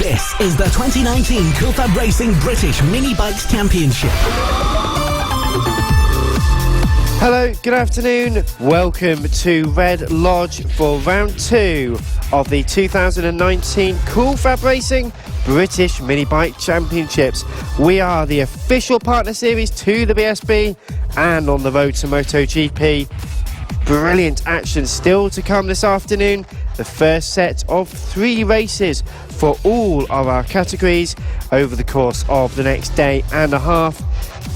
This is the 2019 FAB-Racing British Mini Bikes Championship. Hello, good afternoon. Welcome to Red Lodge for round 2 of the 2019 FAB-Racing British Mini Bike Championships. We are the official partner series to the BSB and on the road to MotoGP. Brilliant action still to come this afternoon. The first set of 3 races for all of our categories over the course of the next day and a half.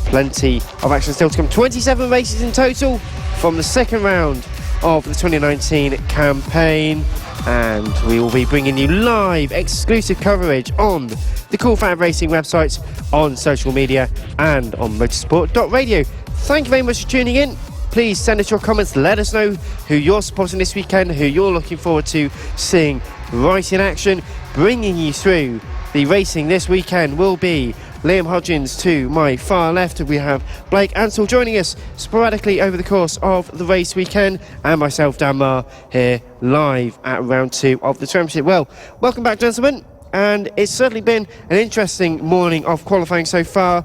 Plenty of action still to come. 27 races in total from the second round of the 2019 campaign, and we will be bringing you live exclusive coverage on the FAB-Racing websites, on social media and on motorsport.radio. Thank you very much for tuning in. Please send us your comments, let us know who you're supporting this weekend, who you're looking forward to seeing right in action. Bringing you through the racing this weekend will be Liam Hodgins to my far left. We have Blake Ansell joining us sporadically over the course of the race weekend, and myself, Dan Marr, here live at round 2 of the championship. Well, welcome back, gentlemen, and it's certainly been an interesting morning of qualifying so far.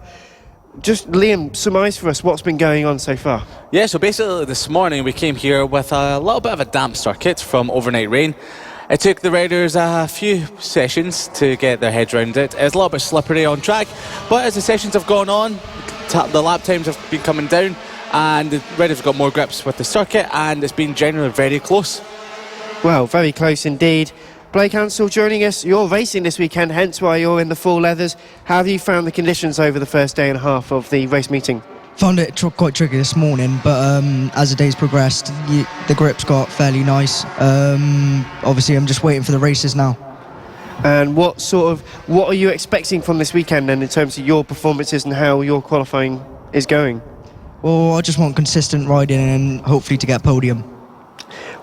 Just, Liam, surmise for us what's been going on so far. Yeah, so basically this morning we came here with a little bit of a damp circuit from overnight rain. It took the riders a few sessions to get their heads around it. It's a little bit slippery on track, but as the sessions have gone on, the lap times have been coming down and the riders have got more grips with the circuit, and it's been generally very close. Well, very close indeed. Blake Ansell joining us. You're racing this weekend, hence why you're in the full leathers. How have you found the conditions over the first day and a half of the race meeting? Found it quite tricky this morning, but as the days progressed, the grips got fairly nice. Obviously, I'm just waiting for the races now. And what are you expecting from this weekend then, in terms of your performances and how your qualifying is going? Well, I just want consistent riding and hopefully to get podium.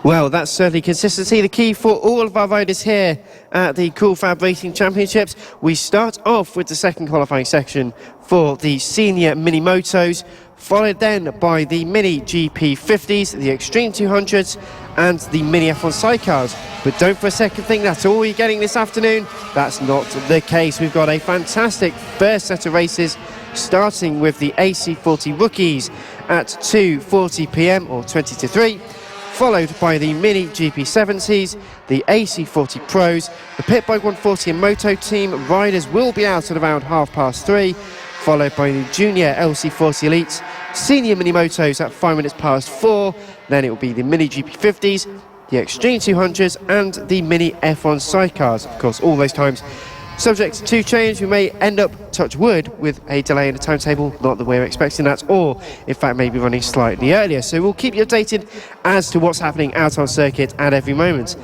Well, that's certainly consistency, the key for all of our riders here at the FAB-Racing Championships. We start off with the second qualifying section for the senior mini motos, followed then by the mini GP50s, the Extreme 200s and the mini F1 sidecars. But don't for a second think that's all you're getting this afternoon. That's not the case. We've got a fantastic first set of races, starting with the AC40 rookies at 2:40 p.m. or 20 to 3. Followed by the Mini GP70s, the AC40 Pros, the Pit Bike 140 and Moto team riders will be out at around 3:30, followed by the Junior LC40 Elites, Senior Mini Motos at 4:05, then it will be the Mini GP50s, the Extreme 200s and the Mini F1 sidecars. Of course, all those times subject to change. We may end up, touch wood, with a delay in the timetable, not that we're expecting that, or in fact maybe running slightly earlier. So we'll keep you updated as to what's happening out on circuit at every moment.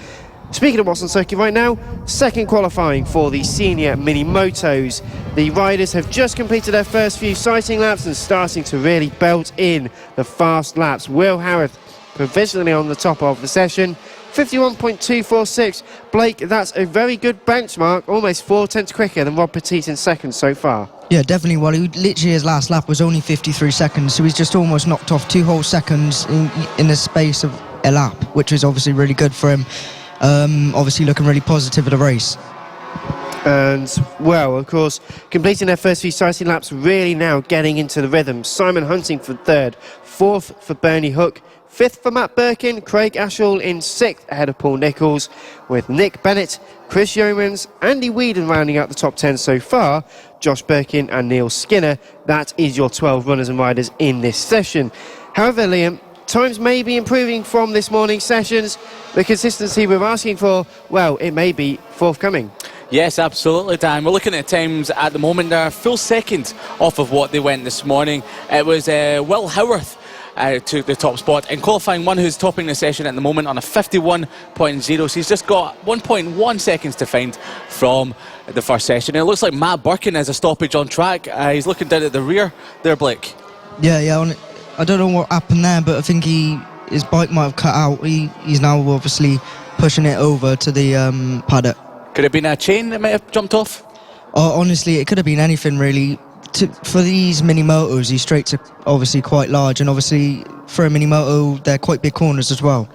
Speaking of what's on circuit right now, second qualifying for the senior mini motos. The riders have just completed their first few sighting laps and starting to really belt in the fast laps. Will Harrith provisionally on the top of the session, 51.246. Blake, that's a very good benchmark, almost 4/10 quicker than Rob Petit in second so far. Yeah, definitely. Well, literally his last lap was only 53 seconds, so he's just almost knocked off 2 whole seconds in the space of a lap, which is obviously really good for him. Obviously looking really positive at the race. And, well, of course, completing their first few sighting laps, really now getting into the rhythm. Simon Hunting for third, fourth for Bernie Hook, fifth for Matt Birkin, Craig Ashall in sixth ahead of Paul Nicholls, with Nick Bennett, Chris Yeomans, Andy Whedon rounding out the top 10 so far, Josh Birkin and Neil Skinner. That is your 12 runners and riders in this session. However, Liam, times may be improving from this morning's sessions. The consistency we're asking for, well, it may be forthcoming. Yes, absolutely, Dan. We're looking at times at the moment. They're a full second off of what they went this morning. It was Will Howarth to the top spot in qualifying one, who's topping the session at the moment on a 51.0, so he's just got 1.1 seconds to find from the first session. It looks like Matt Birkin has a stoppage on track. He's looking down at the rear there, Blake. Yeah, I don't know what happened there, but I think his bike might have cut out. He's now obviously pushing it over to the paddock. Could it have been a chain that might have jumped off? Honestly, it could have been anything really. For these mini motos, these straights are obviously quite large, and obviously for a mini moto they're quite big corners as well.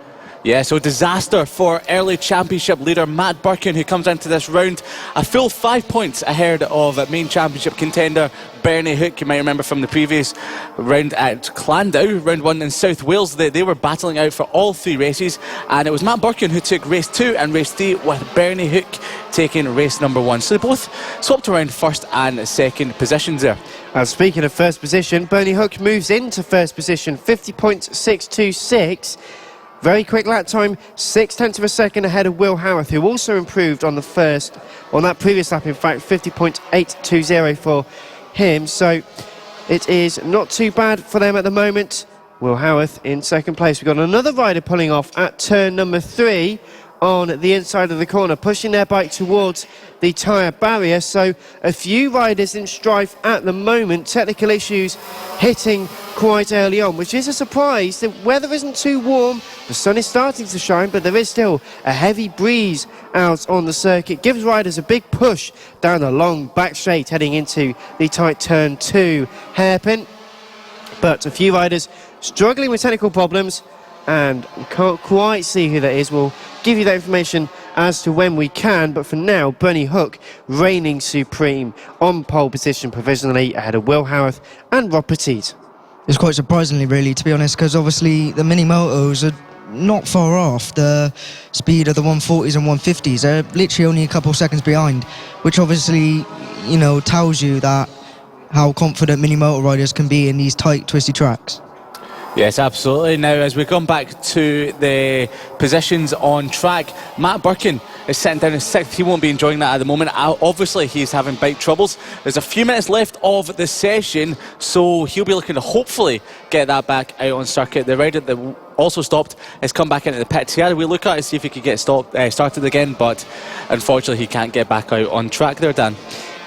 Yeah, so disaster for early championship leader Matt Birkin, who comes into this round a full 5 points ahead of main championship contender Bernie Hook. You might remember from the previous round at Clandow, round 1 in South Wales, they were battling out for all 3 races, and it was Matt Birkin who took race 2 and race 3, with Bernie Hook taking race number 1. So they both swapped around first and second positions there. Speaking of first position, Bernie Hook moves into first position, 50.626. Very quick lap time, 0.6 of a second ahead of Will Howarth, who also improved on that previous lap, in fact, 50.820 for him. So it is not too bad for them at the moment. Will Howarth in second place. We've got another rider pulling off at turn number 3 on the inside of the corner, pushing their bike towards the tyre barrier. So a few riders in strife at the moment. Technical issues hitting quite early on, which is a surprise. The weather isn't too warm, the sun is starting to shine, but there is still a heavy breeze out on the circuit. Gives riders a big push down the long back straight heading into the tight turn 2 hairpin. But a few riders struggling with technical problems, and we can't quite see who that is. We'll give you that information as to when we can, but for now, Bernie Hook reigning supreme on pole position provisionally ahead of Will Howarth and Rob Petit. It's quite surprisingly, really, to be honest, because obviously the mini motos are not far off the speed of the 140s and 150s. They're literally only a couple of seconds behind, which obviously, you know, tells you that how confident mini motor riders can be in these tight, twisty tracks. Yes, absolutely. Now, as we come back to the positions on track, Matt Birkin is sitting down in 6th. He won't be enjoying that at the moment. Obviously, he's having bike troubles. There's a few minutes left of the session, so he'll be looking to hopefully get that back out on circuit. The rider that also stopped has come back into the pits. He had a wee look at it to see if he could get started again, but unfortunately, he can't get back out on track there, Dan.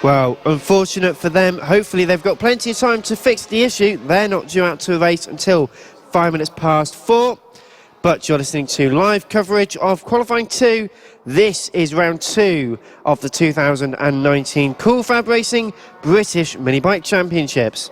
Well, unfortunate for them. Hopefully they've got plenty of time to fix the issue. They're not due out to a race until 5 minutes past 4. But you're listening to live coverage of qualifying 2. This is round 2 of the 2019 Cool FAB-Racing British Mini Bike Championships.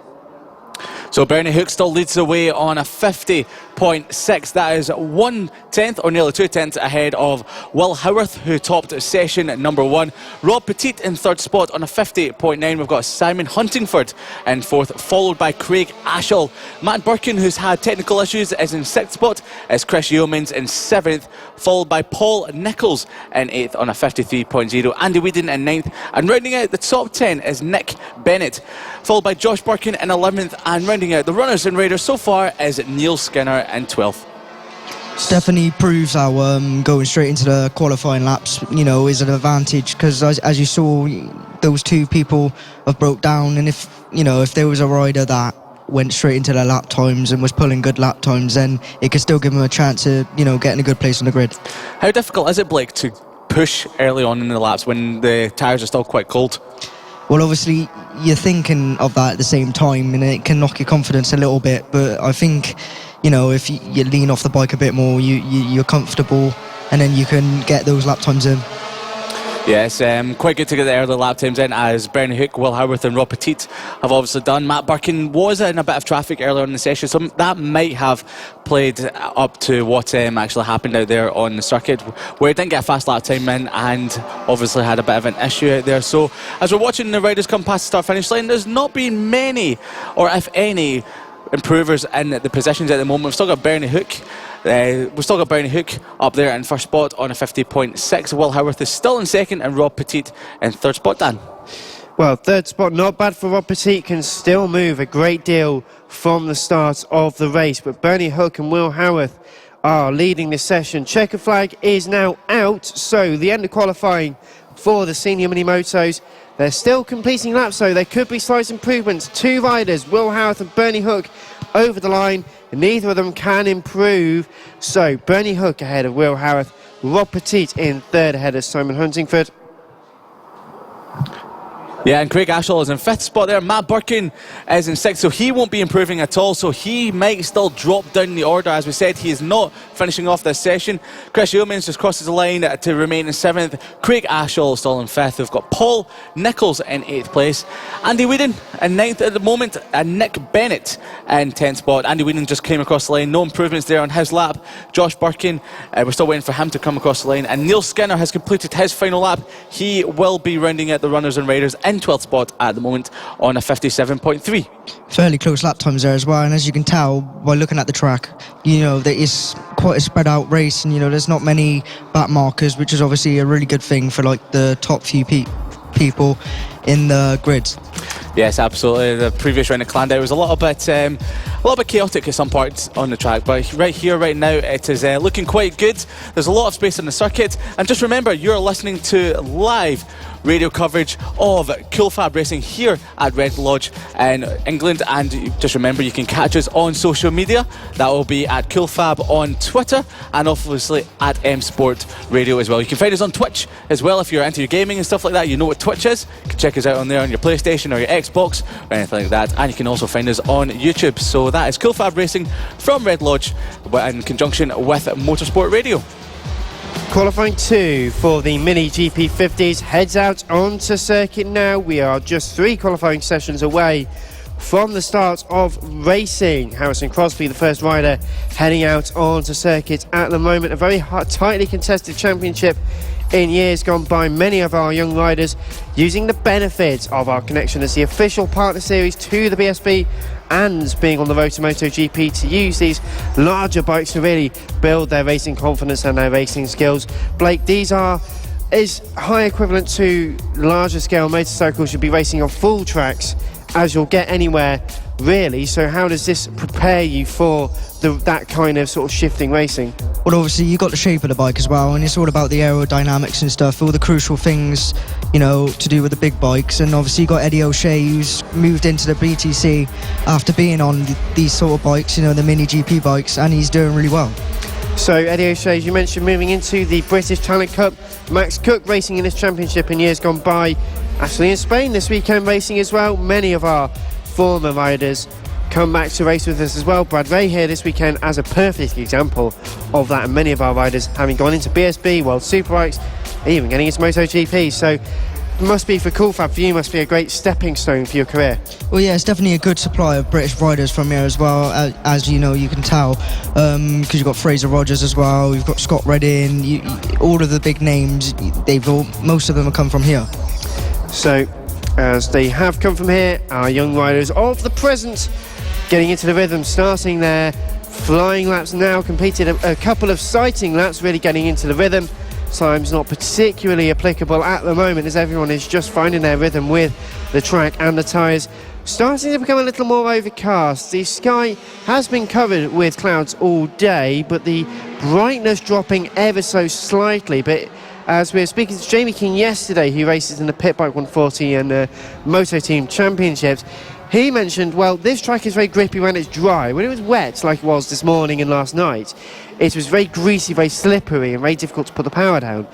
So Bernie Hook still leads the way on a 50.6. That is 1/10 or nearly 2/10 ahead of Will Howarth, who topped session number 1. Rob Petit in 3rd spot on a 50.9. We've got Simon Huntingford in 4th, followed by Craig Ashall. Matt Birkin, who's had technical issues, is in 6th spot, as Chris Yeomans in 7th, followed by Paul Nichols in 8th on a 53.0. Andy Whedon in 9th, and rounding out the top 10 is Nick Bennett, followed by Josh Birkin in 11th, and rounding out the runners and riders so far is Neil Skinner in 12th. Definitely proves how going straight into the qualifying laps, you know, is an advantage, because as you saw, those 2 people have broke down, and if there was a rider that went straight into their lap times and was pulling good lap times, then it could still give them a chance to, get in a good place on the grid. How difficult is it, Blake, to push early on in the laps when the tyres are still quite cold? Well, obviously, you're thinking of that at the same time, and it can knock your confidence a little bit. But I think, if you lean off the bike a bit more, you're comfortable, and then you can get those lap times in. Yes, quite good to get the early lap times in, as Bernie Hook, Will Howarth and Rob Petit have obviously done. Matt Birkin was in a bit of traffic earlier in the session, so that might have played up to what actually happened out there on the circuit, where he didn't get a fast lap time in and obviously had a bit of an issue out there. So as we're watching the riders come past the start-finish line, there's not been many, or if any, improvers in the positions at the moment. We've still got Bernie Hook. Up there in 1st spot on a 50.6. Will Howarth is still in 2nd, and Rob Petit in 3rd spot, Dan. Well, 3rd spot, not bad for Rob Petit. Can still move a great deal from the start of the race. But Bernie Hook and Will Howarth are leading this session. Checker flag is now out, so the end of qualifying for the senior mini motos. They're still completing laps, so there could be slight improvements. 2 riders, Will Howarth and Bernie Hook, over the line. Neither of them can improve. So Bernie Hook ahead of Will Howarth, Rob Petit in 3rd ahead of Simon Huntingford. Yeah, and Craig Ashall is in 5th spot there. Matt Birkin is in 6th, so he won't be improving at all, so he might still drop down the order. As we said, he is not finishing off this session. Chris Yeomans just crosses the line to remain in 7th. Craig Ashall still in 5th. We've got Paul Nichols in 8th place. Andy Whedon in 9th at the moment, and Nick Bennett in 10th spot. Andy Whedon just came across the line. No improvements there on his lap. Josh Birkin, we're still waiting for him to come across the line. And Neil Skinner has completed his final lap. He will be rounding out the runners and riders in 12th spot at the moment on a 57.3. Fairly close lap times there as well, and as you can tell by looking at the track, there is quite a spread out race, and there's not many back markers, which is obviously a really good thing for like the top few people in the grids. Yes, absolutely. The previous round of Clandau was a little bit chaotic at some parts on the track, but right here, right now, it is looking quite good. There's a lot of space on the circuit, and just remember, you're listening to live radio coverage of Cool Fab Racing here at Red Lodge in England, and just remember, you can catch us on social media. That will be at Cool Fab on Twitter, and obviously at M Sport Radio as well. You can find us on Twitch as well if you're into your gaming and stuff like that. You know what Twitch is. You can check us out on there on your PlayStation or your Xbox or anything like that, and you can also find us on YouTube. So that is Cool Fab Racing from Red Lodge in conjunction with Motorsport Radio. Qualifying 2 for the Mini GP50s heads out onto circuit now. We are just 3 qualifying sessions away from the start of racing. Harrison Crosby, the first rider, heading out onto circuit at the moment. A very tightly contested championship in years gone by. Many of our young riders using the benefits of our connection as the official partner series to the BSB and being on the road to MotoGP to use these larger bikes to really build their racing confidence and their racing skills. Blake, these is high equivalent to larger scale motorcycles you'll be racing on full tracks as you'll get anywhere really. So how does this prepare you for that kind of sort of shifting racing? Well, obviously you got the shape of the bike as well, and it's all about the aerodynamics and stuff, all the crucial things to do with the big bikes. And obviously you got Eddie O'Shea, who's moved into the BTC after being on these sort of bikes, the mini GP bikes, and he's doing really well. So Eddie O'Shea, as you mentioned, moving into the British Talent Cup. Max Cook racing in this championship in years gone by, actually in Spain this weekend racing as well. Many of our former riders come back to race with us as well. Brad Ray here this weekend as a perfect example of that, and many of our riders having gone into BSB, World Superbikes, even getting into MotoGP. So it must be, for Cool Fab, for you, must be a great stepping stone for your career. Well, yeah, it's definitely a good supply of British riders from here as well, as you can tell, because you've got Fraser Rogers as well, you've got Scott Redding, all of the big names, most of them have come from here. So as they have come from here, our young riders of the present getting into the rhythm, starting their flying laps now, completed a couple of sighting laps, really getting into the rhythm. Times not particularly applicable at the moment as everyone is just finding their rhythm with the track and the tyres. Starting to become a little more overcast. The sky has been covered with clouds all day, but the brightness dropping ever so slightly. But as we were speaking to Jamie King yesterday, who races in the Pit Bike 140 and the Moto Team Championships, he mentioned, well, this track is very grippy when it's dry. When it was wet, like it was this morning and last night, it was very greasy, very slippery, and very difficult to put the power down.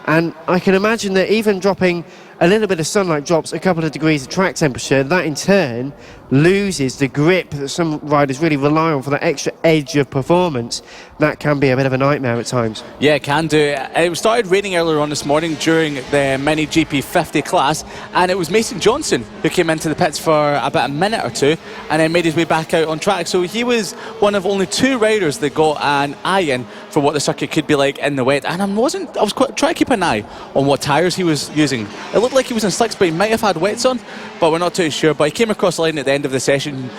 And I can imagine that even dropping a little bit of sunlight drops a couple of degrees of track temperature, that in turn loses the grip that some riders really rely on for that extra edge of performance. That can be a bit of a nightmare at times. Yeah, it can do. It started raining earlier on this morning during the Mini GP 50 class, and it was Mason Johnson who came into the pits for about a minute or two and then made his way back out on track. So he was one of only 2 riders that got an eye in for what the circuit could be like in the wet. And I was trying to keep an eye on what tyres he was using. It looked like he was in slicks, but he might have had wets on, but we're not too sure. But he came across the line at the end of the session,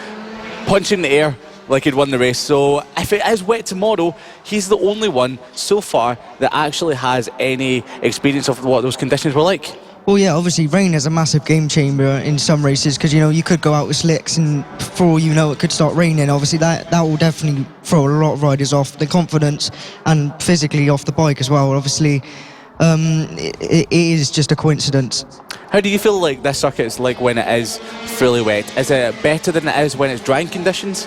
punching the air like he'd won the race. So if it is wet tomorrow, he's the only one so far that actually has any experience of what those conditions were like. Well, yeah, obviously rain is a massive game changer in some races, because you could go out with slicks and for all it could start raining. Obviously that will definitely throw a lot of riders off the confidence and physically off the bike as well. Obviously it is just a coincidence. How do you feel like this circuit is like when it is fully wet? Is it better than it is when it's drying conditions?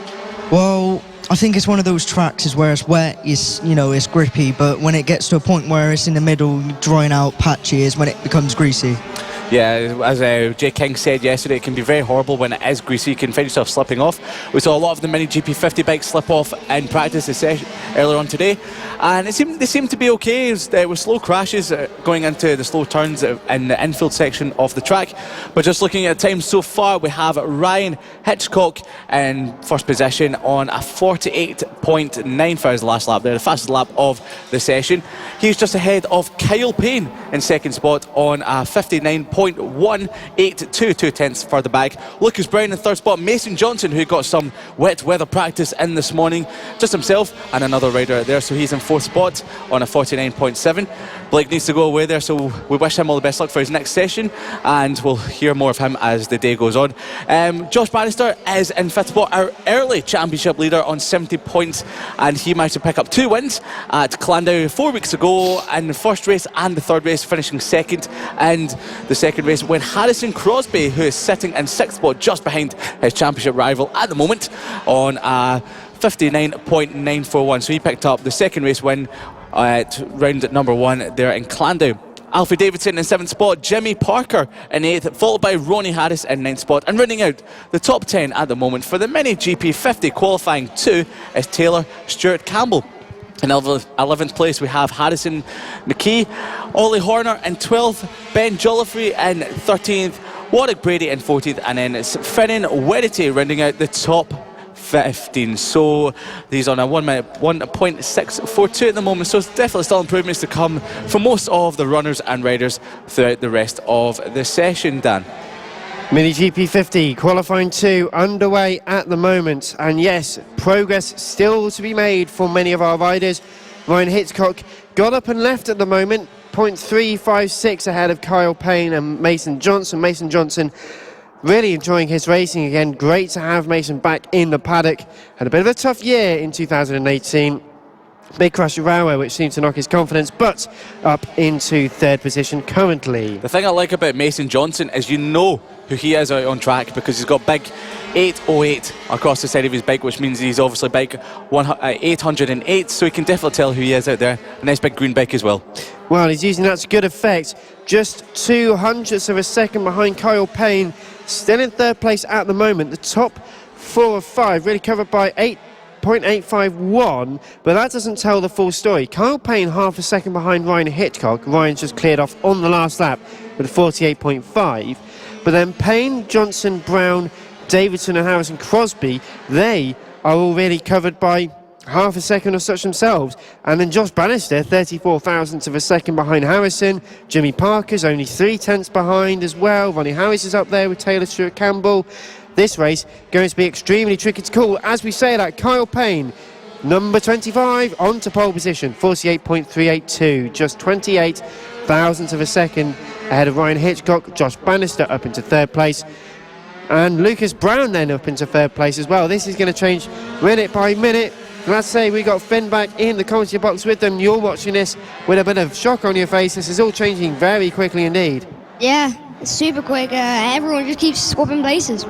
Well, I think it's one of those tracks is where it's wet, it's grippy, but when it gets to a point where it's in the middle, drying out, patchy, is when it becomes greasy. Yeah, as Jay King said yesterday, it can be very horrible when it is greasy. You can find yourself slipping off. We saw a lot of the Mini GP50 bikes slip off in practice earlier on today, and they seemed to be okay. There were slow crashes going into the slow turns in the infield section of the track. But just looking at times so far, we have Ryan Hitchcock in first position on a 48.9 for his last lap there, the fastest lap of the session. He's just ahead of Kyle Payne in second spot on a 59.182, 2 tenths further back. Lucas Brown in third spot. Mason Johnson, who got some wet weather practice in this morning, just himself and another rider there, so he's in fourth spot on a 49.7. Blake needs to go away there, so we wish him all the best luck for his next session, and we'll hear more of him as the day goes on. Josh Bannister is in fifth spot, our early championship leader on 70 points, and he managed to pick up 2 wins at Clandow 4 weeks ago in the first race and the third race, finishing second. And the second race when Harrison Crosby, who is sitting in sixth spot just behind his championship rival at the moment on a 59.941, so he picked up the second race win at round number 1 there in Clandow. Alfie Davidson in 7th spot, Jimmy Parker in 8th, followed by Ronnie Harris in 9th spot. And running out the top 10 at the moment for the Mini GP50 qualifying 2 is Taylor Stewart Campbell. In 11th place we have Harrison McKee, Ollie Horner in 12th, Ben Jollifrey in 13th, Warwick Brady in 14th, and then it's Finnan Wedity rounding out the top 15. So he's on a 1 minute 1.642 at the moment, so it's definitely still improvements to come for most of the runners and riders throughout the rest of the session, Dan. Mini GP50 qualifying 2 underway at the moment, and yes, progress still to be made for many of our riders. Ryan Hitchcock got up and left at the moment, 0.356 ahead of Kyle Payne and Mason Johnson. Mason Johnson really enjoying his racing again. Great to have Mason back in the paddock. Had a bit of a tough year in 2018. Big crash at Railway, which seemed to knock his confidence, but up into third position currently. The thing I like about Mason Johnson is you know who he is out on track, because he's got big 808 across the side of his bike, which means he's obviously bike 808, so he can definitely tell who he is out there. A nice big green bike as well. Well, he's using that to good effect. Just 0.02 of a second behind Kyle Payne, still in third place at the moment. The top 4 of 5 really covered by 8.851, but that doesn't tell the full story. Kyle Payne half a second behind Ryan Hitchcock. Ryan's just cleared off on the last lap with a 48.5. But then Payne, Johnson, Brown, Davidson and Harrison Crosby, they are all really covered by half a second or such themselves. And then Josh Bannister, 34 thousandths of a second behind Harrison. Jimmy Parker's only 3 tenths behind as well. Ronnie Harris is up there with Taylor Stewart Campbell. This race going to be extremely tricky to call. As we say that, Kyle Payne, number 25, on to pole position, 48.382, just 28 thousandths of a second ahead of Ryan Hitchcock. Josh Bannister up into third place, and Lucas Brown then up into third place as well. This is going to change minute by minute. Let's say we got Finn back in the commentary box with them. You're watching this with a bit of shock on your face. This is all changing very quickly indeed. Yeah, it's super quick. Everyone just keeps swapping places.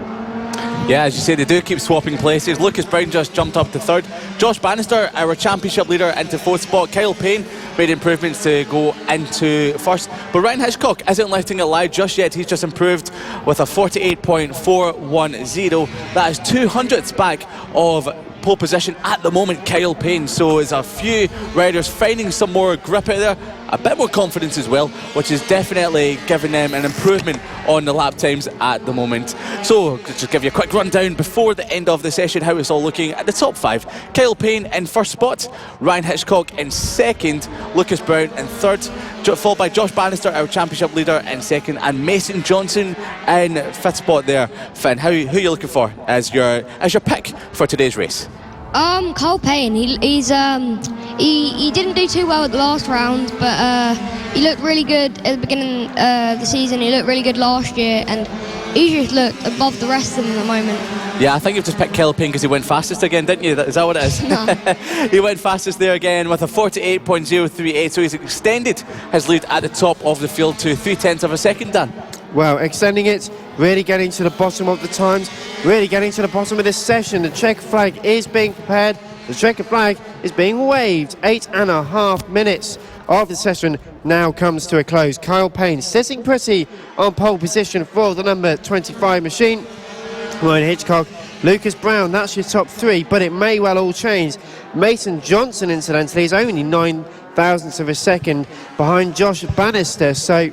Yeah, as you say, they do keep swapping places. Lucas Brown just jumped up to third. Josh Bannister, our championship leader, into fourth spot. Kyle Payne made improvements to go into first. But Ryan Hitchcock isn't letting it lie just yet. He's just improved with a 48.410. That is 200ths back of pole position at the moment, Kyle Payne. So there's a few riders finding some more grip out there, a bit more confidence as well, which is definitely giving them an improvement on the lap times at the moment. So just give you a quick rundown before the end of the session how it's all looking at the top 5. Kyle Payne in first spot, Ryan Hitchcock in second, Lucas Brown in third, followed by Josh Bannister, our championship leader, in second, and Mason Johnson in fifth spot there. Finn, who are you looking for as your pick for today's race? Kyle Payne, he didn't do too well at the last round, but he looked really good at the beginning of the season. He looked really good last year, and he just looked above the rest of them at the moment. Yeah, I think you've just picked Kyle Payne because he went fastest again, didn't you? Is that what it is? No. He went fastest there again with a 48.038, so he's extended his lead at the top of the field to 0.3 of a second, Dan. Well, extending it, really getting to the bottom of the times, really getting to the bottom of this session. The checker flag is being prepared. The checker flag is being waved. 8.5 minutes of the session now comes to a close. Kyle Payne sitting pretty on pole position for the number 25 machine. Ryan Hitchcock, Lucas Brown, that's your top three, but it may well all change. Mason Johnson, incidentally, is only 9 thousandths of a second behind Josh Bannister, so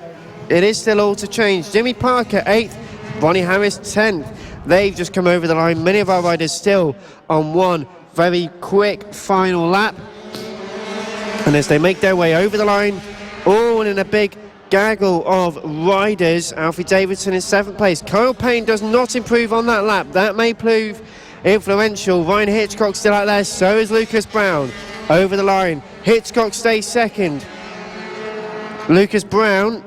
it is still all to change. Jimmy Parker 8th, Ronnie Harris 10th. They've just come over the line. Many of our riders still on one very quick final lap. And as they make their way over the line, all in a big gaggle of riders, Alfie Davidson in 7th place. Kyle Payne does not improve on that lap. That may prove influential. Ryan Hitchcock still out there, so is Lucas Brown. Over the line, Hitchcock stays second. Lucas Brown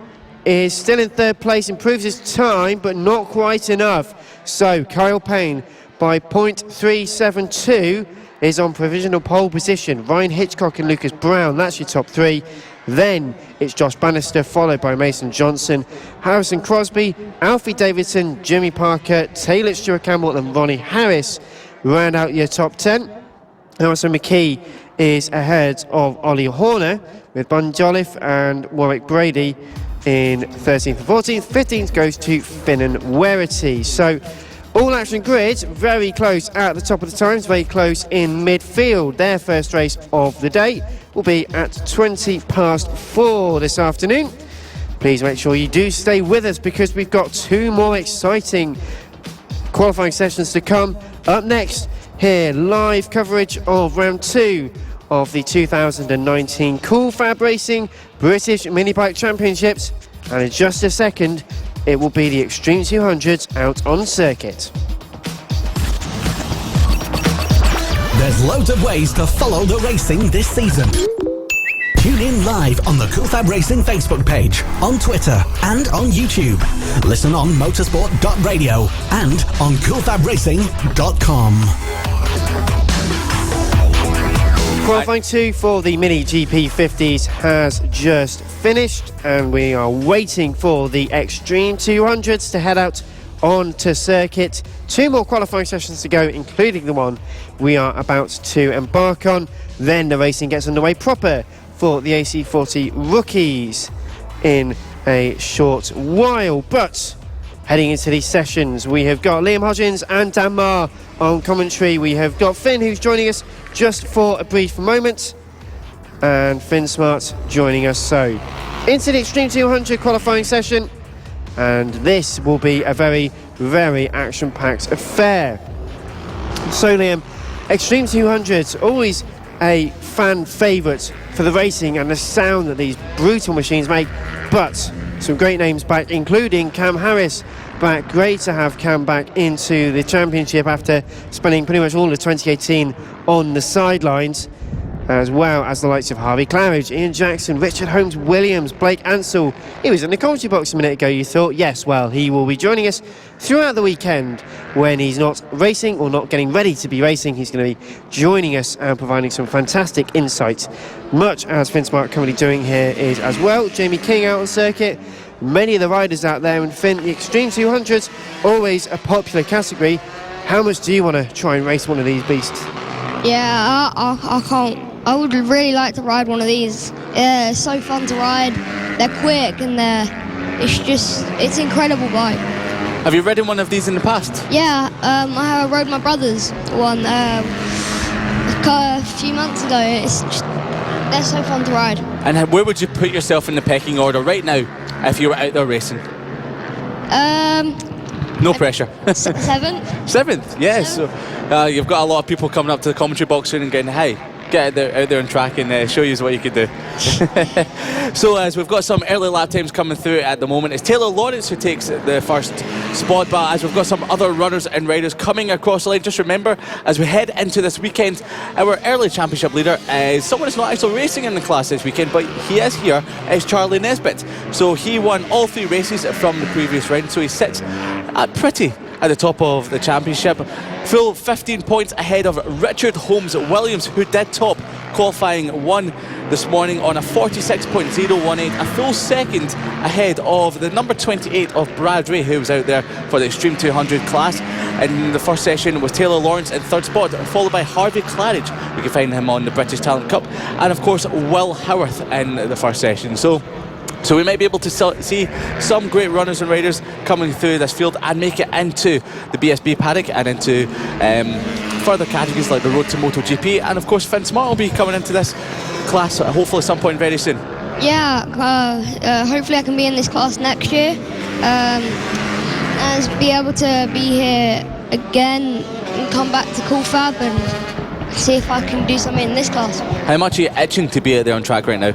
is still in 3rd place, improves his time, but not quite enough. So Kyle Payne, by 0.372, is on provisional pole position. Ryan Hitchcock and Lucas Brown, that's your top three. Then it's Josh Bannister, followed by Mason Johnson, Harrison Crosby, Alfie Davidson, Jimmy Parker, Taylor Stewart Campbell and Ronnie Harris round out your top 10. Harrison McKee is ahead of Ollie Horner, with Bun Jolliffe and Warwick Brady in 13th and 14th. 15th goes to Finnan Werity. So all action grids very close at the top of the times, very close in midfield. Their first race of the day will be at 4:20 this afternoon. Please make sure you do stay with us, because we've got 2 more exciting qualifying sessions to come. Up next, here live coverage of round 2 of the 2019 Cool Fab Racing British Mini Bike Championships, and in just a second it will be the Extreme 200s out on circuit. There's loads of ways to follow the racing this season. Tune in live on the Cool Fab Racing Facebook page, on Twitter and on YouTube. Listen on motorsport.radio and on coolfabracing.com. Qualifying 2 for the Mini GP50s has just finished, and we are waiting for the Extreme 200s to head out onto circuit. 2 more qualifying sessions to go, including the one we are about to embark on. Then the racing gets underway proper for the AC40 rookies in a short while. But heading into these sessions, we have got Liam Hodgins and Dan Marr on commentary. We have got Finn, who's joining us just for a brief moment, and Finn Smart joining us. So into the Extreme 200 qualifying session, and this will be a very, very action-packed affair. So Liam, Extreme 200s, always a fan favourite for the racing and the sound that these brutal machines make, but some great names back, including Cam Harris back. Great to have Cam back into the championship after spending pretty much all of 2018 on the sidelines, as well as the likes of Harvey Claridge, Ian Jackson, Richard Holmes Williams, Blake Ansell. He was in the commentary box a minute ago. You thought, yes, well, he will be joining us throughout the weekend when he's not racing or not getting ready to be racing. He's going to be joining us and providing some fantastic insights, much as Finn Smart currently doing here is as well. Jamie King out on circuit, many of the riders out there, and Finn, the Extreme 200s, always a popular category. How much do you want to try and race one of these beasts? Yeah, I can't. I would really like to ride one of these. It's so fun to ride. They're quick and it's incredible bike. Have you ridden one of these in the past? Yeah, I rode my brother's one a few months ago. They're so fun to ride. And where would you put yourself in the pecking order right now if you were out there racing? No pressure. 7th. 7th, yes. So, you've got a lot of people coming up to the commentary box soon and going, hey, get out there and track and show you what you can do. So as we've got some early lap times coming through at the moment, it's Taylor Lawrence who takes the first spot, but as we've got some other runners and riders coming across the line, just remember, as we head into this weekend, our early championship leader is someone who's not actually racing in the class this weekend, but he is here, is Charlie Nesbitt. So he won all 3 races from the previous round, so he sits pretty at the top of the championship. Full 15 points ahead of Richard Holmes Williams, who did top qualifying 1 this morning on a 46.018, a full second ahead of the number 28 of Brad Ray, who was out there for the Extreme 200 class in the first session, with Taylor Lawrence in third spot, followed by Harvey Claridge. You can find him on the British Talent Cup, and of course Will Howarth in the first session. So we might be able to see some great runners and riders coming through this field and make it into the BSB paddock and into further categories like the Road to MotoGP. And of course Finn Smart will be coming into this class hopefully some point very soon. Yeah, hopefully I can be in this class next year, and be able to be here again and come back to Cool Fab and see if I can do something in this class. How much are you itching to be out there on track right now?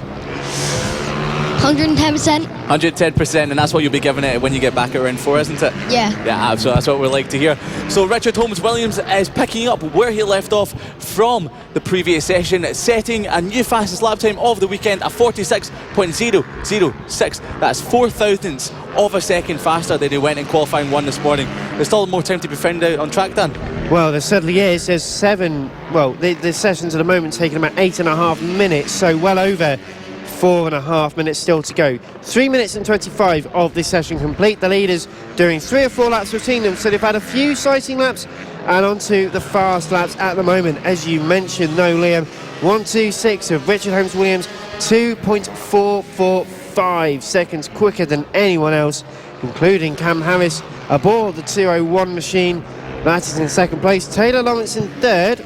110%. 110%, and that's what you'll be giving it when you get back at round 4, isn't it? Yeah. Yeah, absolutely. That's what we like to hear. So Richard Holmes-Williams is picking up where he left off from the previous session, setting a new fastest lap time of the weekend, a 46.006. That's 4 thousandths of a second faster than he went in qualifying 1 this morning. There's still more time to be found out on track, Dan. Well, there certainly is. There's 7, well, the sessions at the moment taking about 8.5 minutes, so well over 4.5 minutes still to go. 3 minutes and 25 of this session complete. The leaders doing 3 or 4 laps between them, so they've had a few sighting laps and onto the fast laps at the moment. As you mentioned, no, Liam, 1:26 of Richard Holmes-Williams, 2.445 seconds quicker than anyone else, including Cam Harris aboard the 201 machine. That is in second place. Taylor Lawrence in third,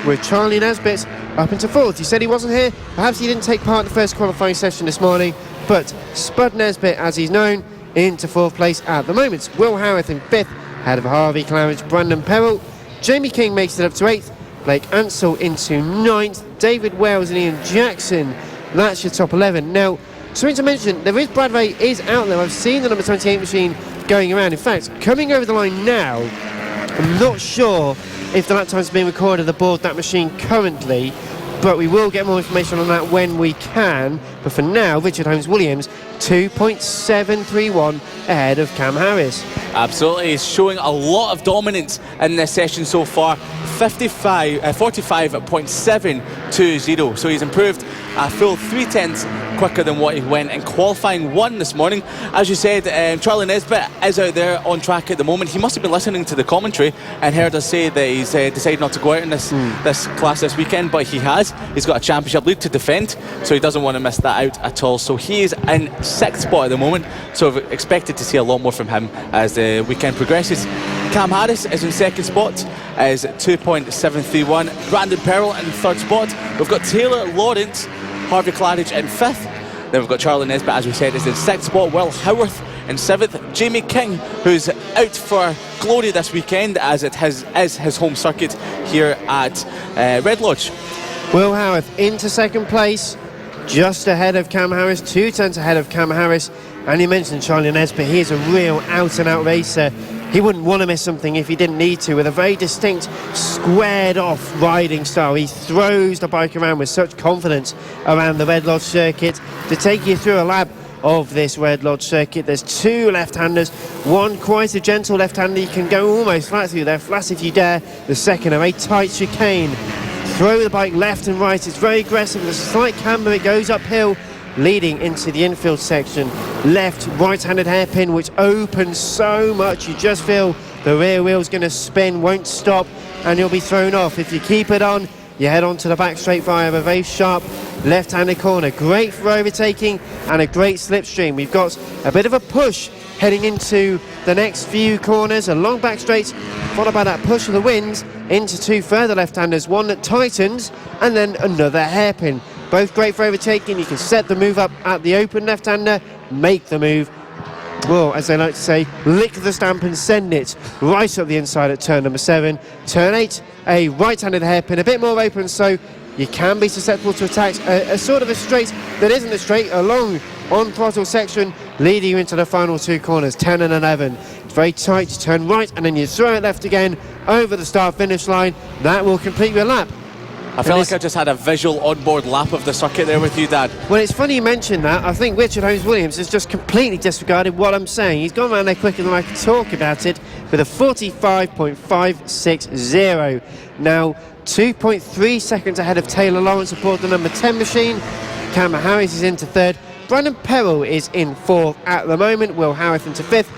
with Charlie Nesbitt up into fourth. He said he wasn't here. Perhaps he didn't take part in the first qualifying session this morning, but Spud Nesbitt, as he's known, into fourth place at the moment. Will Howarth in fifth, ahead of Harvey Claridge, Brandon Perrell. Jamie King makes it up to eighth. Blake Ansell into ninth. David Wells and Ian Jackson. That's your top 11. Now, something to mention, there is Brad Ray is out there. I've seen the number 28 machine going around. In fact, coming over the line now, I'm not sure if the lap time's being recorded aboard that machine currently, but we will get more information on that when we can. But for now, Richard Holmes-Williams, 2.731 ahead of Cam Harris. Absolutely, he's showing a lot of dominance in this session so far. 45.720, so he's improved a full 3/10 quicker than what he went in qualifying 1 this morning. As you said, Charlie Nesbitt is out there on track at the moment. He must have been listening to the commentary and heard us say that he's decided not to go out in this class this weekend, but he has. He's got a championship lead to defend, so he doesn't want to miss that out at all. So he is in 6th spot at the moment, so we've expected to see a lot more from him as the weekend progresses. Cam Harris is in 2nd spot, is 2.731. Brandon Perrell in 3rd spot. We've got Taylor Lawrence, Harvey Claridge in 5th. Then we've got Charlie Nesbitt, as we said, is in 6th spot. Will Howarth in 7th. Jamie King, who's out for glory this weekend, as it is his home circuit here at Red Lodge. Will Howarth into 2nd place, just ahead of Cam Harris, 2 tenths ahead of Cam Harris. And you mentioned Charlie Nesbitt, he is a real out-and-out racer. He wouldn't want to miss something if he didn't need to, with a very distinct squared-off riding style. He throws the bike around with such confidence around the Red Lodge circuit. To take you through a lap of this Red Lodge circuit, there's 2 left-handers, one quite a gentle left-hander. You can go almost flat through there, flat if you dare. The second, a very tight chicane. Throw the bike left and right. It's very aggressive with a slight camber. It goes uphill, leading into the infield section. Left, right-handed hairpin, which opens so much. You just feel the rear wheel's going to spin, won't stop, and you'll be thrown off. If you keep it on, you head on to the back straight via a very sharp left-handed corner. Great for overtaking and a great slipstream. We've got a bit of a push heading into the next few corners. A long back straight, followed by that push of the wind into 2 further left-handers. One that tightens, and then another hairpin. Both great for overtaking. You can set the move up at the open left-hander, make the move, well, as they like to say, lick the stamp and send it right up the inside at turn number 7. Turn 8, a right-handed hairpin, a bit more open, so you can be susceptible to attacks. A sort of a straight that isn't a straight, a long on-throttle section leading you into the final 2 corners, 10 and 11. It's very tight. You turn right and then you throw it left again over the start-finish line. That will complete your lap. I feel like I just had a visual onboard lap of the circuit there with you, Dad. Well, it's funny you mention that. I think Richard Holmes-Williams has just completely disregarded what I'm saying. He's gone around there quicker than I can talk about it with a 45.560. Now, 2.3 seconds ahead of Taylor Lawrence aboard the number 10 machine. Cam Harris is into third. Brandon Perrell is in fourth at the moment. Will Howarth into fifth.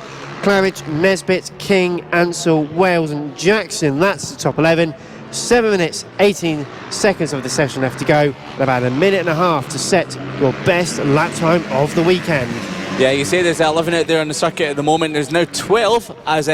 Claridge, Nesbitt, King, Ansell, Wales and Jackson. That's the top 11. 7 minutes, 18 seconds of the session left to go. About a minute and a half to set your best lap time of the weekend. Yeah, you say there's 11 out there on the circuit at the moment. There's now 12, as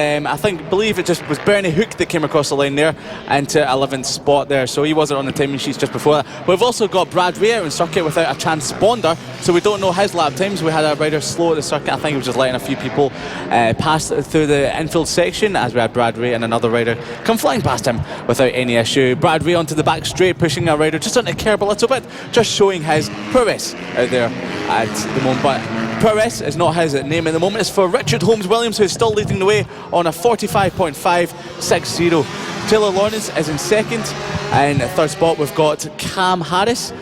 believe it just was Bernie Hook that came across the line there into 11th spot there. So he wasn't on the timing sheets just before that. But we've also got Brad Ray out on circuit without a transponder, so we don't know his lap times. We had a rider slow at the circuit. I think he was just letting a few people pass through the infield section, as we had Brad Ray and another rider come flying past him without any issue. Brad Ray onto the back straight, pushing a rider just on the curb a little bit, just showing his prowess out there at the moment. But prowess is not his name at the moment. It's for Richard Holmes-Williams, who's still leading the way on a 45.560. Taylor Lawrence is in second. In third spot, we've got Cam Harris.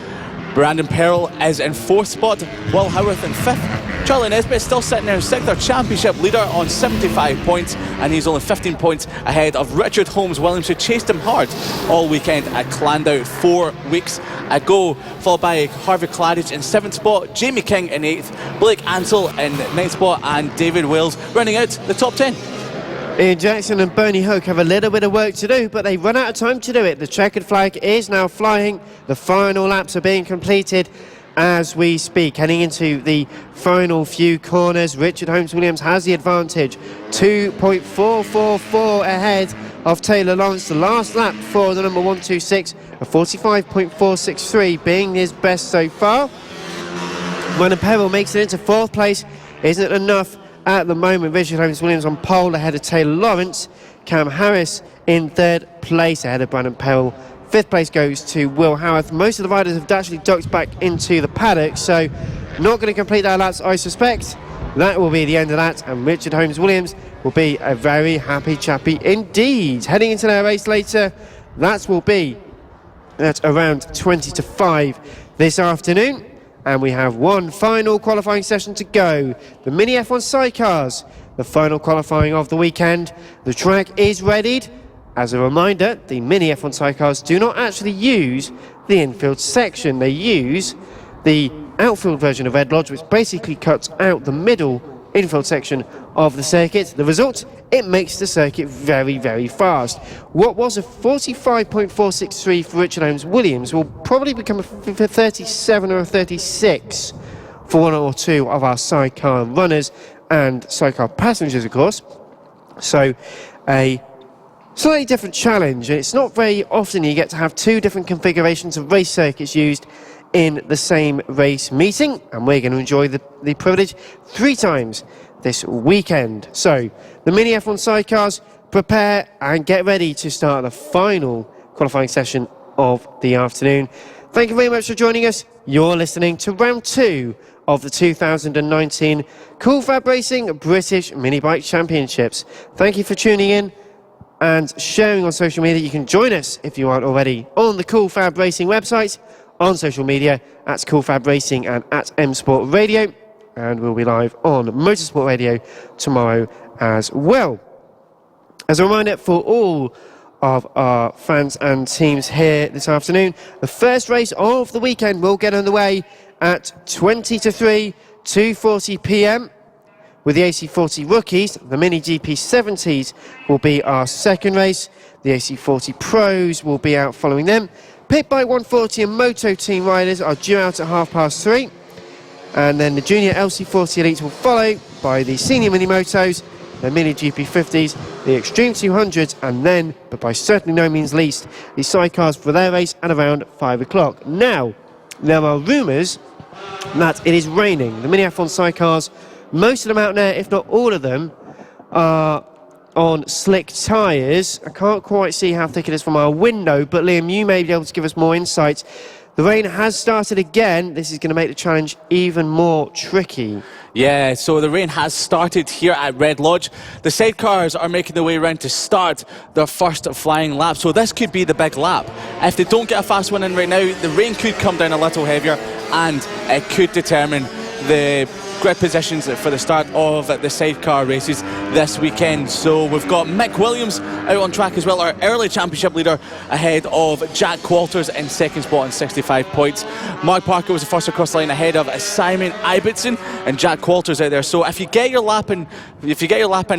Brandon Perrell is in fourth spot. Will Howarth in fifth. Charlie Nesbitt still sitting there in sixth, our championship leader on 75 points, and he's only 15 points ahead of Richard Holmes-Williams, who chased him hard all weekend at Clandow 4 weeks ago, followed by Harvey Claridge in 7th spot, Jamie King in 8th, Blake Ansell in 9th spot, and David Wales running out the top 10. Ian Jackson and Bernie Hook have a little bit of work to do, but they run out of time to do it. The checkered flag is now flying. The final laps are being completed as we speak. Heading into the final few corners, Richard Holmes-Williams has the advantage. 2.444 ahead of Taylor Lawrence. The last lap for the number 126, a 45.463 being his best so far. Brandon Perrell makes it into fourth place. Isn't enough at the moment. Richard Holmes-Williams on pole ahead of Taylor Lawrence. Cam Harris in third place ahead of Brandon Perrell. Fifth place goes to Will Howarth. Most of the riders have actually ducked back into the paddock, so not going to complete their laps, I suspect. That will be the end of that, and Richard Holmes-Williams will be a very happy chappy indeed. Heading into their race later, that will be at around 20 to 5 this afternoon. And we have one final qualifying session to go. The Mini F1 sidecars, the final qualifying of the weekend. The track is readied. As a reminder, the Mini F1 sidecars do not actually use the infield section. They use the outfield version of Red Lodge, which basically cuts out the middle infield section of the circuit. The result, it makes the circuit very, very fast. What was a 45.463 for Richard Holmes-Williams will probably become a 37 or a 36 for one or two of our sidecar runners and sidecar passengers, of course. So a slightly different challenge, and it's not very often you get to have two different configurations of race circuits used in the same race meeting, and we're going to enjoy the privilege 3 times this weekend. So the Mini F1 sidecars, prepare and get ready to start the final qualifying session of the afternoon. Thank you very much for joining us. You're listening to round 2 of the 2019 Cool FAB-Racing British Mini Bike Championships. Thank you for tuning in and sharing on social media. You can join us, if you aren't already, on the Cool FAB-Racing website, on social media, at Cool FAB-Racing and at M Sport Radio. And we'll be live on Motorsport Radio tomorrow as well. As a reminder for all of our fans and teams here this afternoon, the first race of the weekend will get underway at 20 to 3, 2:40 p.m. with the AC40 rookies. The Mini GP70s will be our second race. The AC40 Pros will be out following them. Pit Bike 140 and Moto Team riders are due out at 3:30. And then the Junior LC40 Elite will follow by the Senior Mini Motos, the Mini GP50s, the Extreme 200s, and then, but by certainly no means least, the sidecars for their race at around 5 o'clock. Now, there are rumours that it is raining. The Mini F1 sidecars, most of them out there, if not all of them, are on slick tyres. I can't quite see how thick it is from our window, but Liam, you may be able to give us more insights. The rain has started again. This is going to make the challenge even more tricky. Yeah, so the rain has started here at Red Lodge. The sidecars are making their way around to start their first flying lap, so this could be the big lap. If they don't get a fast one in right now, the rain could come down a little heavier and it could determine the grid positions for the start of the sidecar races. this weekend. So we've got Mick Williams out on track as well, our early championship leader, ahead of Jack Walters in second spot on 65 points. Mark Parker was the first across the line ahead of Simon Ibbotson and Jack Walters out there. So if you get your lap in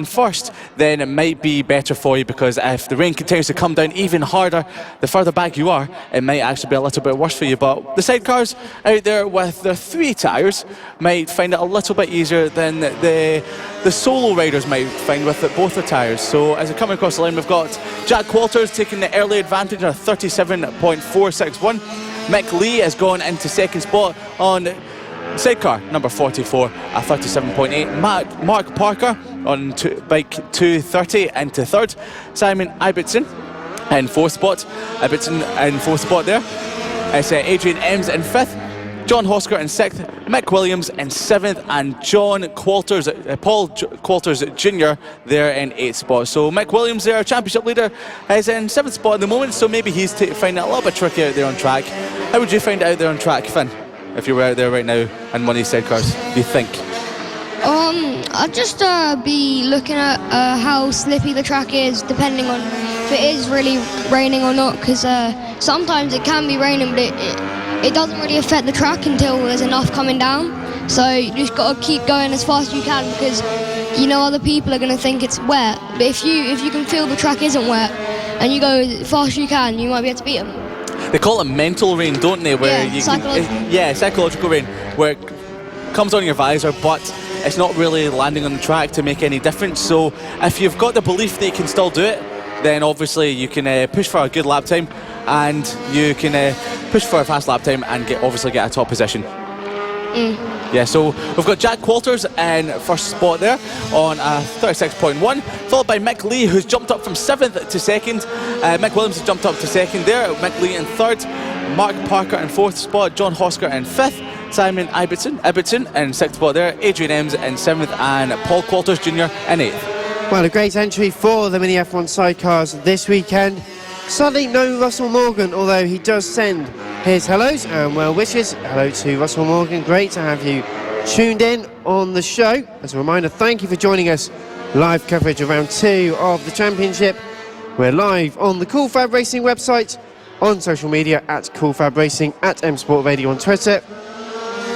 first, then it might be better for you, because if the rain continues to come down even harder, the further back you are, it might actually be a little bit worse for you. But the sidecars out there with their 3 tyres might find it a little bit easier than the solo riders might find with both their tyres. So as they're coming across the line, we've got Jack Walters taking the early advantage at 37.461. Mick Lee has gone into second spot on sidecar number 44 at 37.8. Mark Parker on bike 230 into third. Simon Ibbotson in fourth spot. Ibbotson in fourth spot there. It's Adrian Ems in fifth. John Hosker in sixth, Mick Williams in seventh, and Paul Qualters Jr. there in eighth spot. So Mick Williams, their championship leader, is in seventh spot at the moment, so maybe he's finding it a little bit tricky out there on track. How would you find it out there on track, Finn, if you were out there right now in one of these sidecars, do you think? I'd just be looking at how slippy the track is, depending on if it is really raining or not, because sometimes it can be raining, but it doesn't really affect the track until there's enough coming down. So you just got to keep going as fast as you can, because you know other people are going to think it's wet. But if you can feel the track isn't wet and you go as fast as you can, you might be able to beat them. They call it mental rain, don't they? Where psychological rain, where it comes on your visor, but it's not really landing on the track to make any difference. So if you've got the belief that you can still do it, then obviously you can push for a good lap time, and you can push for a fast lap time and obviously get a top position. Yeah, so we've got Jack Walters in first spot there on 36.1, followed by Mick Lee, who's jumped up from 7th to 2nd. Mick Williams has jumped up to 2nd there, Mick Lee in 3rd, Mark Parker in 4th spot, John Hosker in 5th, Simon Ibbotson in 6th spot there, Adrian Ems in 7th, and Paul Qualters Jr. in 8th. Well, a great entry for the Mini F1 sidecars this weekend. Sadly, no Russell Morgan, although he does send his hellos and well wishes. Hello to Russell Morgan, great to have you tuned in on the show. As a reminder, thank you for joining us. Live coverage of round 2 of the championship. We're live on the Cool Fab Racing website, on social media at Cool Fab Racing, at M Sport Radio on Twitter,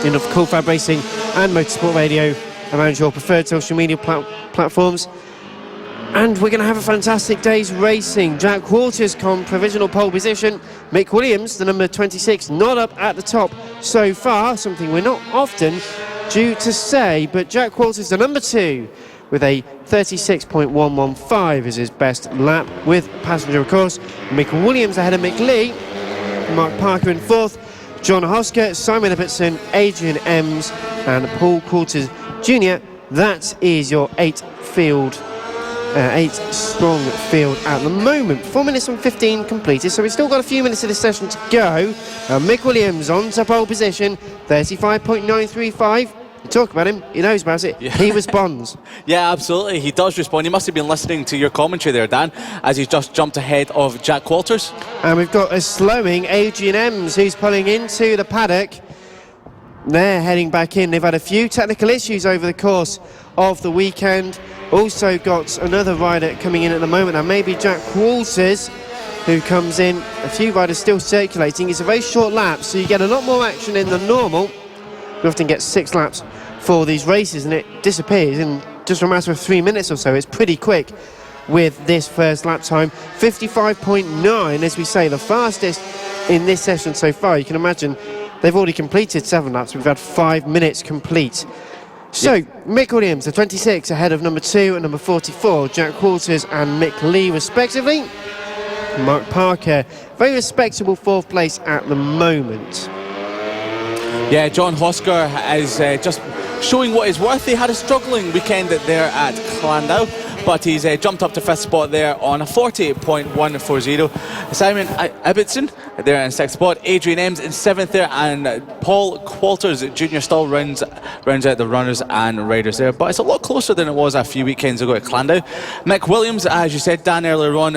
and of Cool Fab Racing and Motorsport Radio around your preferred social media platforms. And we're going to have a fantastic day's racing. Jack Walters on provisional pole position. Mick Williams, the number 26, not up at the top so far, something we're not often due to say, but Jack Walters, the number 2, with a 36.115 as his best lap, with passenger, of course. Mick Williams ahead of Mick Lee. Mark Parker in 4th. John Hosker, Simon Ibbotson, Adrian Ems, and Paul Qualters Jr. That is your 8-strong field at the moment. 4 minutes and 15 completed, so we've still got a few minutes of this session to go. Mick Williams on to pole position, 35.935. You talk about him, he knows about it. Yeah. He responds. Yeah, absolutely, he does respond. He must have been listening to your commentary there, Dan, as he's just jumped ahead of Jack Walters. And we've got a slowing Adrian Ems, who's pulling into the paddock. They're heading back in. They've had a few technical issues over the course of the weekend. Also got another rider coming in at the moment, and maybe Jack Walters, who comes in. A few riders still circulating. It's a very short lap, so you get a lot more action in than normal. You often get 6 laps for these races, and it disappears in just a matter of 3 minutes or so. It's pretty quick with this first lap time. 55.9, as we say, the fastest in this session so far. You can imagine they've already completed 7 laps. We've had 5 minutes complete. So, Mick Williams, the 26, ahead of number 2 and number 44, Jack Walters and Mick Lee, respectively. Mark Parker, very respectable 4th place at the moment. Yeah, John Hosker is just showing what he's worth. He had a struggling weekend there at Clandau, but he's jumped up to 5th spot there on a 48.140. Simon Ibbotson there in 6th spot, Adrian Ems in 7th there, and Paul Qualters Jr. still rounds out the runners and riders there, but it's a lot closer than it was a few weekends ago at Clandau. Mick Williams, as you said, Dan, earlier on,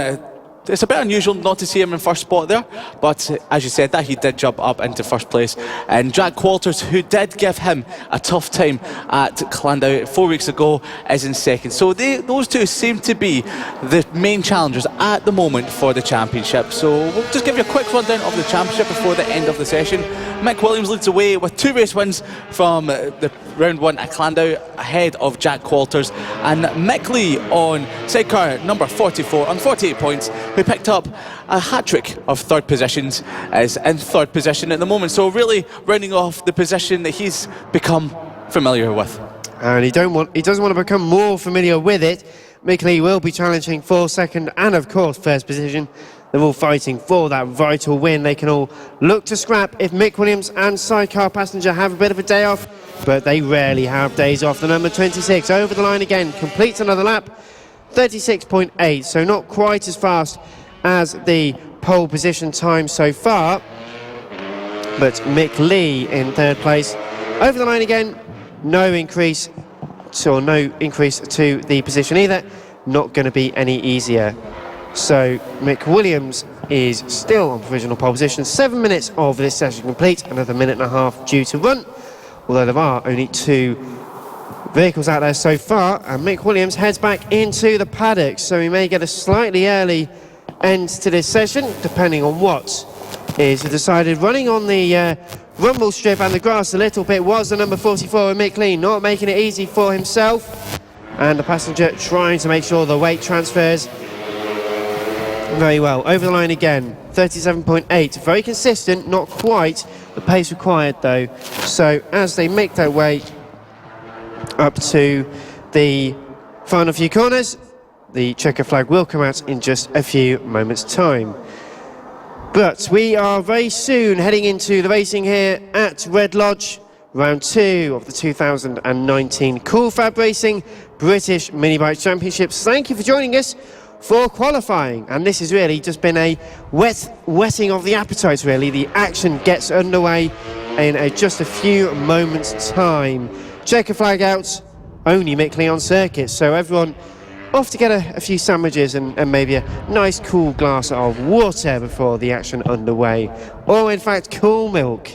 it's a bit unusual not to see him in first spot there, but as you said, that he did jump up into first place. And Jack Walters, who did give him a tough time at Clandau 4 weeks ago, is in second. So those two seem to be the main challengers at the moment for the championship. So we'll just give you a quick rundown of the championship before the end of the session. Mick Williams leads away with 2 race wins from the round 1 at Clandau, ahead of Jack Walters, and Mick Lee on sidecar number 44 on 48 points, who picked up a hat-trick of third positions, is in third position at the moment. So really rounding off the position that he's become familiar with. And he doesn't want to become more familiar with it. Mick Lee will be challenging for second and, of course, first position. They're all fighting for that vital win. They can all look to scrap if Mick Williams and sidecar passenger have a bit of a day off, but they rarely have days off. The number 26 over the line again, completes another lap, 36.8, so not quite as fast as the pole position time so far, but Mick Lee in third place. Over the line again, no increase to the position either. Not going to be any easier. So Mick Williams is still on provisional pole position. 7 minutes of this session complete, another minute and a half due to run, although there are only 2 vehicles out there so far, and Mick Williams heads back into the paddock, so we may get a slightly early end to this session, depending on what is decided. Running on the rumble strip and the grass a little bit was the number 44 of Mick Lee, not making it easy for himself, and the passenger trying to make sure the weight transfers very well. Over the line again, 37.8, very consistent, not quite the pace required though. So as they make their way up to the final few corners, the checker flag will come out in just a few moments' time. But we are very soon heading into the racing here at Red Lodge, round 2 of the 2019 Cool Fab Racing British Mini Bike Championships. Thank you for joining us for qualifying, and this has really just been a whetting of the appetite really. The action gets underway in just a few moments time. Checker flag out, only Mick Lee on circuit, so everyone off to get a few sandwiches and maybe a nice cool glass of water before the action underway, or in fact cool milk.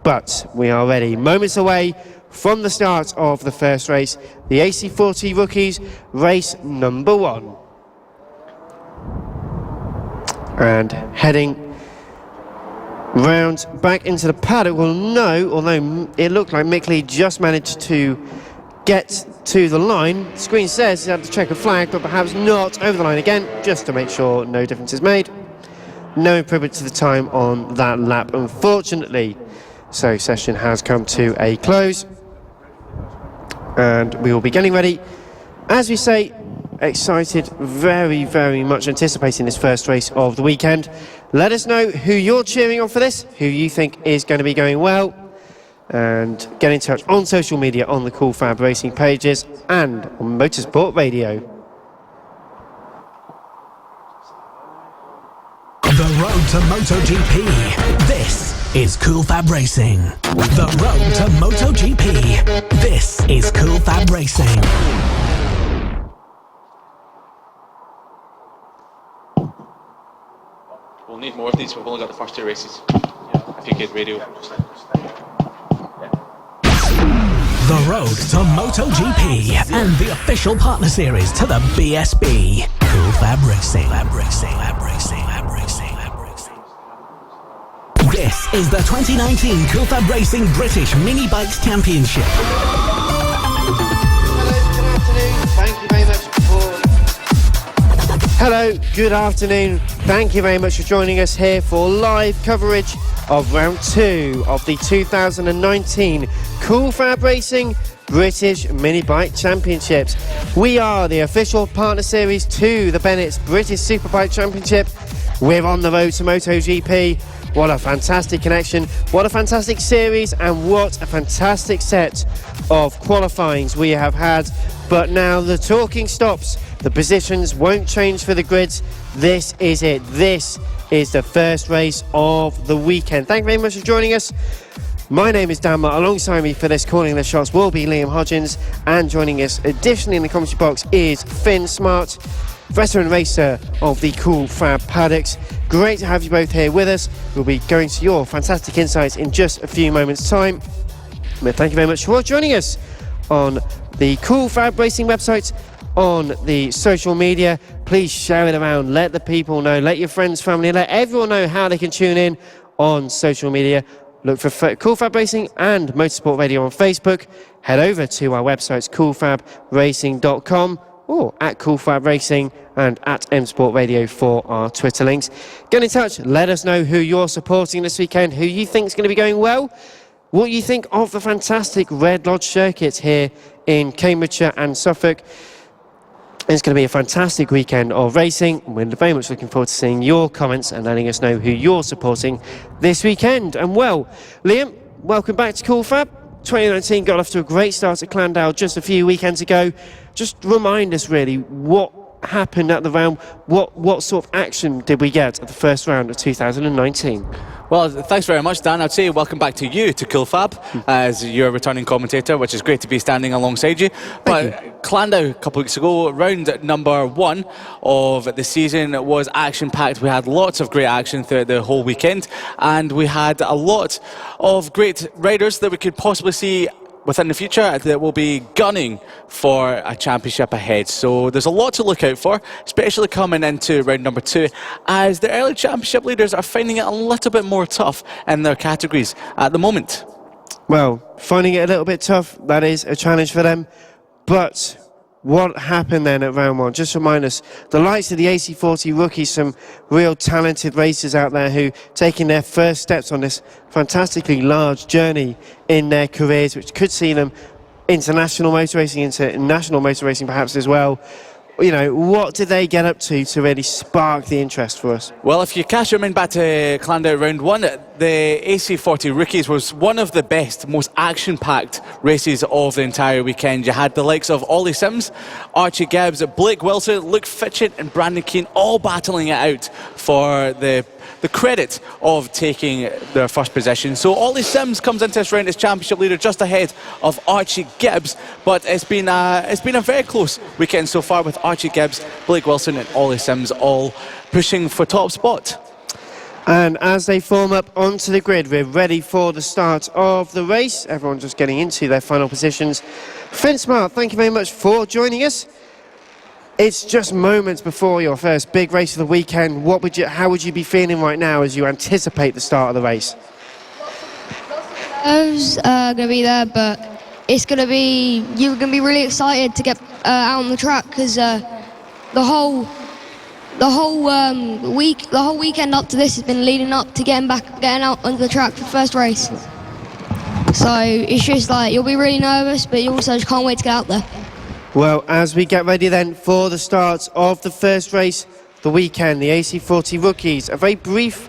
But we are ready, moments away from the start of the first race, the AC40 Rookies race number 1. And heading round back into the paddock. Well, no, although it looked like Mick Lee just managed to get to the line. The screen says he had to check a flag, but perhaps not. Over the line again, just to make sure no difference is made. No improvement to the time on that lap, unfortunately. So session has come to a close, and we will be getting ready, as we say. Excited, very, very much anticipating this first race of the weekend. Let us know who you're cheering on for this, who you think is going to be going well, and get in touch on social media, on the Cool Fab Racing pages and on Motorsport Radio. The road to MotoGP. This is Cool Fab Racing. The road to MotoGP. This is Cool Fab Racing. We'll need more of these. We've only got the first 2 races. If you could radio. The road to MotoGP and the official partner series to the BSB. Cool Fab Racing. Fab Racing. Fab Racing. Fab Racing. Fab Racing. This is the 2019 Cool Fab Racing British Mini Bikes Championship. Hello, good afternoon. Thank you very much for joining us here for live coverage of round 2 of the 2019 Cool Fab Racing British Mini Bike Championships. We are the official partner series to the Bennett's British Superbike Championship. We're on the road to MotoGP. What a fantastic connection, what a fantastic series, and what a fantastic set of qualifyings we have had. But now the talking stops. The positions won't change for the grids. This is it. This is the first race of the weekend. Thank you very much for joining us. My name is Dan Mutt. Alongside me for this Calling the Shots will be Liam Hodgins, and joining us additionally in the commentary box is Finn Smart. veteran racer of the Cool Fab paddocks. Great to have you both here with us. We'll be going to your fantastic insights in just a few moments' time. But thank you very much for joining us on the Cool Fab Racing website, on the social media. Please share it around, let the people know, let your friends, family, let everyone know how they can tune in on social media. Look for Cool Fab Racing and Motorsport Radio on Facebook. Head over to our websites, coolfabracing.com, or at Cool Fab Racing and at M Sport Radio for our Twitter links. Get in touch, let us know who you're supporting this weekend, who you think is going to be going well, what you think of the fantastic Red Lodge circuit here in Cambridgeshire and Suffolk. It's going to be a fantastic weekend of racing. We're very much looking forward to seeing your comments and letting us know who you're supporting this weekend. And well, Liam, welcome back to Cool Fab. 2019 got off to a great start at Clandale just a few weekends ago. Just remind us really what happened at the round. What sort of action did we get at the first round of 2019? Well, thanks very much, Dan. I'd say welcome back to you to Cool Fab as your returning commentator, which is great to be standing alongside you. But Clandau a couple of weeks ago, round number 1 of the season was action-packed. We had lots of great action throughout the whole weekend, and we had a lot of great riders that we could possibly see within the future that will be gunning for a championship ahead. So there's a lot to look out for, especially coming into round number 2, as the early championship leaders are finding it a little bit more tough in their categories at the moment. Well, finding it a little bit tough, that is a challenge for them. But what happened then at round 1? Just remind us, the likes of the AC40 rookies, some real talented racers out there who taking their first steps on this fantastically large journey in their careers, which could see them international motor racing, into national motor racing perhaps as well. You know, what did they get up to really spark the interest for us? Well, if you cast your mind back to Clandau round 1, the AC40 Rookies was one of the best, most action-packed races of the entire weekend. You had the likes of Ollie Sims, Archie Gibbs, Blake Wilson, Luke Fitchett and Brandon Keane all battling it out for the credit of taking their first position. So Ollie Sims comes into this round as championship leader just ahead of Archie Gibbs, but it's been a very close weekend so far with Archie Gibbs, Blake Wilson and Ollie Sims all pushing for top spot. And as they form up onto the grid, we're ready for the start of the race. Everyone just getting into their final positions. Finn Smart, thank you very much for joining us. It's just moments before your first big race of the weekend. How would you be feeling right now as you anticipate the start of the race? Nerves are going to be there, but you're going to be really excited to get out on the track, because the whole weekend up to this has been leading up to getting out onto the track for the first race. So it's just like you'll be really nervous, but you also just can't wait to get out there. Well, as we get ready then for the start of the first race of the weekend, the AC40 Rookies, a very brief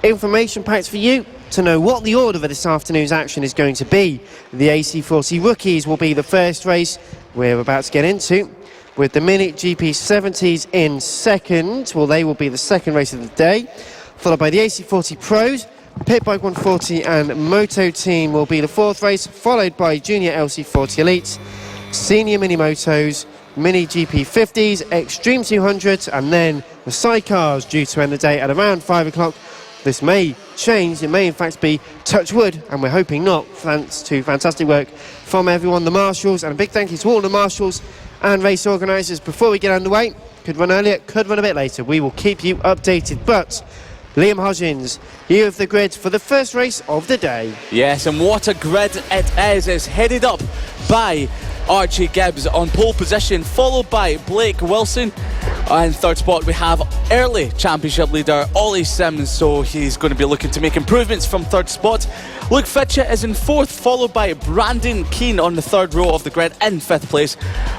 information packed for you to know what the order for this afternoon's action is going to be. The AC40 Rookies will be the first race we're about to get into, with the Mini GP70s in second. Well, they will be the second race of the day, followed by the AC40 Pros. Pit Bike 140 and Moto Team will be the fourth race, followed by Junior LC40 Elites, Senior Mini Motos, Mini GP50s, Extreme 200s, and then the sidecars due to end the day at around 5 o'clock. This may change, it may in fact be touch wood, and we're hoping not, thanks to fantastic work from everyone, the marshals, and a big thank you to all the marshals and race organisers. Before we get underway, could run earlier, could run a bit later, we will keep you updated. But Liam Hodgins, you have the grid for the first race of the day. Yes, and what a grid it is. It's headed up by Archie Gibbs on pole position, followed by Blake Wilson. In third spot we have early championship leader Ollie Sims, so he's going to be looking to make improvements from third spot. Luke Fitchett is in fourth, followed by Brandon Keane on the third row of the grid in fifth place.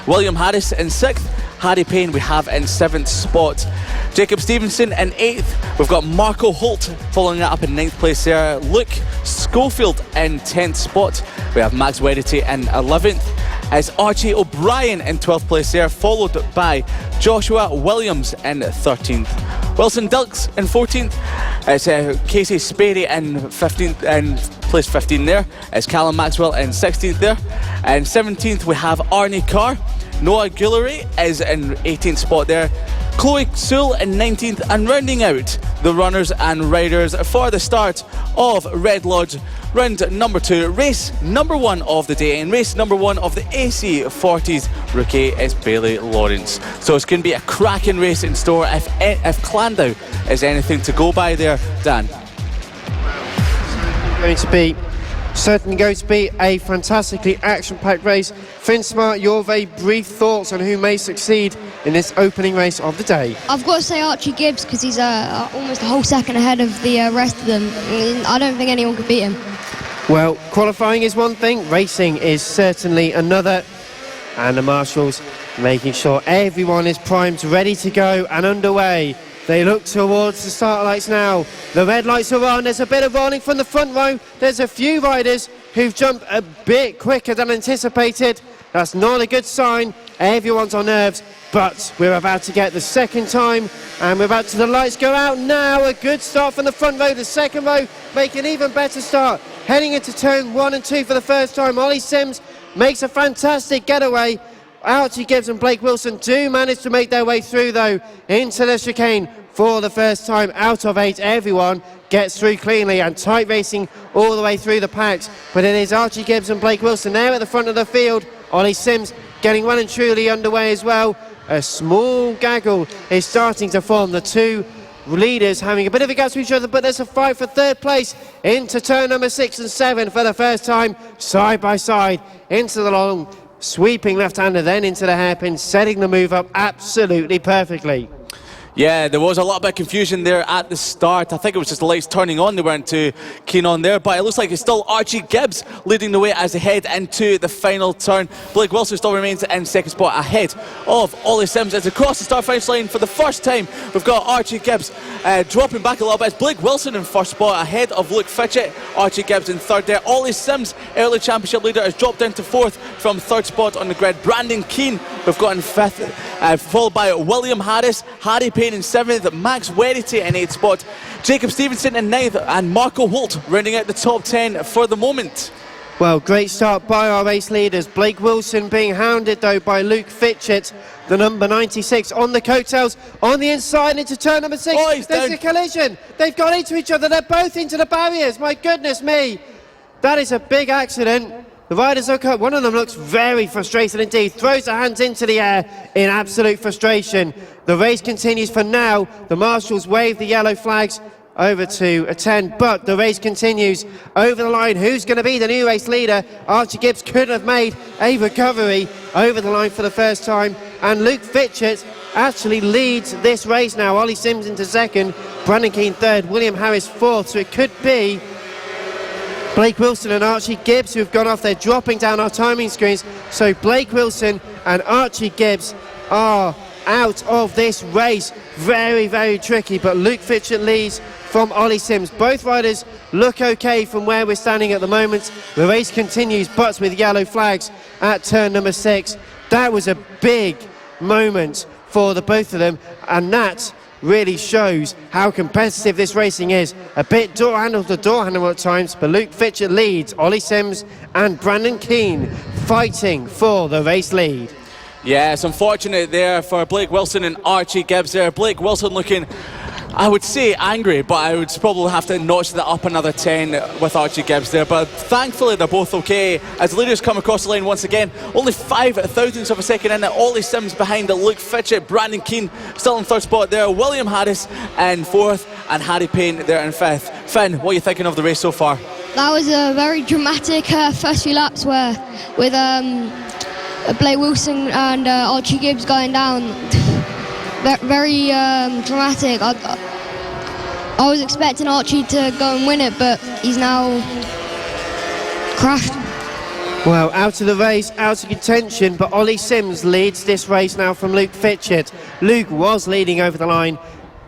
William Harris in sixth. Harry Payne we have in seventh spot. Jacob Stevenson in eighth. We've got Marco Holt following that up in ninth place there. Luke Schofield in 10th spot. We have Max Wedity in 11th. It's Archie O'Brien in 12th place there, followed by Joshua Williams in 13th. Wilson Dilks in 14th. It's Casey Sperry in 15th, in place 15 there. It's Callum Maxwell in 16th there. And 17th we have Arnie Carr. Noah Guillory is in 18th spot there. Chloe Sewell in 19th, and rounding out the runners and riders for the start of Red Lodge round number 2, race number 1 of the day, and race number 1 of the AC40s rookie is Bailey Lawrence. So it's going to be a cracking race in store if Clandow is anything to go by there, Dan. Certainly going to be a fantastically action-packed race. Finn Smart, your very brief thoughts on who may succeed in this opening race of the day. I've got to say Archie Gibbs, because he's almost a whole second ahead of the rest of them. I don't think anyone could beat him. Well, qualifying is one thing, racing is certainly another. And the marshals making sure everyone is primed, ready to go and underway. They look towards the start lights now. The red lights are on. There's a bit of warning from the front row. There's a few riders who've jumped a bit quicker than anticipated. That's not a good sign. Everyone's on nerves, but we're about to get the second time, and the lights go out now. A good start from the front row. The second row make an even better start. Heading into turn 1 and 2 for the first time. Ollie Sims makes a fantastic getaway. Archie Gibbs and Blake Wilson do manage to make their way through, though, into the chicane for the first time out of 8. Everyone gets through cleanly, and tight racing all the way through the packs. But it is Archie Gibbs and Blake Wilson there at the front of the field. Ollie Sims getting well and truly underway as well. A small gaggle is starting to form. The two leaders having a bit of a gap to each other, but there's a fight for third place into turn number 6 and 7 for the first time, side by side, into the long sweeping left-hander, then into the hairpin, setting the move up absolutely perfectly. Yeah, there was a lot of confusion there at the start. I think it was just the lights turning on. They weren't too keen on there, but it looks like it's still Archie Gibbs leading the way as they head into the final turn. Blake Wilson still remains in second spot ahead of Ollie Sims. As across the start-finish line for the first time, we've got Archie Gibbs dropping back a little bit. It's Blake Wilson in first spot ahead of Luke Fitchett. Archie Gibbs in third there. Ollie Sims, early championship leader, has dropped down to fourth from third spot on the grid. Brandon Keane we've got in fifth, followed by William Harris, Harry Payne in 7th, Max Werity in 8th spot, Jacob Stevenson in 9th, and Marco Holt rounding out the top 10 for the moment. Well, great start by our race leaders. Blake Wilson being hounded though by Luke Fitchett, the number 96, on the coattails, on the inside into turn number 6. Oh, there's a collision. They've gone into each other. They're both into the barriers. My goodness me. That is a big accident. The riders look up. One of them looks very frustrated indeed. Throws her hands into the air in absolute frustration. The race continues for now. The marshals wave the yellow flags over to attend, but the race continues over the line. Who's going to be the new race leader? Archie Gibbs could have made a recovery over the line for the first time, and Luke Fitchett actually leads this race now. Ollie Sims into second, Brandon Keane third, William Harris fourth, so it could be Blake Wilson and Archie Gibbs who've gone off. They're dropping down our timing screens, so Blake Wilson and Archie Gibbs are out of this race. Very, very tricky, but Luke Fitchett leads from Ollie Sims. Both riders look okay from where we're standing at the moment. The race continues, but with yellow flags at turn number 6. That was a big moment for the both of them, and that really shows how competitive this racing is. A bit door handle to door handle at times, but Luke Fitchett leads. Ollie Sims and Brandon Keane fighting for the race lead. Yeah, it's unfortunate there for Blake Wilson and Archie Gibbs there. Blake Wilson looking, I would say, angry, but I would probably have to notch that up another 10 with Archie Gibbs there. But thankfully they're both okay as the leaders come across the line once again. Only 5 thousandths of a second in it. Ollie Sims behind Luke Fitchett, Brandon Keane still in third spot there, William Harris in fourth, and Harry Payne there in fifth. Finn, what are you thinking of the race so far? That was a very dramatic first few laps where with Blake Wilson and Archie Gibbs going down. Very dramatic. I was expecting Archie to go and win it, but he's now crashed. Well, out of the race, out of contention, but Ollie Sims leads this race now from Luke Fitchett. Luke was leading over the line,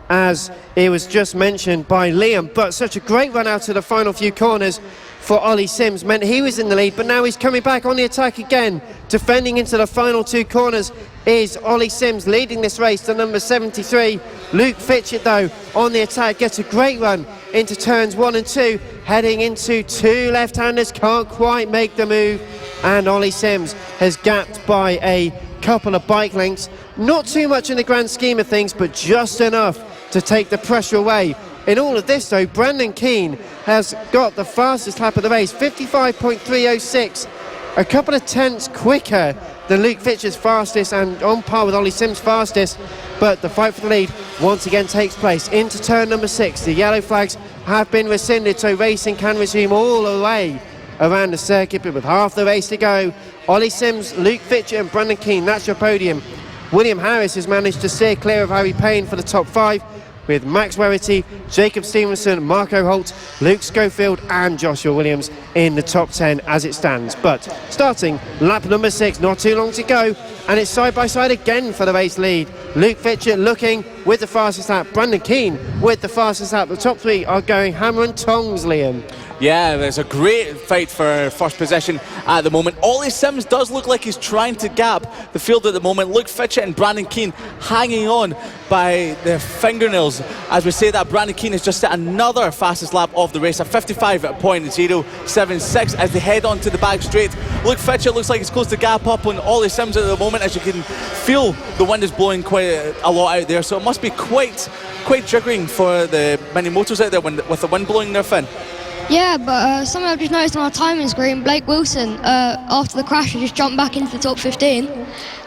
as it was just mentioned by Liam, but such a great run out of the final few corners for Ollie Sims meant he was in the lead, but now he's coming back on the attack again. Defending into the final 2 corners is Ollie Sims leading this race to number 73. Luke Fitchett though on the attack gets a great run into turns 1 and 2, heading into 2 left-handers, can't quite make the move, and Ollie Sims has gapped by a couple of bike lengths. Not too much in the grand scheme of things, but just enough to take the pressure away. In all of this, though, Brandon Keane has got the fastest lap of the race, 55.306, a couple of tenths quicker than Luke Fitcher's fastest and on par with Ollie Sims' fastest. But the fight for the lead once again takes place into turn number 6. The yellow flags have been rescinded, so racing can resume all the way around the circuit, but with half the race to go, Ollie Sims, Luke Fitcher and Brandon Keane, that's your podium. William Harris has managed to steer clear of Harry Payne for the top 5, with Max Werrity, Jacob Stevenson, Marco Holt, Luke Schofield and Joshua Williams in the top 10 as it stands. But starting lap number 6, not too long to go, and it's side by side again for the race lead. Luke Fitcher looking with the fastest lap, Brandon Keane with the fastest lap. The top 3 are going hammer and tongs, Liam. Yeah, there's a great fight for first position at the moment. Ollie Sims does look like he's trying to gap the field at the moment. Luke Fitcher and Brandon Keane hanging on by their fingernails. As we say that, Brandon Keane has just set another fastest lap of the race, a 55.076 as they head on to the back straight. Luke Fitcher looks like he's close to gap up on Ollie Sims at the moment, as you can feel the wind is blowing quite a lot out there, so it must be quite triggering for the many motors out there with the wind blowing in their fin. Yeah, but something I've just noticed on our timing screen, Blake Wilson, after the crash, just jumped back into the top 15.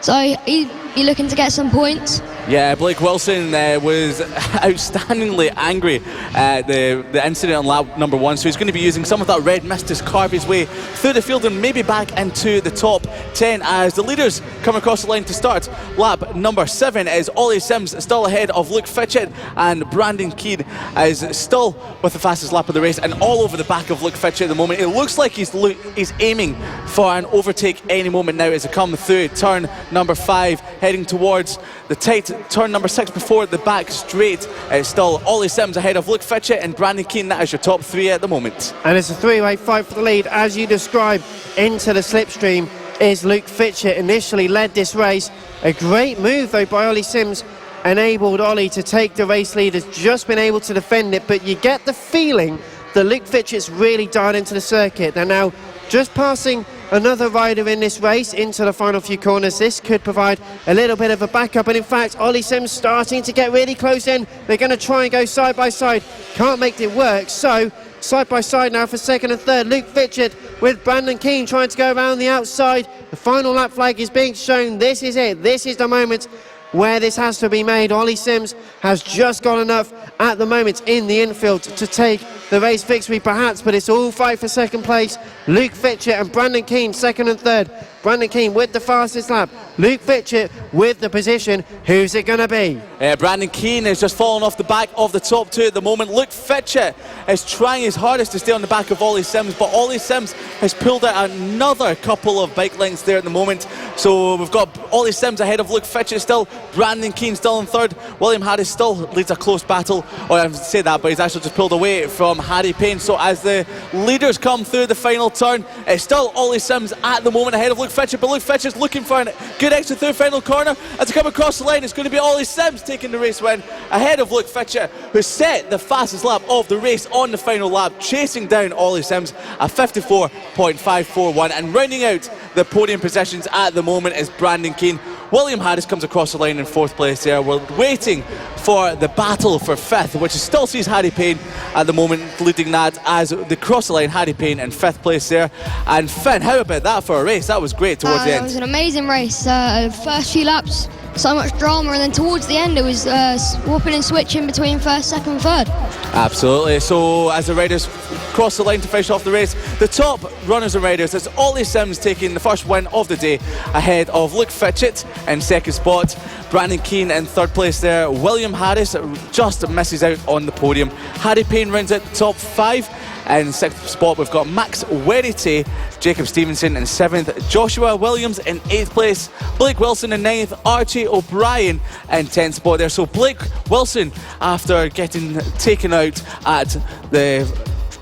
So he's looking to get some points. Yeah, Blake Wilson was outstandingly angry at the incident on lap number 1, so he's going to be using some of that red mist to carve his way through the field and maybe back into the top 10 as the leaders come across the line to start. Lap number 7 is Ollie Sims still ahead of Luke Fitcher, and Brandon Keane is still with the fastest lap of the race and all over the back of Luke Fitcher at the moment. It looks like he's aiming for an overtake any moment now as they come through turn number 5, heading towards the tight turn number 6 before the back straight. It's still Ollie Sims ahead of Luke Fitcher and Brandon Keane. That is your top 3 at the moment. And it's a 3-way fight for the lead. As you described, into the slipstream is Luke Fitcher. Initially led this race. A great move though by Ollie Sims enabled Ollie to take the race lead, has just been able to defend it, but you get the feeling that Luke Fitcher's really dialed into the circuit. They're now just passing another rider in this race into the final few corners. This could provide a little bit of a backup, and in fact Ollie Sims starting to get really close in. They're going to try and go side by side, can't make it work, so side by side now for second and third. Luke Fitcher with Brandon Keane trying to go around the outside. The final lap flag is being shown. This is it, this is the moment where this has to be made. Ollie Sims has just got enough at the moment in the infield to take the race victory perhaps, but it's all fight for second place. Luke Fitcher and Brandon Keane second and third. Brandon Keane with the fastest lap, Luke Fitcher with the position. Who's it going to be? Brandon Keane is just falling off the back of the top 2 at the moment. Luke Fitcher is trying his hardest to stay on the back of Ollie Sims, but Ollie Sims has pulled out another couple of bike lengths there at the moment. So we've got Ollie Sims ahead of Luke Fitcher still, Brandon Keane still in third. William Harris still leads a close battle, or I say that, but he's actually just pulled away from Harry Payne. So as the leaders come through the final turn, it's still Ollie Sims at the moment ahead of Luke Fitcher, but Luke Fitcher's looking for a good exit through final corner. As they come across the line, it's going to be Ollie Sims taking the race win ahead of Luke Fitcher, who set the fastest lap of the race on the final lap, chasing down Ollie Sims at 54.541, and rounding out the podium positions at the moment is Brandon Keane. William Harris comes across the line in 4th place there. We're waiting for the battle for 5th, which still sees Harry Payne at the moment leading that as they cross the line. Harry Payne in 5th place there. And Finn, how about that for a race? That was great towards the end. That was an amazing race. First few laps, so much drama, and then towards the end it was swapping and switching between first, second, third. Absolutely. So as the riders cross the line to finish off the race, the top runners and riders, it's Ollie Sims taking the first win of the day ahead of Luke Fitcher in second spot, Brandon Keane in 3rd place there. William Harris just misses out on the podium. Harry Payne rounds out the top 5. In 6th spot we've got Max Werrity, Jacob Stevenson in 7th, Joshua Williams in 8th place, Blake Wilson in 9th, Archie O'Brien in 10th spot there. So Blake Wilson, after getting taken out at the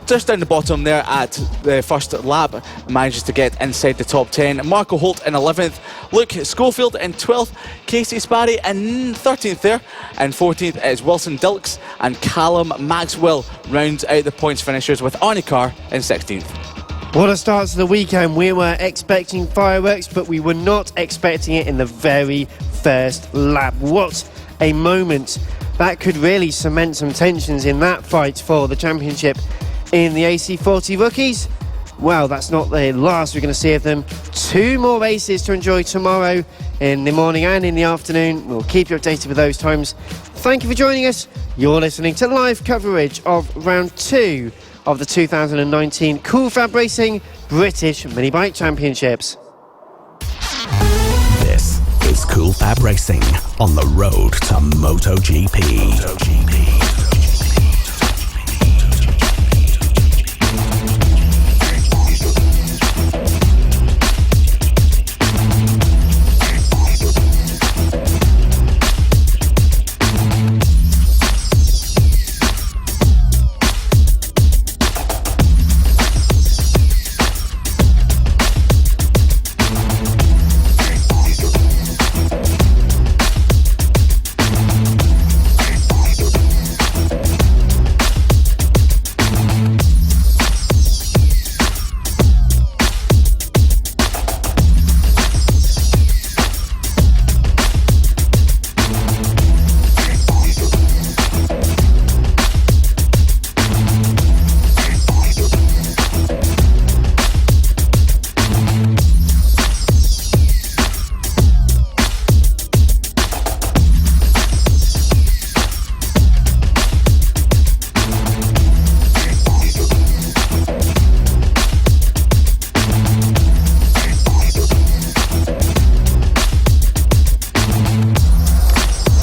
just down the bottom there at the first lap, manages to get inside the top 10. Marco Holt in 11th, Luke Schofield in 12th, Casey Sparry in 13th there, and 14th is Wilson Dilks, and Callum Maxwell rounds out the points finishers with Arnie Carr in 16th. What a start to the weekend. We were expecting fireworks, but we were not expecting it in the very first lap. What a moment. That could really cement some tensions in that fight for the championship in the AC40 Rookies. Well, that's not the last we're going to see of them. 2 more races to enjoy tomorrow in the morning and in the afternoon. We'll keep you updated with those times. Thank you for joining us. You're listening to live coverage of round 2 of the 2019 Cool FAB-Racing British Mini Bike Championships. This is Cool FAB-Racing on the road to MotoGP.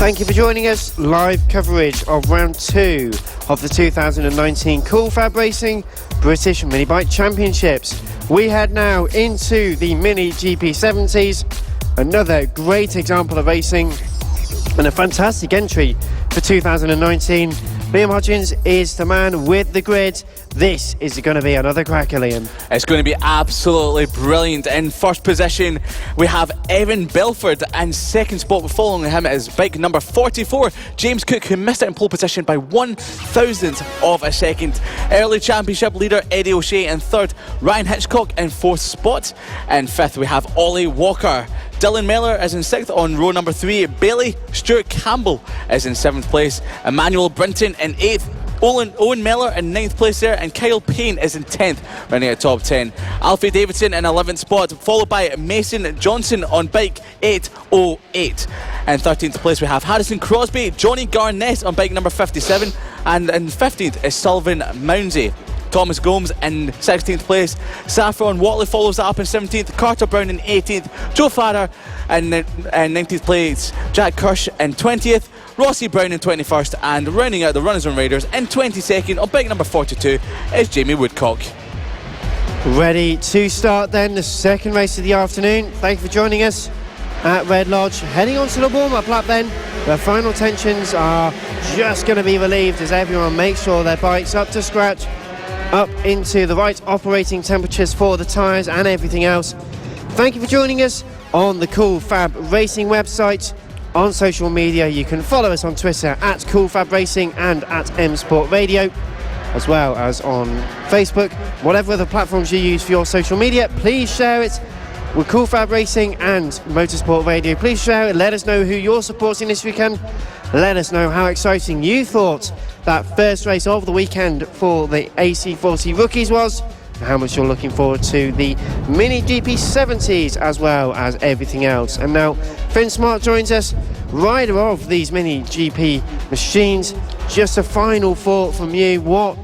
Thank you for joining us. Live coverage of round 2 of the 2019 Cool FAB-Racing British Mini Bike Championships. We head now into the Mini GP70s. Another great example of racing and a fantastic entry for 2019. Liam Hodgins is the man with the grid. This is going to be another cracker, Liam. It's going to be absolutely brilliant. In first position, we have Evan Belford, and second spot following him is bike number 44, James Cook, who missed it in pole position by 1/1000th of a second. Early championship leader Eddie O'Shea in third, Ryan Hitchcock in fourth spot. In fifth, we have Ollie Walker. Dylan Mellor is in sixth on row number 3. Bailey Stuart Campbell is in 7th place. Emmanuel Brinton in 8th. Owen Mellor in 9th place there, and Kyle Payne is in 10th, running at top 10. Alfie Davidson in 11th spot, followed by Mason Johnson on bike 808. And 13th place we have Harrison Crosby, Johnny Garnett on bike number 57, and in 15th is Sullivan Mounsey. Thomas Gomes in 16th place. Saffron Watley follows that up in 17th. Carter Brown in 18th. Joe Farrer in 19th place. Jack Kirsch in 20th. Rossi Brown in 21st. And rounding out the Runners and Raiders in 22nd on bike number 42 is Jamie Woodcock. Ready to start then the second race of the afternoon. Thank you for joining us at Red Lodge. Heading on to the warm-up lap then. The final tensions are just going to be relieved as everyone makes sure their bike's up to scratch, up into the right operating temperatures for the tyres and everything else. Thank you for joining us on the Cool FAB-Racing website. On social media, you can follow us on Twitter at Cool FAB-Racing and at M Sport Radio, as well as on Facebook. Whatever other platforms you use for your social media, please share it with Cool FAB-Racing and Motorsport Radio. Please share it. Let us know who you're supporting this weekend. Let us know how exciting you thought that first race of the weekend for the AC40 Rookies was, and how much you're looking forward to the Mini GP70s as well as everything else. And now Finn Smart joins us, rider of these Mini GP machines. Just a final thought from you. What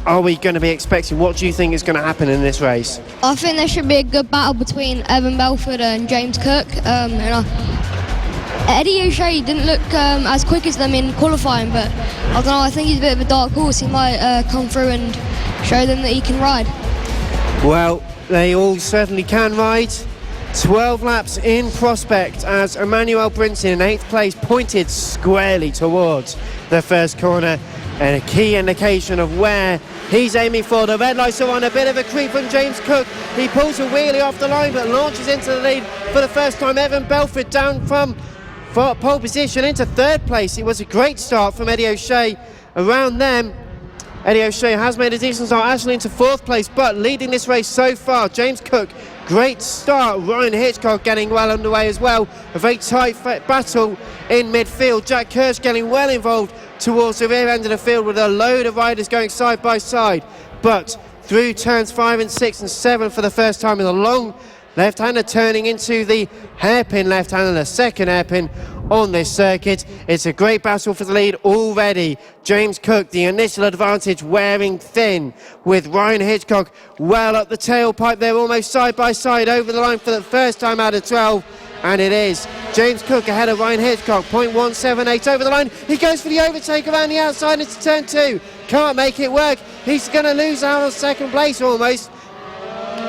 are we going to be expecting? What do you think is going to happen in this race? I think there should be a good battle between Evan Belford and James Cook. Eddie O'Shea didn't look as quick as them in qualifying, but I don't know, I think he's a bit of a dark horse. He might come through and show them that he can ride. Well, they all certainly can ride. 12 laps in prospect as Emmanuel Brinton in 8th place pointed squarely towards the first corner, and a key indication of where he's aiming for. The red lights are on, a bit of a creep from James Cook. He pulls a wheelie off the line but launches into the lead for the first time. Evan Belford down from pole position into 3rd place. It was a great start from Eddie O'Shea around them. Eddie O'Shea has made a decent start, actually into 4th place, but leading this race so far, James Cook, great start. Ryan Hitchcock getting well underway as well. A very tight battle in midfield. Jack Kirsch getting well involved towards the rear end of the field with a load of riders going side by side. But through turns 5 and 6 and 7 for the first time, with a long left-hander turning into the hairpin left-hander, the second hairpin on this circuit. It's a great battle for the lead already. James Cook, the initial advantage, wearing thin, with Ryan Hitchcock well up the tailpipe. They're almost side by side over the line for the first time out of 12. And it is James Cook ahead of Ryan Hitchcock, 0.178 over the line. He goes for the overtake around the outside into turn 2. Can't make it work. He's going to lose out on 2nd place almost.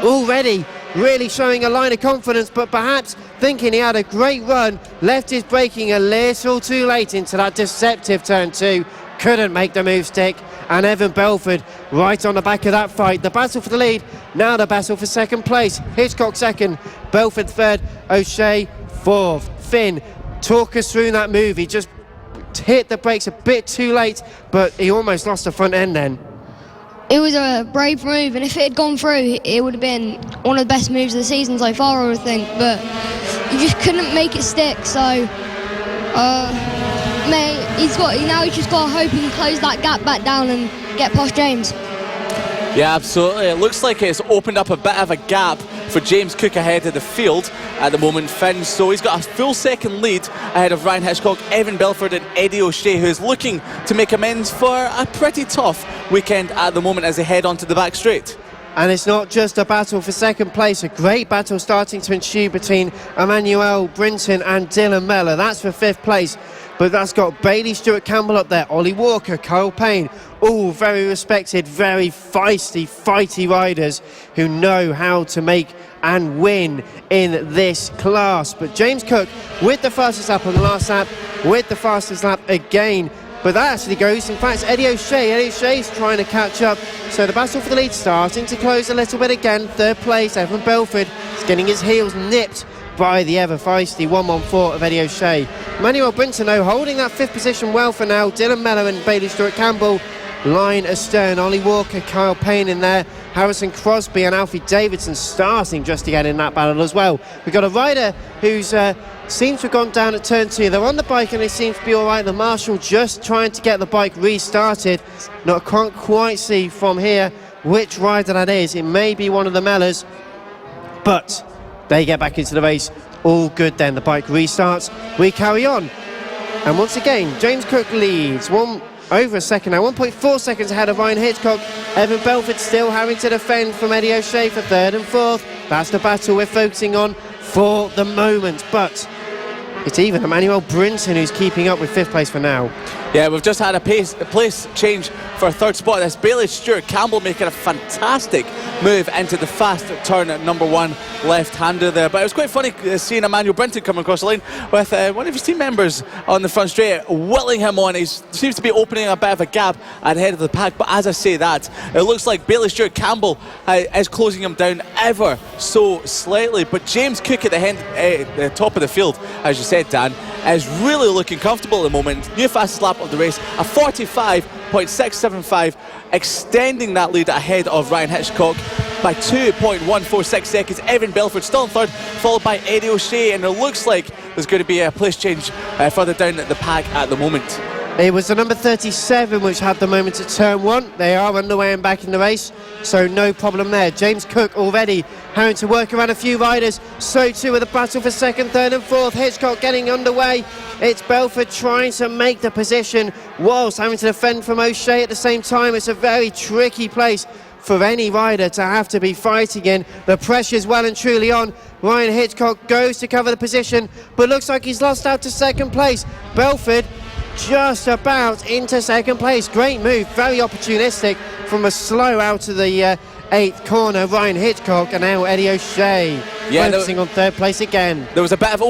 Already really showing a line of confidence, but perhaps thinking he had a great run, left his braking a little too late into that deceptive turn 2. Couldn't make the move stick. And Evan Belford right on the back of that fight. The battle for the lead, now the battle for 2nd place. Hitchcock 2nd, Belford 3rd, O'Shea 4th. Finn, talk us through that move. He just hit the brakes a bit too late, but he almost lost the front end then. It was a brave move, and if it had gone through, it would have been one of the best moves of the season so far, I would think. But you just couldn't make it stick. So, he's just got to hope he can close that gap back down and get past James. Yeah, absolutely. It looks like it's opened up a bit of a gap for James Cook ahead of the field at the moment, Finn. So he's got a full 2nd lead ahead of Ryan Hitchcock, Evan Belford and Eddie O'Shea, who's looking to make amends for a pretty tough weekend at the moment as they head onto the back straight. And it's not just a battle for 2nd place, a great battle starting to ensue between Emmanuel Brinton and Dylan Mellor. That's for 5th place, but that's got Bailey Stewart Campbell up there, Ollie Walker, Kyle Payne, all very respected, very feisty, fighty riders who know how to make and win in this class. But James Cook with the fastest lap on the last lap, with the fastest lap again. But that actually goes, in fact, Eddie O'Shea. Eddie O'Shea's trying to catch up. So the battle for the lead starting to close a little bit again. 3rd place, Evan Belford is getting his heels nipped by the ever feisty 114 of Eddie O'Shea. Manuel Brinton, though, holding that 5th position well for now. Dylan Mellor and Bailey Stewart Campbell line astern. Ollie Walker, Kyle Payne in there. Harrison Crosby and Alfie Davidson starting just to get in that battle as well. We've got a rider who's seems to have gone down at turn 2. They're on the bike and they seem to be all right. The marshal just trying to get the bike restarted. Can't quite see from here which rider that is. It may be one of the Mellors, but they get back into the race. All good then. The bike restarts. We carry on. And once again, James Cook leads. Over a second now, 1.4 seconds ahead of Ryan Hitchcock. Evan Belford still having to defend from Eddie O'Shea for 3rd and 4th. That's the battle we're focusing on for the moment. But it's even Emmanuel Brinton who's keeping up with 5th place for now. Yeah, we've just had a place change for a 3rd spot. That's Bailey Stewart Campbell making a fantastic move into the fast turn at number 1 left-hander there. But it was quite funny seeing Emmanuel Brinton coming across the line with one of his team members on the front straight, willing him on. He seems to be opening a bit of a gap ahead of the pack. But as I say that, it looks like Bailey Stewart Campbell is closing him down ever so slightly. But James Cook at the top of the field, as you said, Dan, is really looking comfortable at the moment. New fastest lap of the race, a 45.675, extending that lead ahead of Ryan Hitchcock by 2.146 seconds. Evan Belford still in 3rd, followed by Eddie O'Shea, and it looks like there's going to be a place change further down the pack at the moment. It was the number 37 which had the moment at turn 1. They are underway and back in the race, so no problem there. James Cook already having to work around a few riders. So too with the battle for 2nd, 3rd and 4th. Hitchcock getting underway. It's Belford trying to make the position whilst having to defend from O'Shea at the same time. It's a very tricky place for any rider to have to be fighting in. The pressure's well and truly on. Ryan Hitchcock goes to cover the position, but looks like he's lost out to 2nd place. Belford just about into 2nd place. Great move, very opportunistic from a slow out of the 8th corner. Ryan Hitchcock and now Eddie O'Shea focusing on 3rd place again. There was a bit of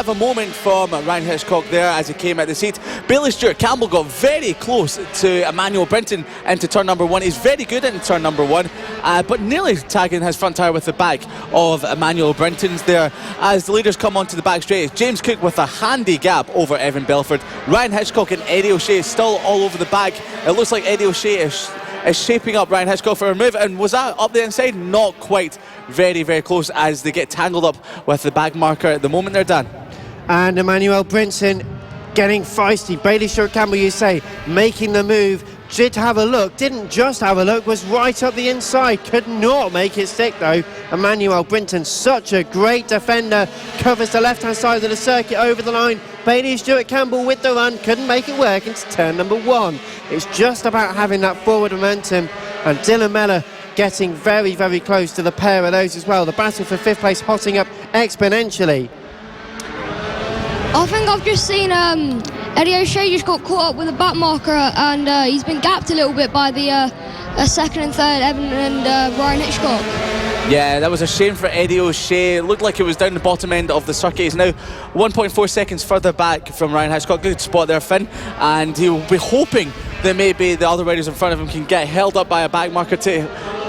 a moment from Ryan Hitchcock there as he came at the seat. Bailey Stewart Campbell got very close to Emmanuel Brinton into turn number 1. He's very good into turn number 1, but nearly tagging his front tyre with the back of Emmanuel Brinton's there as the leaders come onto the back straight. James Cook with a handy gap over Evan Belford. Ryan Hitchcock and Eddie O'Shea still all over the back. It looks like Eddie O'Shea is is shaping up Ryan Hitchcock for a move. And was that up the inside? Not quite. Very, very close as they get tangled up with the back marker at the moment they're done. And Emmanuel Brinton getting feisty. Bailey Stewart-Campbell, you say, making the move. Did have a look, didn't just have a look, was right up the inside. Could not make it stick though. Emmanuel Brinton, such a great defender, covers the left-hand side of the circuit over the line. Bailey Stewart-Campbell with the run, couldn't make it work into turn number 1. It's just about having that forward momentum, and Dylan Mellor getting very, very close to the pair of those as well. The battle for 5th place hotting up exponentially. I think I've just seen Eddie O'Shea just got caught up with a back marker, and he's been gapped a little bit by the second and third, Evan and Ryan Hitchcock. Yeah, that was a shame for Eddie O'Shea. It looked like it was down the bottom end of the circuit. He's now 1.4 seconds further back from Ryan Hitchcock. Good spot there, Finn. And he'll be hoping that maybe the other riders in front of him can get held up by a back marker to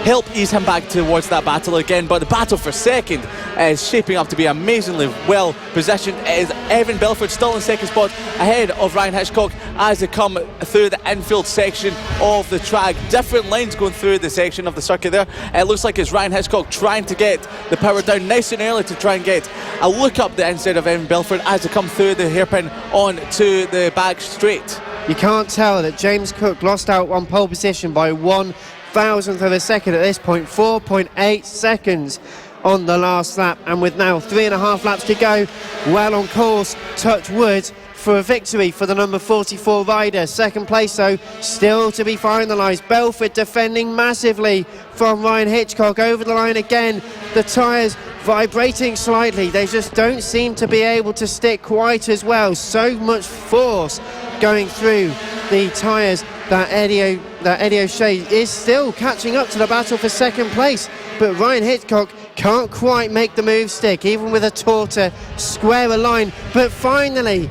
help ease him back towards that battle again. But the battle for second is shaping up to be amazingly well positioned. It is Evan Belford still in second spot ahead of Ryan Hitchcock as they come through the infield section of the track. Different lanes going through the section of the circuit there. It looks like it's Ryan Hitchcock trying to get the power down nice and early to try and get a look up the inside of Evan Belford as they come through the hairpin on to the back straight. You can't tell that James Cook lost out on pole position by 1,000th of a second at this point. 4.8 seconds on the last lap, and with now 3.5 laps to go, well on course, touch wood, for a victory for the number 44 rider. Second place though still to be finalised. Belford defending massively from Ryan Hitchcock over the line again. The tyres vibrating slightly, they just don't seem to be able to stick quite as well. So much force going through the tyres that Eddie O'Shea is still catching up to the battle for second place, but Ryan Hitchcock can't quite make the move stick, even with a tour to square a line. But finally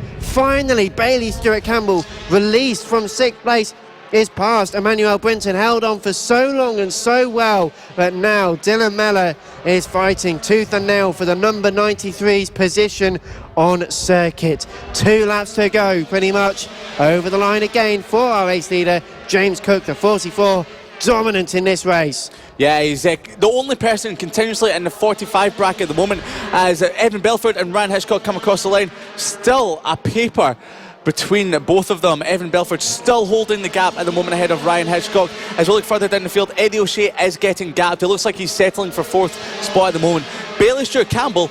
Bailey Stewart-Campbell, released from 6th place, is past Emmanuel Brinton, held on for so long and so well, but now Dylan Mellor is fighting tooth and nail for the number 93's position on circuit. 2 laps to go, pretty much over the line again for our race leader James Cook, the 44, dominant in this race. Yeah, he's the only person continuously in the 45 bracket at the moment as Evan Belford and Ryan Hitchcock come across the line. Still a paper between both of them. Evan Belford still holding the gap at the moment ahead of Ryan Hitchcock. As we look further down the field, Eddie O'Shea is getting gapped. It looks like he's settling for 4th spot at the moment. Bailey Stewart-Campbell,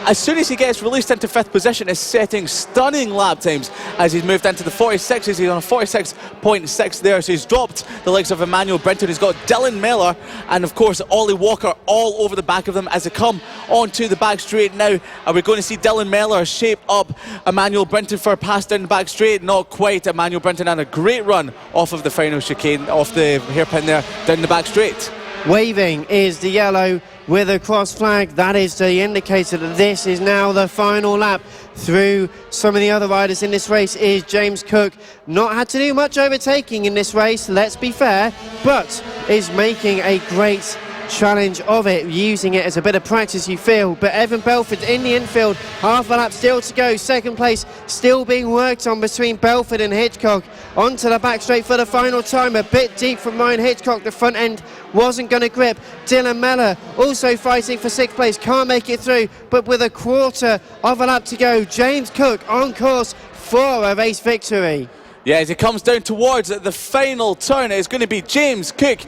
as soon as he gets released into 5th position, is setting stunning lap times as he's moved into the 46s. He's on a 46.6 there, so he's dropped the legs of Emmanuel Brinton. He's got Dylan Mellor and of course Ollie Walker all over the back of them as they come onto the back straight now. Are we going to see Dylan Mellor shape up Emmanuel Brinton for a pass down the back straight? Not quite. Emmanuel Brinton had a great run off of the final chicane, off the hairpin there, down the back straight. Waving is the yellow with a cross flag. That is the indicator that this is now the final lap. Through some of the other riders in this race is James Cook. Not had to do much overtaking in this race, let's be fair, but is making a great challenge of it, using it as a bit of practice, you feel. But Evan Belford in the infield, half a lap still to go. Second place still being worked on between Belford and Hitchcock. Onto the back straight for the final time, a bit deep from Ryan Hitchcock. The front end wasn't going to grip. Dylan Mellor also fighting for 6th place, can't make it through, but with a quarter of a lap to go, James Cook on course for a race victory. Yeah, as he comes down towards the final turn, it's going to be James Cook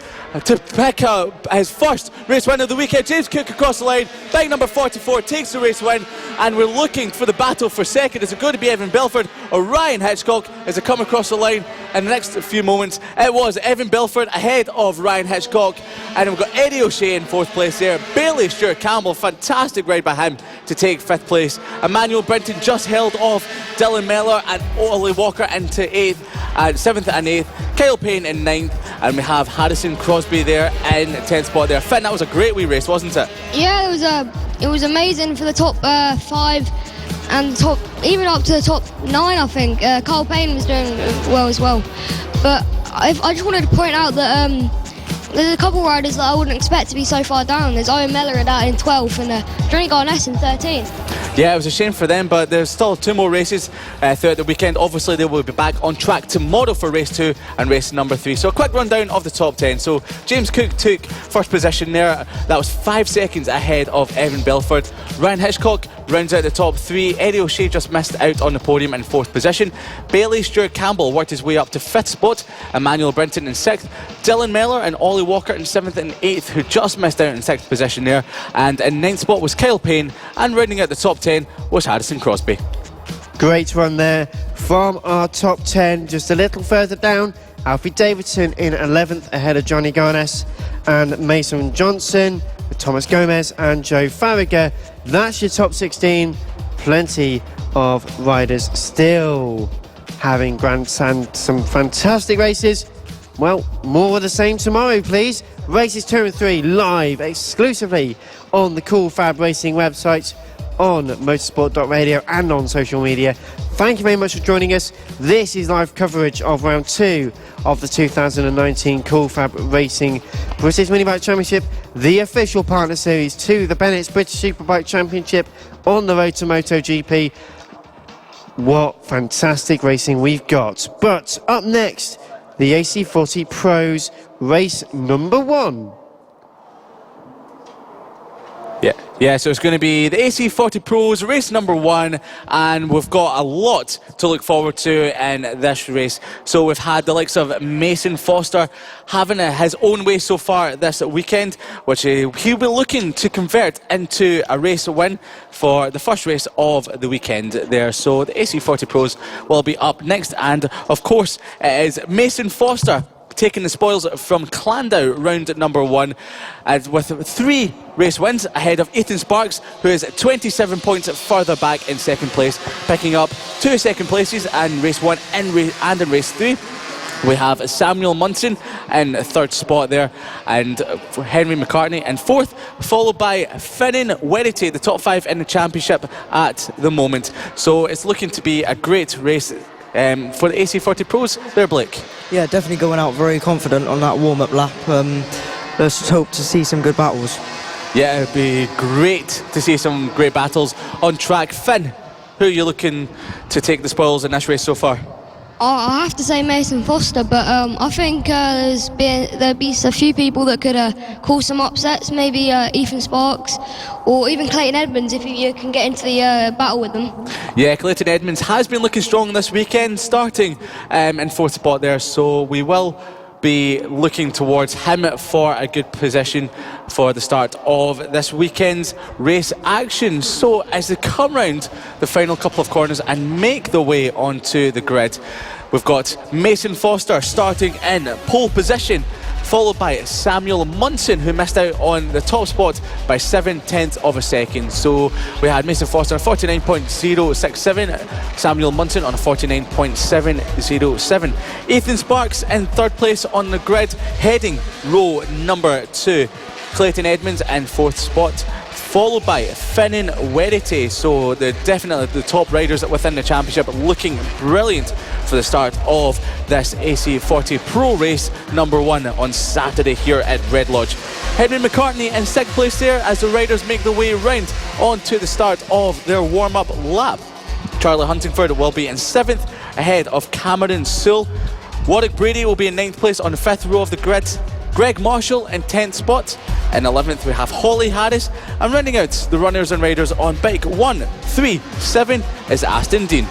to pick up his first race win of the weekend. James Cook across the line, bike number 44 takes the race win, and we're looking for the battle for second. Is it going to be Evan Belford or Ryan Hitchcock as they come across the line in the next few moments? It was Evan Belford ahead of Ryan Hitchcock, and we've got Eddie O'Shea in 4th place there. Bailey Stewart-Campbell, fantastic ride by him to take 5th place. Emmanuel Brinton just held off Dylan Mellor and Ollie Walker into 8th, and 7th and 8th. Kyle Payne in 9th, and we have Harrison Crosby there in 10th spot there. Finn, that was a great wee race, wasn't it? Yeah, it was amazing for the top 5 and even up to the top 9. I think Kyle Payne was doing well as well. But I just wanted to point out that there's a couple riders that I wouldn't expect to be so far down. There's Owen Mellor out in 12th and Johnny Garness in 13th. Yeah, it was a shame for them, but there's still 2 more races throughout the weekend. Obviously, they will be back on track tomorrow for race 2 and race number 3. So a quick rundown of the top 10. So James Cook took first position there. That was 5 seconds ahead of Evan Belford. Ryan Hitchcock rounds out the top 3. Eddie O'Shea just missed out on the podium in 4th position. Bailey Stewart Campbell worked his way up to 5th spot. Emmanuel Brinton in 6th. Dylan Mellor and Ollie Walker in 7th and 8th, who just missed out in 6th position there. And in 9th spot was Kyle Payne, and rounding out the top 10 was Harrison Crosby. Great run there from our top 10. Just a little further down, Alfie Davidson in 11th ahead of Johnny Garness and Mason Johnson with Thomas Gomez and Joe Farragher. That's your top 16. Plenty of riders still having grandstand some fantastic races. Well, more of the same tomorrow, please. Races 2 and 3 live exclusively on the Cool Fab Racing website, on motorsport.radio and on social media. Thank you very much for joining us. This is live coverage of round 2 of the 2019 Cool Fab Racing British Minibike Championship, the official partner series to the Bennett's British Superbike Championship on the road to MotoGP. What fantastic racing we've got. But up next, the AC40 Pros race number 1. Yeah, so it's going to be the AC40 Pros race number 1, and we've got a lot to look forward to in this race. So we've had the likes of Mason Foster having his own way so far this weekend, which he'll be looking to convert into a race win for the first race of the weekend there. So the AC40 Pros will be up next, and of course it is Mason Foster taking the spoils from Clandau round number 1, with 3 race wins ahead of Ethan Sparks, who is 27 points further back in 2nd place, picking up 2 second places in race 1 and in race 3. We have Samuel Munson in 3rd spot there, and Henry McCartney in 4th, followed by Finnan Werity, the top 5 in the championship at the moment. So it's looking to be a great race for the AC40 Pros there, Blake. Yeah, definitely going out very confident on that warm-up lap. Let's just hope to see some good battles. Yeah, it'd be great to see some great battles on track. Finn, who are you looking to take the spoils in this race so far? I have to say Mason Foster, but I think there'll be a few people that could cause some upsets, maybe Ethan Sparks or even Clayton Edmonds if you can get into the battle with them. Yeah, Clayton Edmonds has been looking strong this weekend, starting in 4th spot there, so we will be looking towards him for a good position for the start of this weekend's race action. So as they come round the final couple of corners and make the way onto the grid, we've got Mason Foster starting in pole position, followed by Samuel Munson, who missed out on the top spot by 7/10 of a second. So we had Mason Foster on 49.067, Samuel Munson on a 49.707. Ethan Sparks in 3rd place on the grid, heading row number 2. Clayton Edmonds in 4th spot, followed by Finnan Werity. So they're definitely the top riders within the championship, looking brilliant for the start of this AC40 Pro race number 1 on Saturday here at Red Lodge. Henry McCartney in 6th place there as the riders make their way round onto the start of their warm-up lap. Charlie Huntingford will be in 7th ahead of Cameron Sewell. Warwick Brady will be in 9th place on the 5th row of the grid. Greg Marshall in 10th spot. In 11th we have Holly Harris, and rounding out the runners and riders on bike 137 is Aston Dean.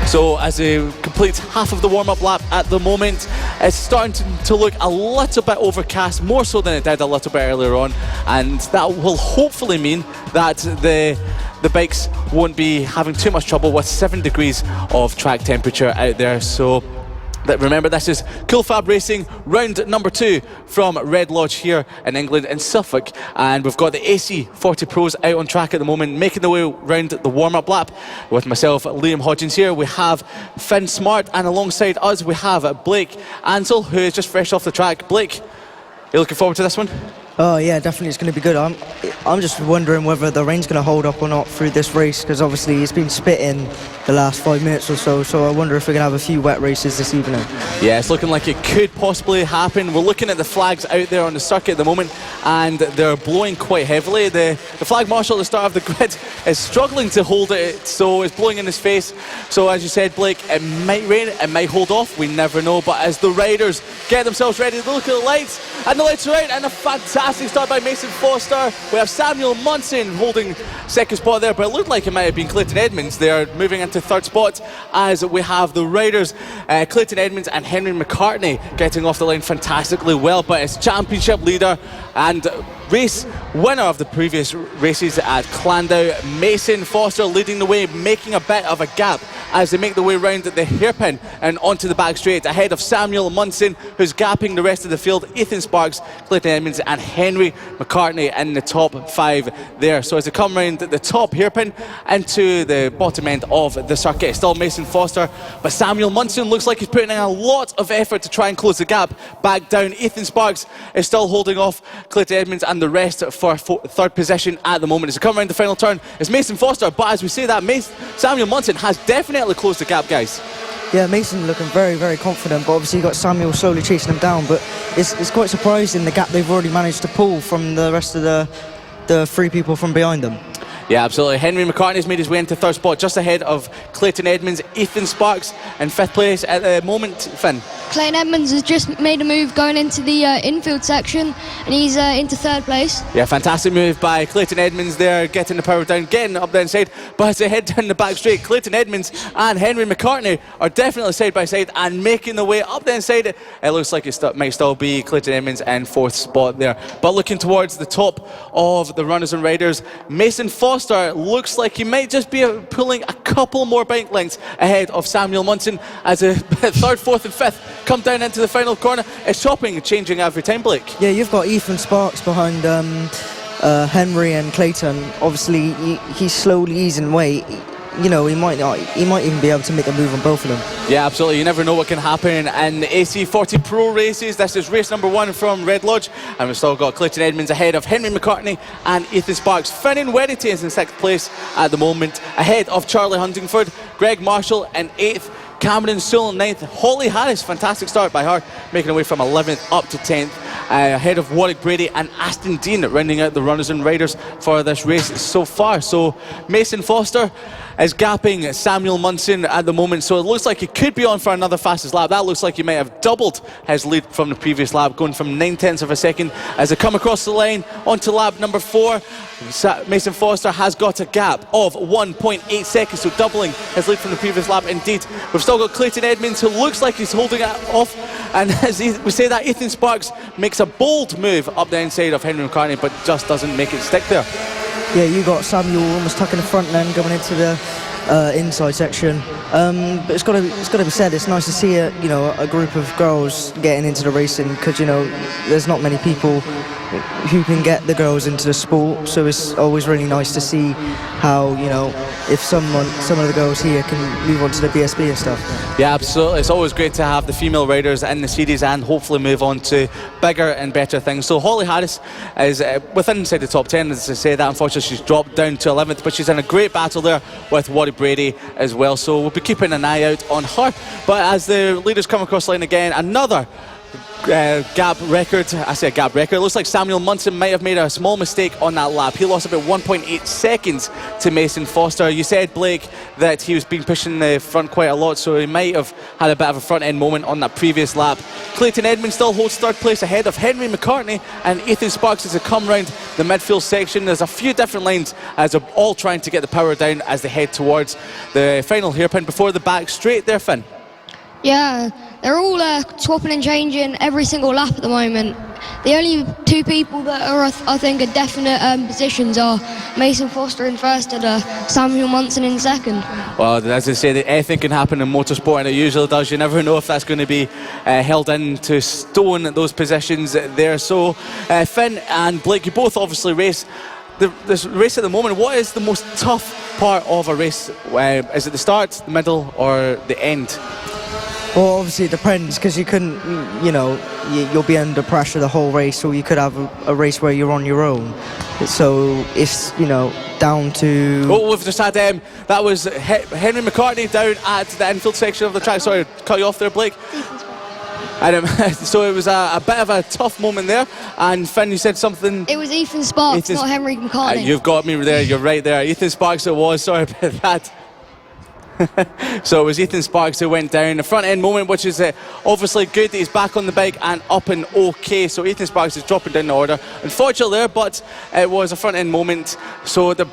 So as they complete half of the warm-up lap at the moment, it's starting to look a little bit overcast, more so than it did a little bit earlier on, and that will hopefully mean that the bikes won't be having too much trouble with 7 degrees of track temperature out there. So remember, this is Cool Fab Racing round number 2 from Red Lodge here in England, in Suffolk, and we've got the AC40 Pros out on track at the moment, making their way round the warm-up lap with myself, Liam Hodgins here. We have Finn Smart, and alongside us we have Blake Ansell, who is just fresh off the track. Blake, you looking forward to this one? Oh yeah, definitely it's going to be good. I'm just wondering whether the rain's going to hold up or not through this race, because obviously it's been spitting the last 5 minutes or so, so I wonder if we're going to have a few wet races this evening. Yeah, it's looking like it could possibly happen. We're looking at the flags out there on the circuit at the moment, and they're blowing quite heavily. The flag marshal at the start of the grid is struggling to hold it, so it's blowing in his face. So as you said, Blake, it might rain, it might hold off, we never know. But as the riders get themselves ready, look at the lights, and the lights are out, and a fantastic start by Mason Foster. We have Samuel Munson holding second spot there, but it looked like it might have been Clayton Edmonds. They are moving into third spot as we have the riders, Clayton Edmonds and Henry McCartney getting off the line fantastically well. But it's championship leader and race winner of the previous races at Clandau, Mason Foster, leading the way, making a bit of a gap as they make their way round the hairpin and onto the back straight, ahead of Samuel Munson, who's gapping the rest of the field, Ethan Sparks, Clayton Edmonds and Henry McCartney in the top 5 there. So as they come round the top hairpin into the bottom end of the circuit, still Mason Foster, but Samuel Munson looks like he's putting in a lot of effort to try and close the gap back down. Ethan Sparks is still holding off Clayton Edmonds and the rest for third position at the moment. As they come around the final turn, it's Mason Foster, but as we say that, Samuel Munson has definitely closed the gap, guys. Yeah, Mason looking very, very confident, but obviously you got Samuel slowly chasing him down, but it's quite surprising the gap they've already managed to pull from the rest of the 3 people from behind them. Yeah, absolutely. Henry McCartney's made his way into third spot, just ahead of Clayton Edmonds. Ethan Sparks in 5th place at the moment. Finn? Clayton Edmonds has just made a move going into the infield section, and he's into 3rd place. Yeah, fantastic move by Clayton Edmonds there, getting the power down, getting up the inside. But as they head down the back straight, Clayton Edmonds and Henry McCartney are definitely side by side and making the way up the inside. It looks like it might still be Clayton Edmonds in 4th spot there. But looking towards the top of the runners and riders, Mason Foster looks like he might just be pulling a couple more bike lengths ahead of Samuel Munson as the 3rd, 4th and 5th come down into the final corner. It's chopping and changing every time, Blake. Yeah, you've got Ethan Sparks behind Henry and Clayton. Obviously he's slowly easing weight. You know, he might even be able to make a move on both of them. Yeah, absolutely. You never know what can happen in the AC40 Pro races. This is race number 1 from Red Lodge, and we've still got Clayton Edmonds ahead of Henry McCartney and Ethan Sparks. Finnan Werity is in 6th place at the moment, ahead of Charlie Huntingford, Greg Marshall in 8th, Cameron Sewell in 9th, Holly Harris, fantastic start by her, making her way from 11th up to 10th, ahead of Warwick Brady and Aston Dean, rounding out the runners and riders for this race so far. So Mason Foster is gapping Samuel Munson at the moment, so it looks like he could be on for another fastest lap. That looks like he might have doubled his lead from the previous lap, going from 9/10 of a second as they come across the line onto lap number 4. Mason Foster has got a gap of 1.8 seconds, so doubling his lead from the previous lap. Indeed, we've still got Clayton Edmonds, who looks like he's holding it off, and as we say that, Ethan Sparks makes a bold move up the inside of Henry McCartney, but just doesn't make it stick there. Yeah, you got Samuel almost tucking the front then going into the inside section. But it's got to be said, it's nice to see a group of girls getting into the racing, because there's not many people who can get the girls into the sport, so it's always really nice to see how if some of the girls here can move on to the BSB and stuff. Yeah, absolutely. It's always great to have the female riders in the series and hopefully move on to bigger and better things. So Holly Harris is inside the top 10, as I say that. Unfortunately, she's dropped down to 11th, but she's in a great battle there with Warwick Brady as well, so we'll be keeping an eye out on her. But as the leaders come across the line again, another gap record. I say a gap record. It looks like Samuel Munson might have made a small mistake on that lap. He lost about 1.8 seconds to Mason Foster. You said, Blake, that he was been pushing the front quite a lot, so he might have had a bit of a front end moment on that previous lap. Clayton Edmonds still holds 3rd place ahead of Henry McCartney and Ethan Sparks as they come round the midfield section. There's a few different lines as they're all trying to get the power down as they head towards the final hairpin before the back straight there, Finn. Yeah, they're all swapping and changing every single lap at the moment. The only 2 people that are, I think, are definite positions are Mason Foster in 1st and Samuel Munson in 2nd. Well, as I say, anything can happen in motorsport, and it usually does. You never know if that's going to be held into stone, those positions there. So Finn and Blake, you both obviously race this race at the moment. What is the most tough part of a race? Is it the start, the middle, or the end? Well, obviously it depends, because you couldn't, you'll be under pressure the whole race, or you could have a race where you're on your own. So it's, down to... Oh, we've just had, that was Henry McCartney down at the infield section of the track. Sorry, cut you off there, Blake. And so it was a bit of a tough moment there. And Finn, you said something... It was Ethan Sparks, not Henry McCartney. You've got me there, you're right there. Ethan Sparks it was, sorry about that. So it was Ethan Sparks who went down. The front end moment, which is obviously good that he's back on the bike and up and okay. So Ethan Sparks is dropping down the order. Unfortunately there, but it was a front end moment. So the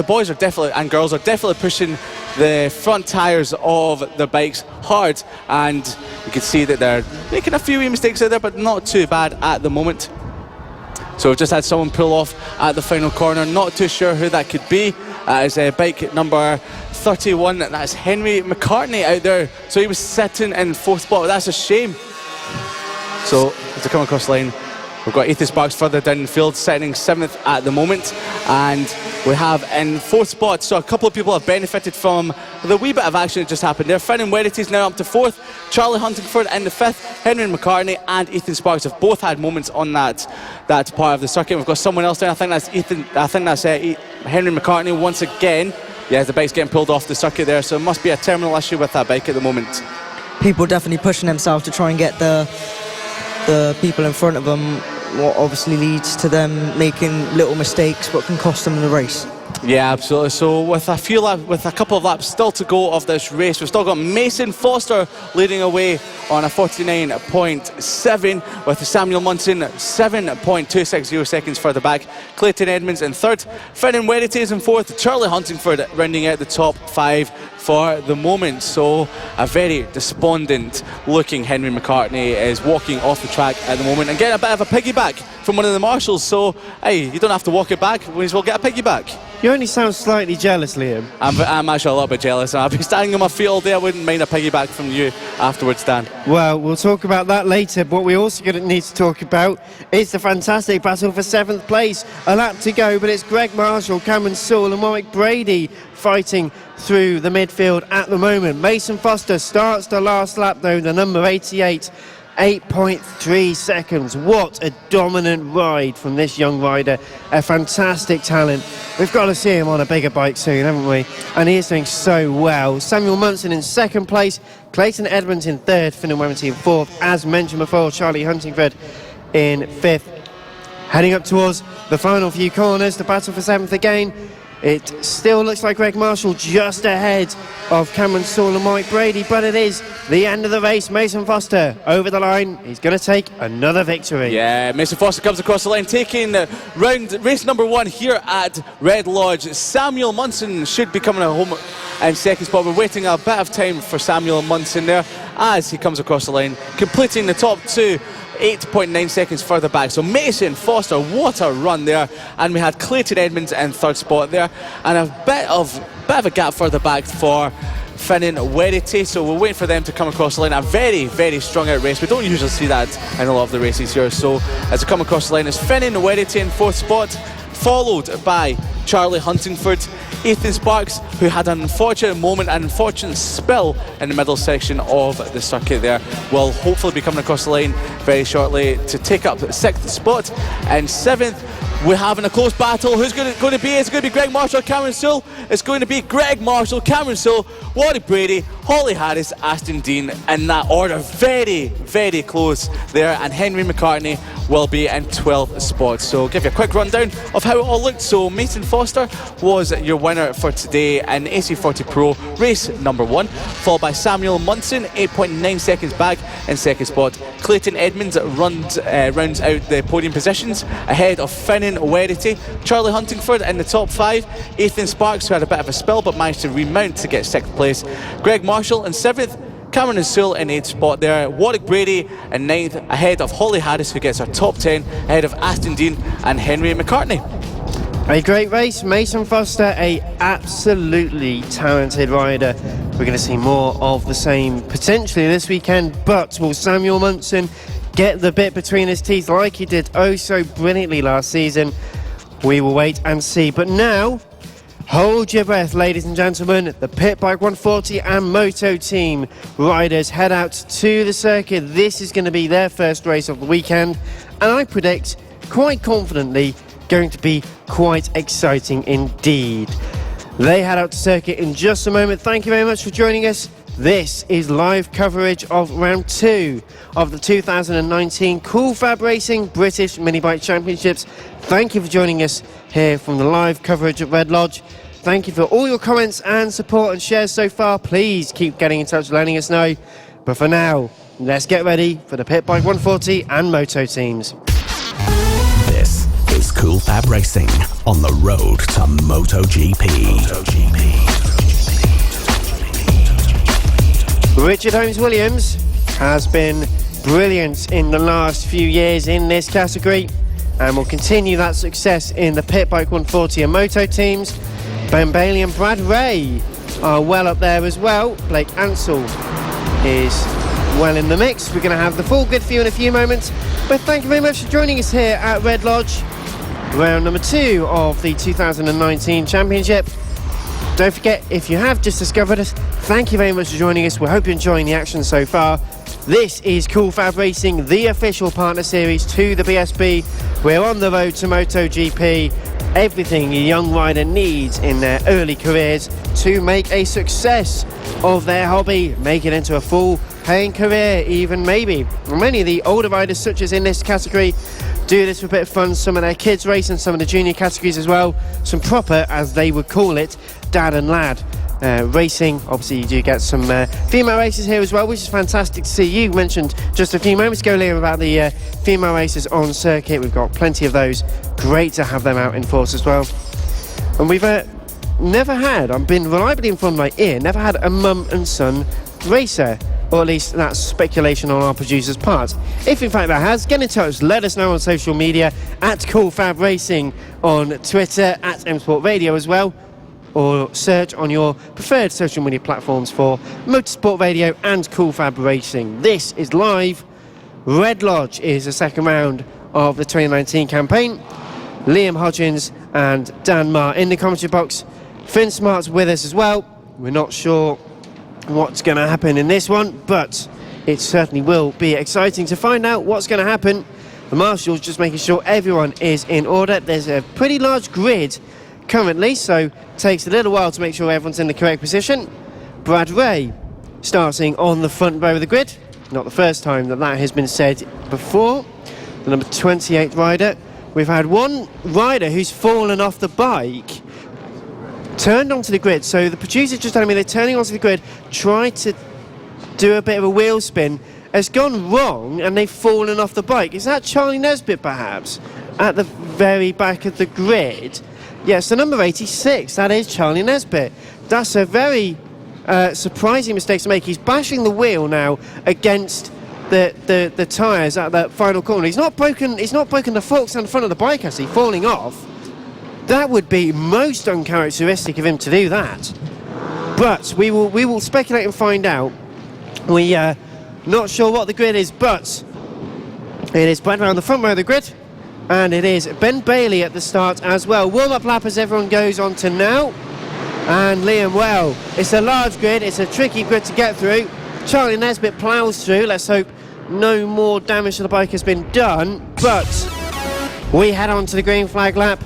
boys are definitely, and girls are definitely pushing the front tyres of the bikes hard. And you can see that they're making a few wee mistakes out there, but not too bad at the moment. So we've just had someone pull off at the final corner. Not too sure who that could be. It's bike number 31. That's Henry McCartney out there. So he was sitting in fourth spot. That's a shame. So as they come across the line, we've got Ethan Sparks further down the field, sitting 7th at the moment. And we have in fourth spot, so a couple of people have benefited from the wee bit of action that just happened there. Finn and Wedity is now up to 4th, Charlie Huntingford in the 5th, Henry McCartney and Ethan Sparks have both had moments on that part of the circuit. We've got someone else there, I think that's Henry McCartney once again. Yeah, the bike's getting pulled off the circuit there, so it must be a terminal issue with that bike at the moment. People definitely pushing themselves to try and get the people in front of them, what obviously leads to them making little mistakes but can cost them the race. Yeah, absolutely. So with a couple of laps still to go of this race, we've still got Mason Foster leading away on a 49.7 with Samuel Munson 7.260 seconds further back. Clayton Edmonds in 3rd, Finn and Wedity is in 4th, Charlie Huntingford rounding out the top 5 for the moment. So a very despondent looking Henry McCartney is walking off the track at the moment and getting a bit of a piggyback from one of the marshals. So hey, you don't have to walk it back, we as well get a piggyback. You only sound slightly jealous, Liam. I'm actually a little bit jealous. I've been standing on my feet all day. I wouldn't mind a piggyback from you afterwards, Dan. Well, we'll talk about that later. But what we also need to talk about is the fantastic battle for 7th place. A lap to go, but it's Greg Marshall, Cameron Sewell and Warwick Brady fighting through the midfield at the moment. Mason Foster starts the last lap though, the number 88. 8.3 seconds. What a dominant ride from this young rider. A fantastic talent. We've got to see him on a bigger bike soon, haven't we? And he is doing so well. Samuel Munson in 2nd place, Clayton Edmonds in 3rd, Finn and Wemity in 4th. As mentioned before, Charlie Huntingford in 5th. Heading up towards the final few corners, the battle for 7th again. It still looks like Greg Marshall just ahead of Cameron Sewell and Mike Brady, but it is the end of the race. Mason Foster over the line. He's going to take another victory. Yeah, Mason Foster comes across the line, taking race number 1 here at Red Lodge. Samuel Munson should be coming home in 2nd spot. We're waiting a bit of time for Samuel Munson there as he comes across the line, completing the top 2. 8.9 seconds further back. So Mason Foster, what a run there. And we had Clayton Edmonds in 3rd spot there, and a bit of a gap further back for Finn and Wedity. So we're waiting for them to come across the line. A very, very strung out race. We don't usually see that in a lot of the races here. So as they come across the line, it's Finn and Wedity in 4th spot, followed by Charlie Huntingford, Ethan Sparks, who had an unfortunate moment, an unfortunate spill in the middle section of the circuit there, will hopefully be coming across the line very shortly to take up 6th spot. And 7th, we're having a close battle. Who's going to be? It's going to be Greg Marshall, Cameron Sewell. It's going to be Greg Marshall, Cameron Sewell, Warwick Brady, Holly Harris, Aston Dean in that order. Very, very close there. And Henry McCartney will be in 12th spot. So I'll give you a quick rundown of how it all looked. So Mason Foster was your winner for today in AC40 Pro race number 1, followed by Samuel Munson, 8.9 seconds back in 2nd spot. Clayton Edmonds rounds out the podium positions ahead of Finn and Wedity. Charlie Huntingford in the top 5. Ethan Sparks, who had a bit of a spill but managed to remount to get 6th place. Greg Marshall in 7th. Cameron and Sewell in 8th spot there. Warwick Brady in 9th, ahead of Holly Harris, who gets her top 10, ahead of Aston Dean and Henry McCartney. A great race. Mason Foster, a absolutely talented rider. We're going to see more of the same potentially this weekend, but will Samuel Munson get the bit between his teeth like he did oh so brilliantly last season? We will wait and see. But now, Hold your breath, ladies and gentlemen. The Pit Bike 140 and Moto Team riders head out to the circuit. This is going to be their first race of the weekend, and I predict, quite confidently, going to be quite exciting indeed. They head out to circuit in just a moment. Thank you very much for joining us. This is live coverage of round 2 of the 2019 Cool Fab Racing British Mini Bike Championships. Thank you for joining us here from the live coverage at Red Lodge. Thank you for all your comments and support and shares so far. Please keep getting in touch, letting us know. But for now, let's get ready for the Pit Bike 140 and Moto teams. This is Cool Fab Racing on the road to MotoGP. Richard Holmes-Williams has been brilliant in the last few years in this category and will continue that success in the Pit Bike 140 and Moto teams. Ben Bailey and Brad Ray are well up there as well. Blake Ansell is well in the mix. We're going to have the full grid for you in a few moments, but thank you very much for joining us here at Red Lodge, round number 2 of the 2019 Championship. Don't forget, if you have just discovered us, thank you very much for joining us. We hope you're enjoying the action so far. This is Cool Fab Racing, the official partner series to the BSB. We're on the road to MotoGP. Everything a young rider needs in their early careers to make a success of their hobby, make it into a full paying career even maybe. Many of the older riders such as in this category do this for a bit of fun. Some of their kids race and some of the junior categories as well. Some proper, as they would call it, dad and lad racing. Obviously you do get some female races here as well, which is fantastic to see. You mentioned just a few moments ago, Liam, about the female races on circuit. We've got plenty of those. Great to have them out in force as well. And we've never had, I've been reliably informed by Ian, never had a mum and son racer, or at least that's speculation on our producer's part. If in fact that has, get in touch, let us know on social media, at Cool Fab Racing on Twitter, at M Sport Radio as well, or search on your preferred social media platforms for Motorsport Radio and Cool Fab Racing. This is live. Red Lodge is the second round of the 2019 campaign. Liam Hodgins and Dan Marr in the commentary box. Finn Smart's with us as well. We're not sure what's going to happen in this one, but it certainly will be exciting to find out what's going to happen. The marshals just making sure everyone is in order. There's a pretty large grid currently, so it takes a little while to make sure everyone's in the correct position. Brad Ray starting on the front row of the grid. Not the first time that has been said before. The number 28 rider. We've had one rider who's fallen off the bike, turned onto the grid. So the producer just telling me they're turning onto the grid, tried to do a bit of a wheel spin, has gone wrong, and they've fallen off the bike. Is that Charlie Nesbitt perhaps at the very back of the grid? Yes, the number 86, that is Charlie Nesbitt. That's a very surprising mistake to make. He's bashing the wheel now against the tyres at that final corner. He's not broken the forks on the front of the bike, has he? Falling off. That would be most uncharacteristic of him to do that. But we will speculate and find out. We not sure what the grid is, but it is Brad around the front row of the grid. And it is Ben Bailey at the start as well. Warm-up lap as everyone goes on to now. And Liam, well, it's a large grid. It's a tricky grid to get through. Charlie Nesbitt ploughs through. Let's hope no more damage to the bike has been done. But we head on to the green flag lap.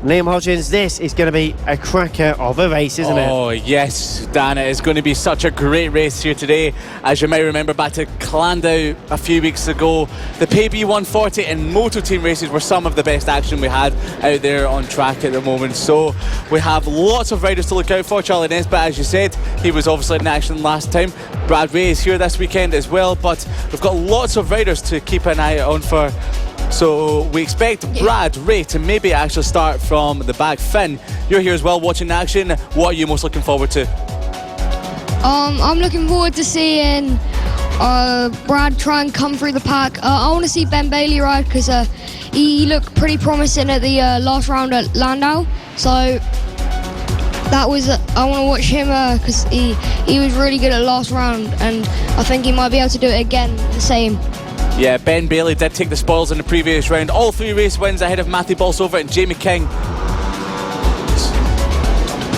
Liam Hodgins, this is going to be a cracker of a race, isn't it? Oh, yes, Dan, it is going to be such a great race here today. As you might remember back to Clandau a few weeks ago, the PB 140 and Moto Team races were some of the best action we had out there on track at the moment. So we have lots of riders to look out for. Charlie Nesbitt, as you said, he was obviously in action last time. Brad Ray is here this weekend as well, but we've got lots of riders to keep an eye on for. So we expect Brad Ray to maybe actually start from the back. Finn, you're here as well watching action. What are you most looking forward to? I'm looking forward to seeing Brad try and come through the pack. I want to see Ben Bailey ride because he looked pretty promising at the last round at Landau. So that was I want to watch him because he was really good at last round, and I think he might be able to do it again the same. Yeah, Ben Bailey did take the spoils in the previous round. All 3 race wins ahead of Matthew Bolsover and Jamie King.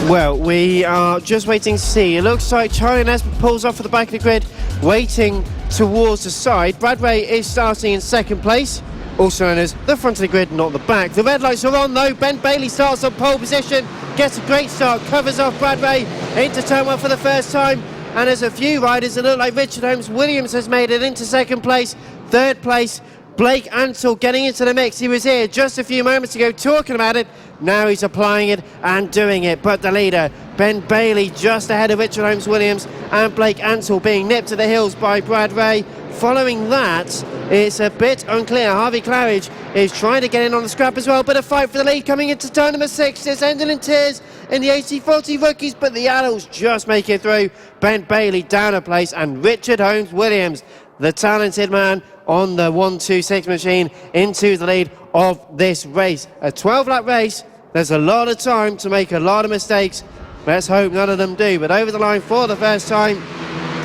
Well, we are just waiting to see. It looks like Charlie Nesbitt pulls off at the back of the grid, waiting towards the side. Brad Ray is starting in second place, also known as the front of the grid, not the back. The red lights are on though. Ben Bailey starts on pole position, gets a great start, covers off Brad Ray into turn one for the first time. And there's a few riders that look like Richard Holmes-Williams has made it into second place. Third place, Blake Ansell getting into the mix. He was here just a few moments ago talking about it. Now he's applying it and doing it. But the leader, Ben Bailey, just ahead of Richard Holmes-Williams, and Blake Ansell being nipped to the hills by Brad Ray. Following that, it's a bit unclear. Harvey Claridge is trying to get in on the scrap as well, but a fight for the lead coming into turn number 6. It's ending in tears in the 80-40 rookies, but the adults just make it through. Ben Bailey down a place, and Richard Holmes-Williams, the talented man on the 1-2-6 machine, into the lead of this race. A 12-lap race. There's a lot of time to make a lot of mistakes. Let's hope none of them do. But over the line for the first time,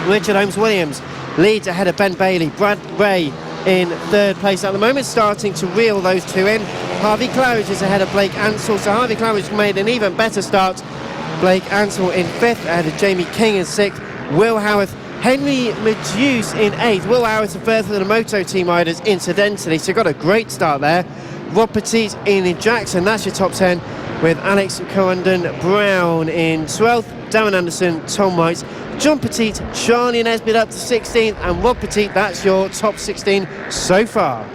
Richard Holmes-Williams leads ahead of Ben Bailey. Brad Ray in third place at the moment, starting to reel those two in. Harvey Claridge is ahead of Blake Ansell, so Harvey Claridge made an even better start. Blake Ansell in fifth, ahead of Jamie King in sixth. Will Howarth, Henry Meduse in eighth. Will Howarth in further than the Moto team riders, incidentally, so got a great start there. Rob Petit, Ian Jackson, that's your top 10, with Alex Corendon-Brown in 12th, Darren Anderson, Tom White, John Petit, Charlie Nesbitt up to 16th, and Rob Petit, that's your top 16 so far.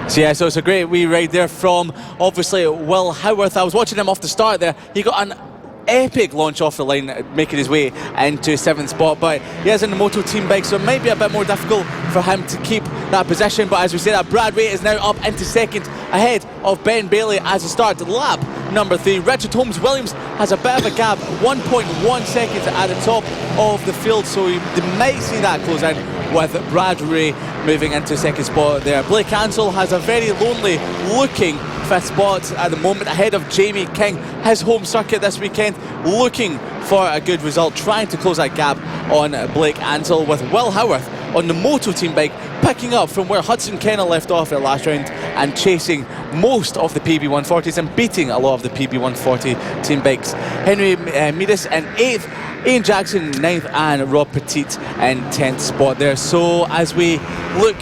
So yeah, so it's a great wee ride there from, obviously, Will Howarth. I was watching him off the start there. He got an epic launch off the line, making his way into 7th spot, but he is in the Moto team bike, so it might be a bit more difficult for him to keep that position. But as we say, that Brad Ray is now up into second, ahead of Ben Bailey as he starts lap number 3. Richard Holmes-Williams has a bit of a gap, 1.1 seconds at the top of the field, so you might see that close in with Brad Ray moving into second spot there. Blake Ansell has a very lonely looking 5th spot at the moment, ahead of Jamie King, his home circuit this weekend, looking for a good result, trying to close that gap on Blake Ansell, with Will Howarth on the Moto team bike picking up from where Hudson Kennel left off at last round and chasing most of the PB140s and beating a lot of the PB140 team bikes. Henry Meduse in 8th, Ian Jackson 9th, and Rob Petit in 10th spot there. So as we look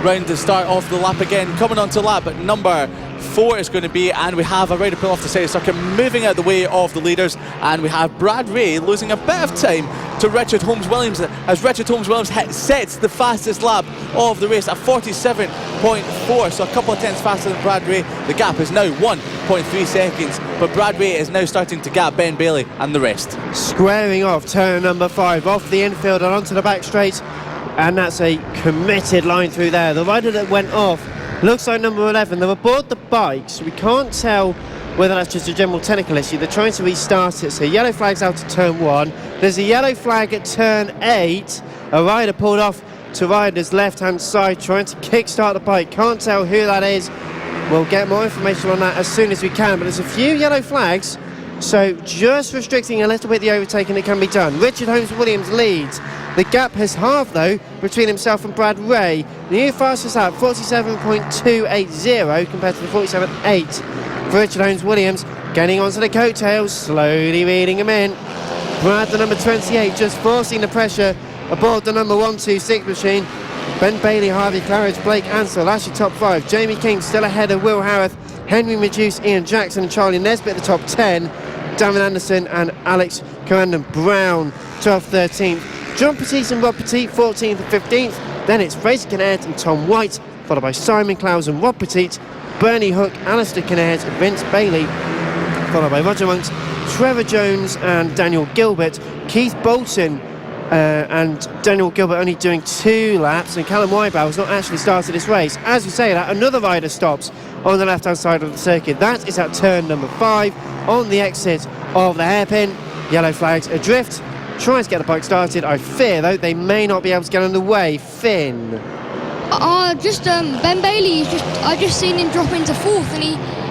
round the start of the lap again, coming on to lap number 4 is going to be, and we have a rider pull off the side of the circuit, moving out the way of the leaders, and we have Brad Ray losing a bit of time to Richard Holmes-Williams, as Richard Holmes-Williams sets the fastest lap of the race at 47.4, so a couple of tenths faster than Brad Ray. The gap is now 1.3 seconds, but Brad Ray is now starting to gap Ben Bailey and the rest. Squaring off turn number 5, off the infield and onto the back straight, and that's a committed line through there. The rider that went off looks like number 11. They're aboard the bike, so we can't tell whether that's just a general technical issue. They're trying to restart it, so yellow flag's out at turn 1. There's a yellow flag at turn 8. A rider pulled off to rider's left-hand side, trying to kick-start the bike. Can't tell who that is. We'll get more information on that as soon as we can, but there's a few yellow flags, so just restricting a little bit the overtaking that can be done. Richard Holmes-Williams leads. The gap has halved, though, between himself and Brad Ray. The new fastest lap, 47.280 compared to the 47.8 for Richard Holmes-Williams. Getting onto the coattails, slowly reading him in. Brad, the number 28, just forcing the pressure aboard the number 1-2-6 machine. Ben Bailey, Harvey Claridge, Blake Ansell, that's your top 5. Jamie King still ahead of Will Howarth, Henry Meduse, Ian Jackson and Charlie Nesbitt at the top 10. Darren Anderson and Alex Corendon-Brown, 12th, 13th. John Petit and Rob Petit, 14th and 15th. Then it's Fraser Kinnaird and Tom White, followed by Simon Clowes and Rob Petit, Bernie Hook, Alistair Kinnaird, Vince Bailey, followed by Roger Monks, Trevor Jones and Daniel Gilbert. Keith Bolton and Daniel Gilbert only doing 2 laps, and Callum Wybrow has not actually started this race. As we say that, another rider stops on the left-hand side of the circuit. That is at turn number 5 on the exit of the hairpin. Yellow flags adrift. Trying to get the bike started. I fear, though, they may not be able to get underway. Finn. Ben Bailey, I just seen him drop into 4th, and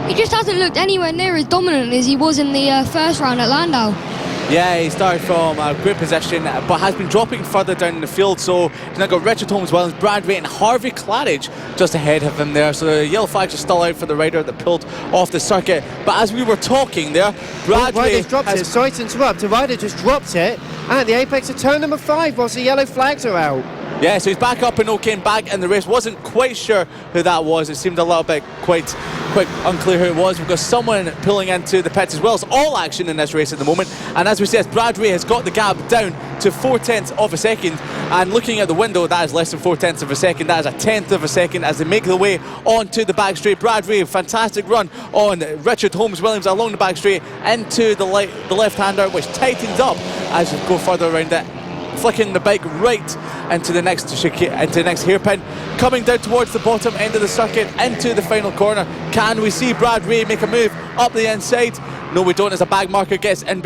he just hasn't looked anywhere near as dominant as he was in the first round at Landau. Yeah, he started from a great position, but has been dropping further down in the field. So he's now got Richard Holmes-Williams, Brad Ray and Harvey Claridge just ahead of him there. So the yellow flags are still out for the rider that pulled off the circuit. But as we were talking there, Brad Ray dropped it. Sorry to interrupt. The rider just dropped it at the apex of turn number 5 whilst the yellow flags are out. Yeah, so he's back up and okay and back in the race. Wasn't quite sure who that was. It seemed a little bit quite unclear who it was. We've got someone pulling into the pits as well. It's all action in this race at the moment. And as we said, Brad Ray has got the gap down to 0.4 of a second. And looking at the window, that is less than 0.4 of a second. That is 1/10 of a second as they make their way onto the back straight. Brad Ray, fantastic run on Richard Holmes-Williams along the back straight into the left-hander, which tightens up as you go further around it, flicking the bike right into the next hairpin, coming down towards the bottom end of the circuit into the final corner. Can we see Brad Ray make a move up the inside? No, we don't, as a bag marker gets in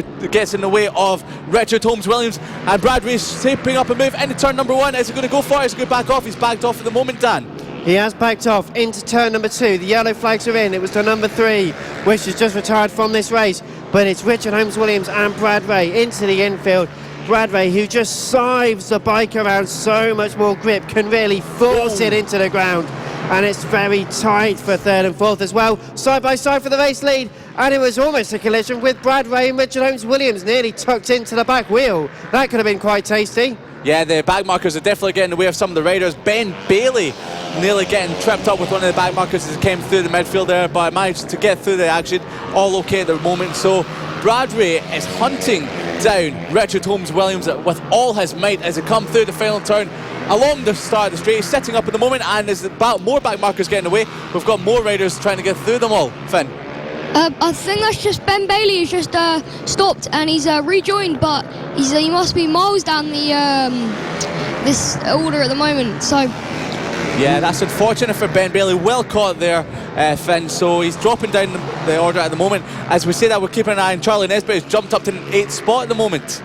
the way of Richard Holmes-Williams, and Brad Ray's shaping up a move into turn number 1. Is he going to go for it? Is he going to back off? He's backed off at the moment, Dan. He has backed off into turn number 2. The yellow flags are in. It was turn number 3, which has just retired from this race. But it's Richard Holmes-Williams and Brad Ray into the infield. Brad Ray, who just sives the bike around, so much more grip, can really force it into the ground. And it's very tight for 3rd and 4th as well. Side by side for the race lead. And it was almost a collision with Brad Ray and Richard Holmes-Williams nearly tucked into the back wheel. That could have been quite tasty. Yeah, the back markers are definitely getting in the way of some of the riders. Ben Bailey nearly getting tripped up with one of the back markers as he came through the midfield there, but managed to get through the action. All okay at the moment. So Brad Ray is hunting down Richard Holmes-Williams with all his might as he come through the final turn along the start of the straight. He's sitting up at the moment, and as more back markers getting away, we've got more riders trying to get through them all. Finn? I think that's just Ben Bailey who's just stopped and he's rejoined, but he must be miles down the this order at the moment. So yeah, that's unfortunate for Ben Bailey. Well caught there, Finn. So he's dropping down the order at the moment. As we say that, we're keeping an eye on Charlie Nesbitt, who's jumped up to an 8th spot at the moment.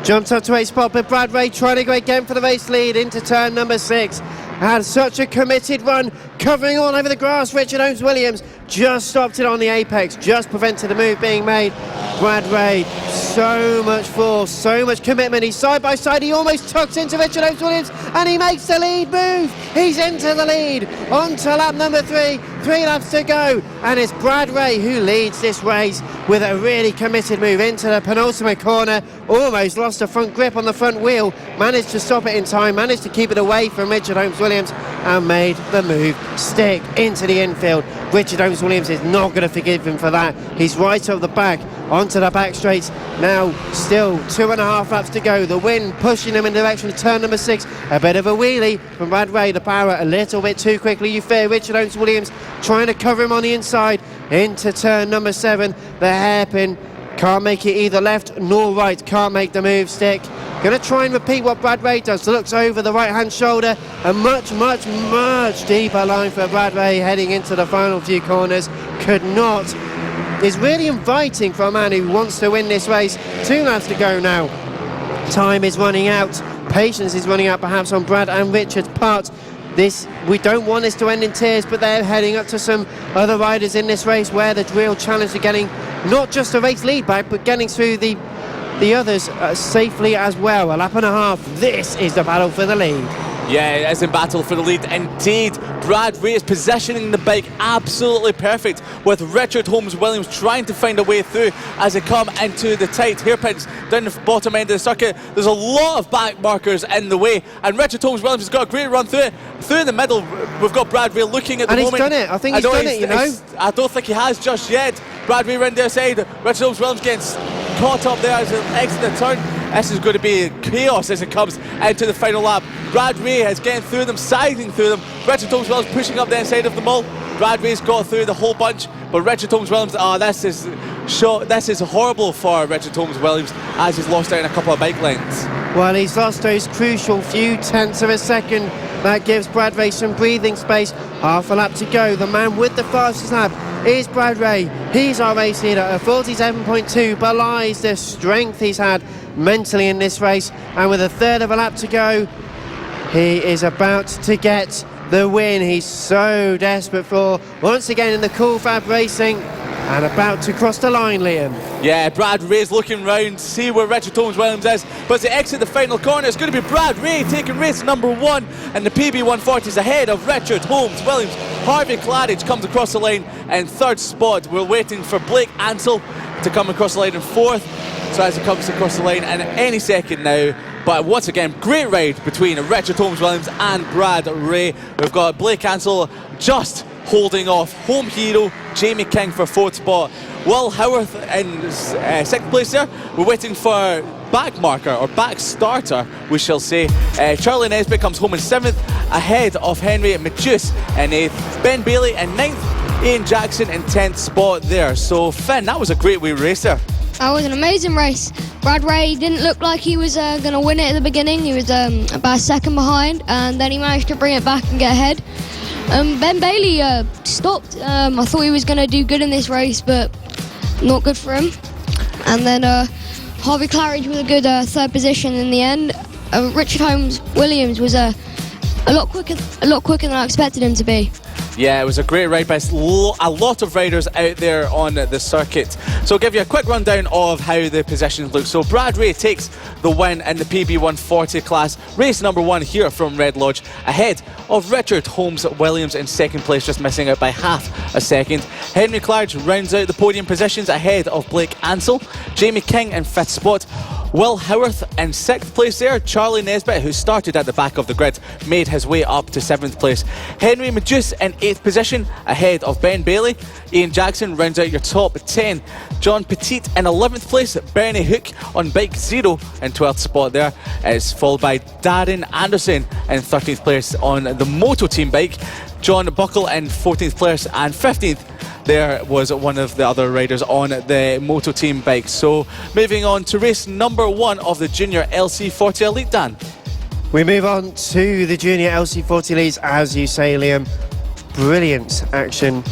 Jumped up to 8th spot, but Brad Ray trying to go again for the race lead into turn number 6. Had such a committed run, covering all over the grass. Richard Holmes-Williams just stopped it on the apex, just prevented the move being made. Brad Ray, so much force, so much commitment. He's side by side. He almost tucks into Richard Holmes-Williams, and he makes the lead move. He's into the lead, on to lap number 3. 3 laps to go, and it's Brad Ray who leads this race with a really committed move into the penultimate corner. Almost lost a front grip on the front wheel, managed to stop it in time, managed to keep it away from Richard Holmes-Williams, and made the move stick into the infield. Richard Holmes-Williams is not going to forgive him for that. He's right up the back, onto the back straights. Now still 2.5 laps to go. The wind pushing him in the direction of turn number 6. A bit of a wheelie from Brad Ray. The power a little bit too quickly, you fear. Richard Holmes-Williams trying to cover him on the inside into turn number 7. The hairpin can't make it either left nor right. Can't make the move stick. Going to try and repeat what Brad Ray does. Looks over the right-hand shoulder. A much deeper line for Brad Ray heading into the final few corners. Could not. Is really inviting for a man who wants to win this race. 2 laps to go now. Time is running out. Patience is running out perhaps on Brad and Richard's part. We don't want this to end in tears, but they're heading up to some other riders in this race where the real challenge of getting not just a race lead back, but getting through the others safely as well. A lap and a half. This is the battle for the lead. Yeah, it is in battle for the lead indeed. Brad Ray is positioning the bike absolutely perfect, with Richard Holmes-Williams trying to find a way through as they come into the tight hairpins down the bottom end of the circuit. There's a lot of back markers in the way, and Richard Holmes-Williams has got a great run through it. Through the middle, we've got Brad Ray looking at the moment. And he's done it. I think he's done it, you know. I don't think he has just yet. Brad Ray round the outside. Richard Holmes-Williams gets caught up there as he exits the turn. This is going to be chaos as it comes into the final lap. Brad Ray is getting through them, siding through them. Richard Holmes-Williams pushing up the inside of them all. Brad Ray's got through the whole bunch, but Richard Holmes-Williams, this is horrible for Richard Holmes-Williams as he's lost out in a couple of bike lengths. Well, he's lost those crucial few tenths of a second. That gives Brad Ray some breathing space. Half a lap to go. The man with the fastest lap is Brad Ray. He's our race leader. A 47.2 belies the strength he's had mentally in this race. And with a third of a lap to go, he is about to get the win he's so desperate for. Once again in the cool FAB Racing. and about to cross the line, Liam. Yeah, Brad Ray's looking round to see where Richard Holmes Williams is, but as they exit the final corner, it's going to be Brad Ray taking race number 1, and the PB140 is ahead of Richard Holmes Williams. Harvey Claridge comes across the line in 3rd spot. We're waiting for Blake Ansell to come across the line in 4th, so as he comes across the line in any second now. But once again, great ride between Richard Holmes Williams and Brad Ray. We've got Blake Ansell just holding off home hero Jamie King for 4th spot. Will Howarth in 6th place there. We're waiting for back marker or back starter, we shall say. Charlie Nesbitt comes home in 7th, ahead of Henry Majuce in 8th. Ben Bailey in 9th. Ian Jackson in 10th spot there. So Finn, that was a great wee race there. That was an amazing race. Brad Ray didn't look like he was going to win it at the beginning. He was about a second behind, and then he managed to bring it back and get ahead. Ben Bailey stopped. I thought he was going to do good in this race, but not good for him. And then Harvey Claridge with a good 3rd position in the end. Richard Holmes Williams was a lot quicker than I expected him to be. Yeah, it was a great ride by a lot of riders out there on the circuit. So I'll give you a quick rundown of how the positions look. So Brad Ray takes the win in the PB140 class, race number 1 here from Red Lodge, ahead of Richard Holmes Williams in 2nd place, just missing out by half a second. Henry Claridge rounds out the podium positions ahead of Blake Ansell. Jamie King in 5th spot. Will Howarth in 6th place there. Charlie Nesbitt, who started at the back of the grid, made his way up to 7th place. Henry Majuce in 8th position, ahead of Ben Bailey. Ian Jackson rounds out your top 10. John Petit in 11th place. Bernie Hook on bike 0 in 12th spot there. It's followed by Darren Anderson in 13th place on the Moto Team bike. John Buckle in 14th place, and 15th there was one of the other riders on the Moto Team bike. So moving on to race number 1 of the Junior LC40 Elite, Dan. We move on to the Junior LC40 Elites, as you say, Liam. Brilliant action.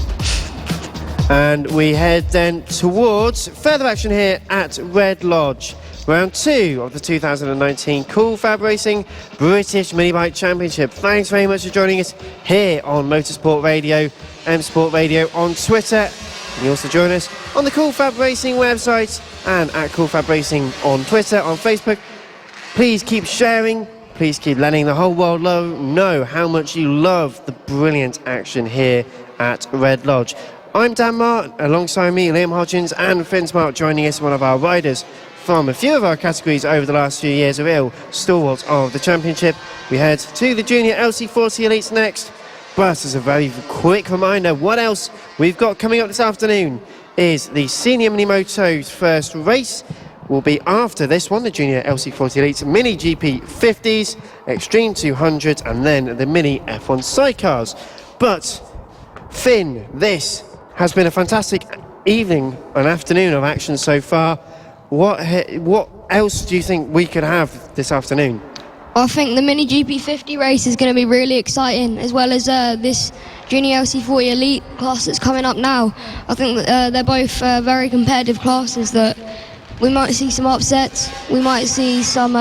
And we head then towards further action here at Red Lodge. Round 2 of the 2019 Cool FAB-Racing British Mini Bike Championship. Thanks very much for joining us here on Motorsport Radio, M Sport Radio on Twitter. You can also join us on the Cool FAB-Racing website and at Cool FAB-Racing on Twitter, on Facebook. Please keep sharing. Please keep letting the whole world know how much you love the brilliant action here at Red Lodge. I'm Dan Martin, alongside me Liam Hodgins and Finn Smart, joining us, one of our riders from a few of our categories over the last few years, a real stalwart of the championship. We head to the Junior LC40 Elites next, but as a very quick reminder, what else we've got coming up this afternoon is the Senior Mini Moto's first race. Will be after this one, the Junior LC40 Elites Mini GP 50s, Extreme 200, and then the Mini F1 sidecars. But Finn, this has been a fantastic evening and afternoon of action so far. What else do you think we could have this afternoon? I think the Mini GP50 race is going to be really exciting, as well as this Junior LC40 Elite class that's coming up now. I think they're both very competitive classes that we might see some upsets. We might see some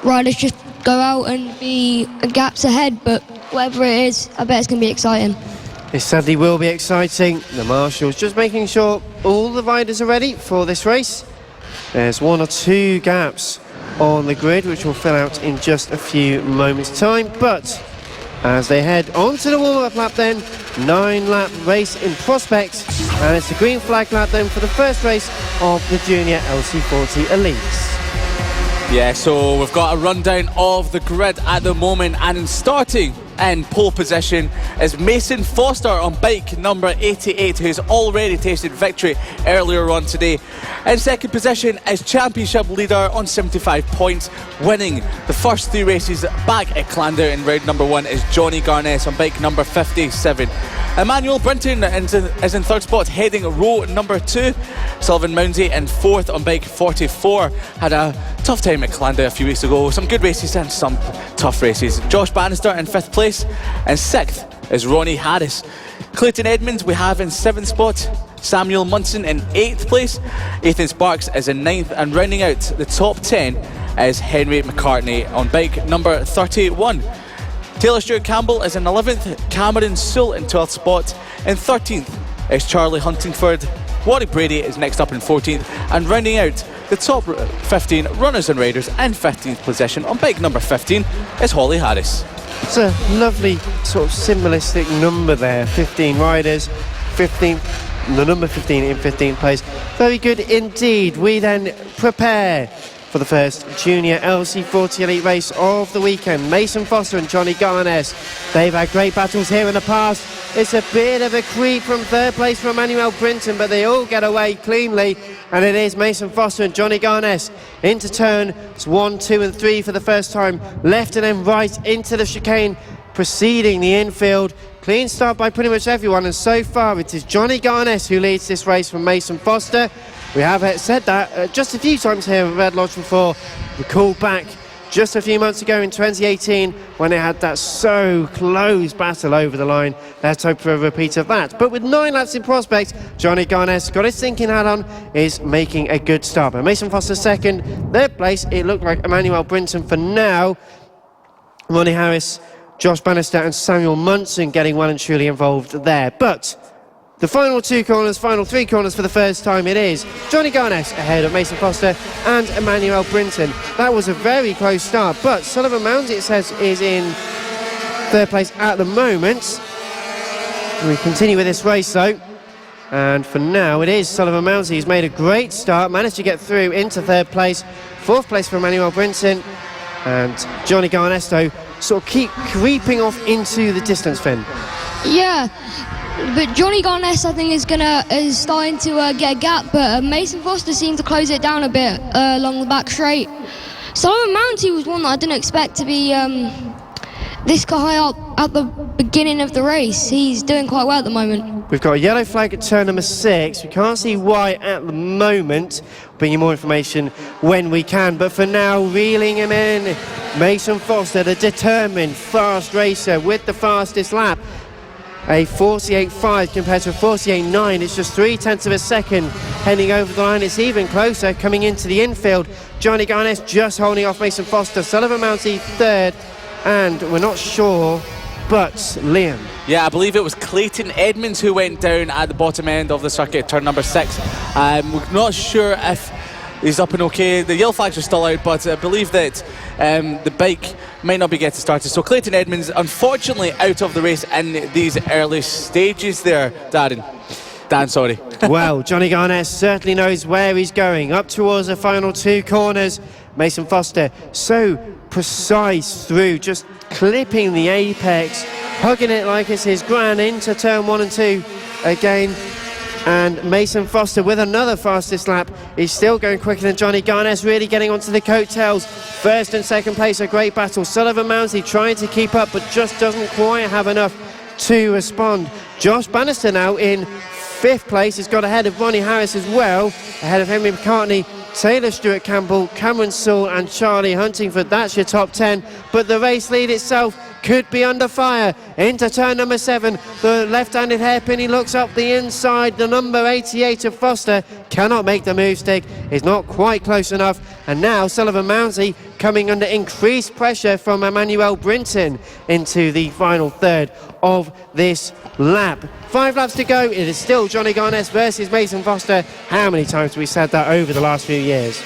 riders just go out and be gaps ahead, but whatever it is, I bet it's going to be exciting. It certainly will be exciting. The marshals just making sure all the riders are ready for this race. There's 1 or 2 gaps on the grid, which will fill out in just a few moments' time. But as they head onto the warm-up lap then, 9-lap race in prospect, and it's the green flag lap then for the first race of the Junior LC40 Elites. Yeah, so we've got a rundown of the grid at the moment, and in starting in pole position is Mason Foster on bike number 88, who's already tasted victory earlier on today. In second position is championship leader on 75 points, winning the first 3 races back at Clandau in round number 1 is Johnny Garness on bike number 57. Emmanuel Brinton is in 3rd spot, heading row number 2. Sylvan Mounsey in 4th on bike 44. Had a tough time at Clandau a few weeks ago. Some good races and some tough races. Josh Bannister in 5th place, and 6th is Ronnie Harris. Clayton Edmonds we have in 7th spot. Samuel Munson in 8th place. Ethan Sparks is in 9th, and rounding out the top 10 is Henry McCartney on bike number 31. Taylor Stewart Campbell is in 11th, Cameron Sewell in 12th spot. In 13th is Charlie Huntingford. Warwick Brady is next up in 14th, and rounding out the top 15 runners and riders in 15th position on bike number 15 is Holly Harris. It's a lovely sort of symbolistic number there. 15 riders, 15th, the number 15 in 15th place. Very good indeed. We then prepare for the first junior LC40 Elite race of the weekend. Mason Foster and Johnny Garnes. They've had great battles here in the past. It's a bit of a creep from third place for Emmanuel Brinton, but they all get away cleanly, and it is Mason Foster and Johnny Garnes into turns 1, 2 and 3 for the first time, left and then right into the chicane, preceding the infield. Clean start by pretty much everyone, and so far it is Johnny Garnes who leads this race from Mason Foster. We have said that just a few times here at Red Lodge before. We called back just a few months ago in 2018 when they had that so close battle over the line. Let's hope for a repeat of that. But with 9 laps in prospect, Johnny Garnes got his thinking hat on, is making a good start. But Mason Foster second, third place, it looked like Emmanuel Brinton for now. Ronnie Harris, Josh Bannister and Samuel Munson getting well and truly involved there. But the final 2 corners, final 3 corners for the first time, it is Johnny Garnes ahead of Mason Foster and Emmanuel Brinton. That was a very close start, but Sullivan Mounds, it says, is in third place at the moment. We continue with this race though, and for now it is Sullivan Mounds. He's made a great start, managed to get through into third place. Fourth place for Emmanuel Brinton, and Johnny Garnes though sort of keep creeping off into the distance, Finn. Yeah, but Johnny Garnes, I think, is starting to get a gap, but Mason Foster seemed to close it down a bit along the back straight. Sullivan Mounty was one that I didn't expect to be this high up at the beginning of the race. He's doing quite well at the moment. We've got a yellow flag at turn number 6. We can't see why at the moment. Bring you more information when we can. But for now, reeling him in, Mason Foster, the determined fast racer with the fastest lap. A 48.5 compared to a 48.9. It's just 0.3 of a second heading over the line. It's even closer coming into the infield. Johnny Garnes just holding off Mason Foster. Sullivan Mounty third, and we're not sure, but Liam. Yeah, I believe it was Clayton Edmonds who went down at the bottom end of the circuit, turn number 6. We're not sure if he's up and okay. The yellow flags are still out, but I believe that the bike might not be getting started. So Clayton Edmonds, unfortunately, out of the race in these early stages there, Dan, sorry. Well, Johnny Garnes certainly knows where he's going. Up towards the final 2 corners. Mason Foster so precise through, just clipping the apex, hugging it like it's his gran into turn 1 and 2 again. And Mason Foster with another fastest lap is still going quicker than Johnny Garnes, really getting onto the coattails. First and second place, a great battle. Sullivan Mounty trying to keep up, but just doesn't quite have enough to respond. Josh Bannister now in 5th place. He's got ahead of Ronnie Harris as well, ahead of Henry McCartney, Taylor Stewart Campbell, Cameron Sewell and Charlie Huntingford. That's your top 10, but the race lead itself could be under fire. Into turn number 7, the left-handed hairpin, he looks up the inside. The number 88 of Foster cannot make the move stick, is not quite close enough, and now Sullivan Mounty coming under increased pressure from Emmanuel Brinton into the final third of this lap. 5 laps to go. It is still Johnny Garnes versus Mason Foster. How many times have we said that over the last few years?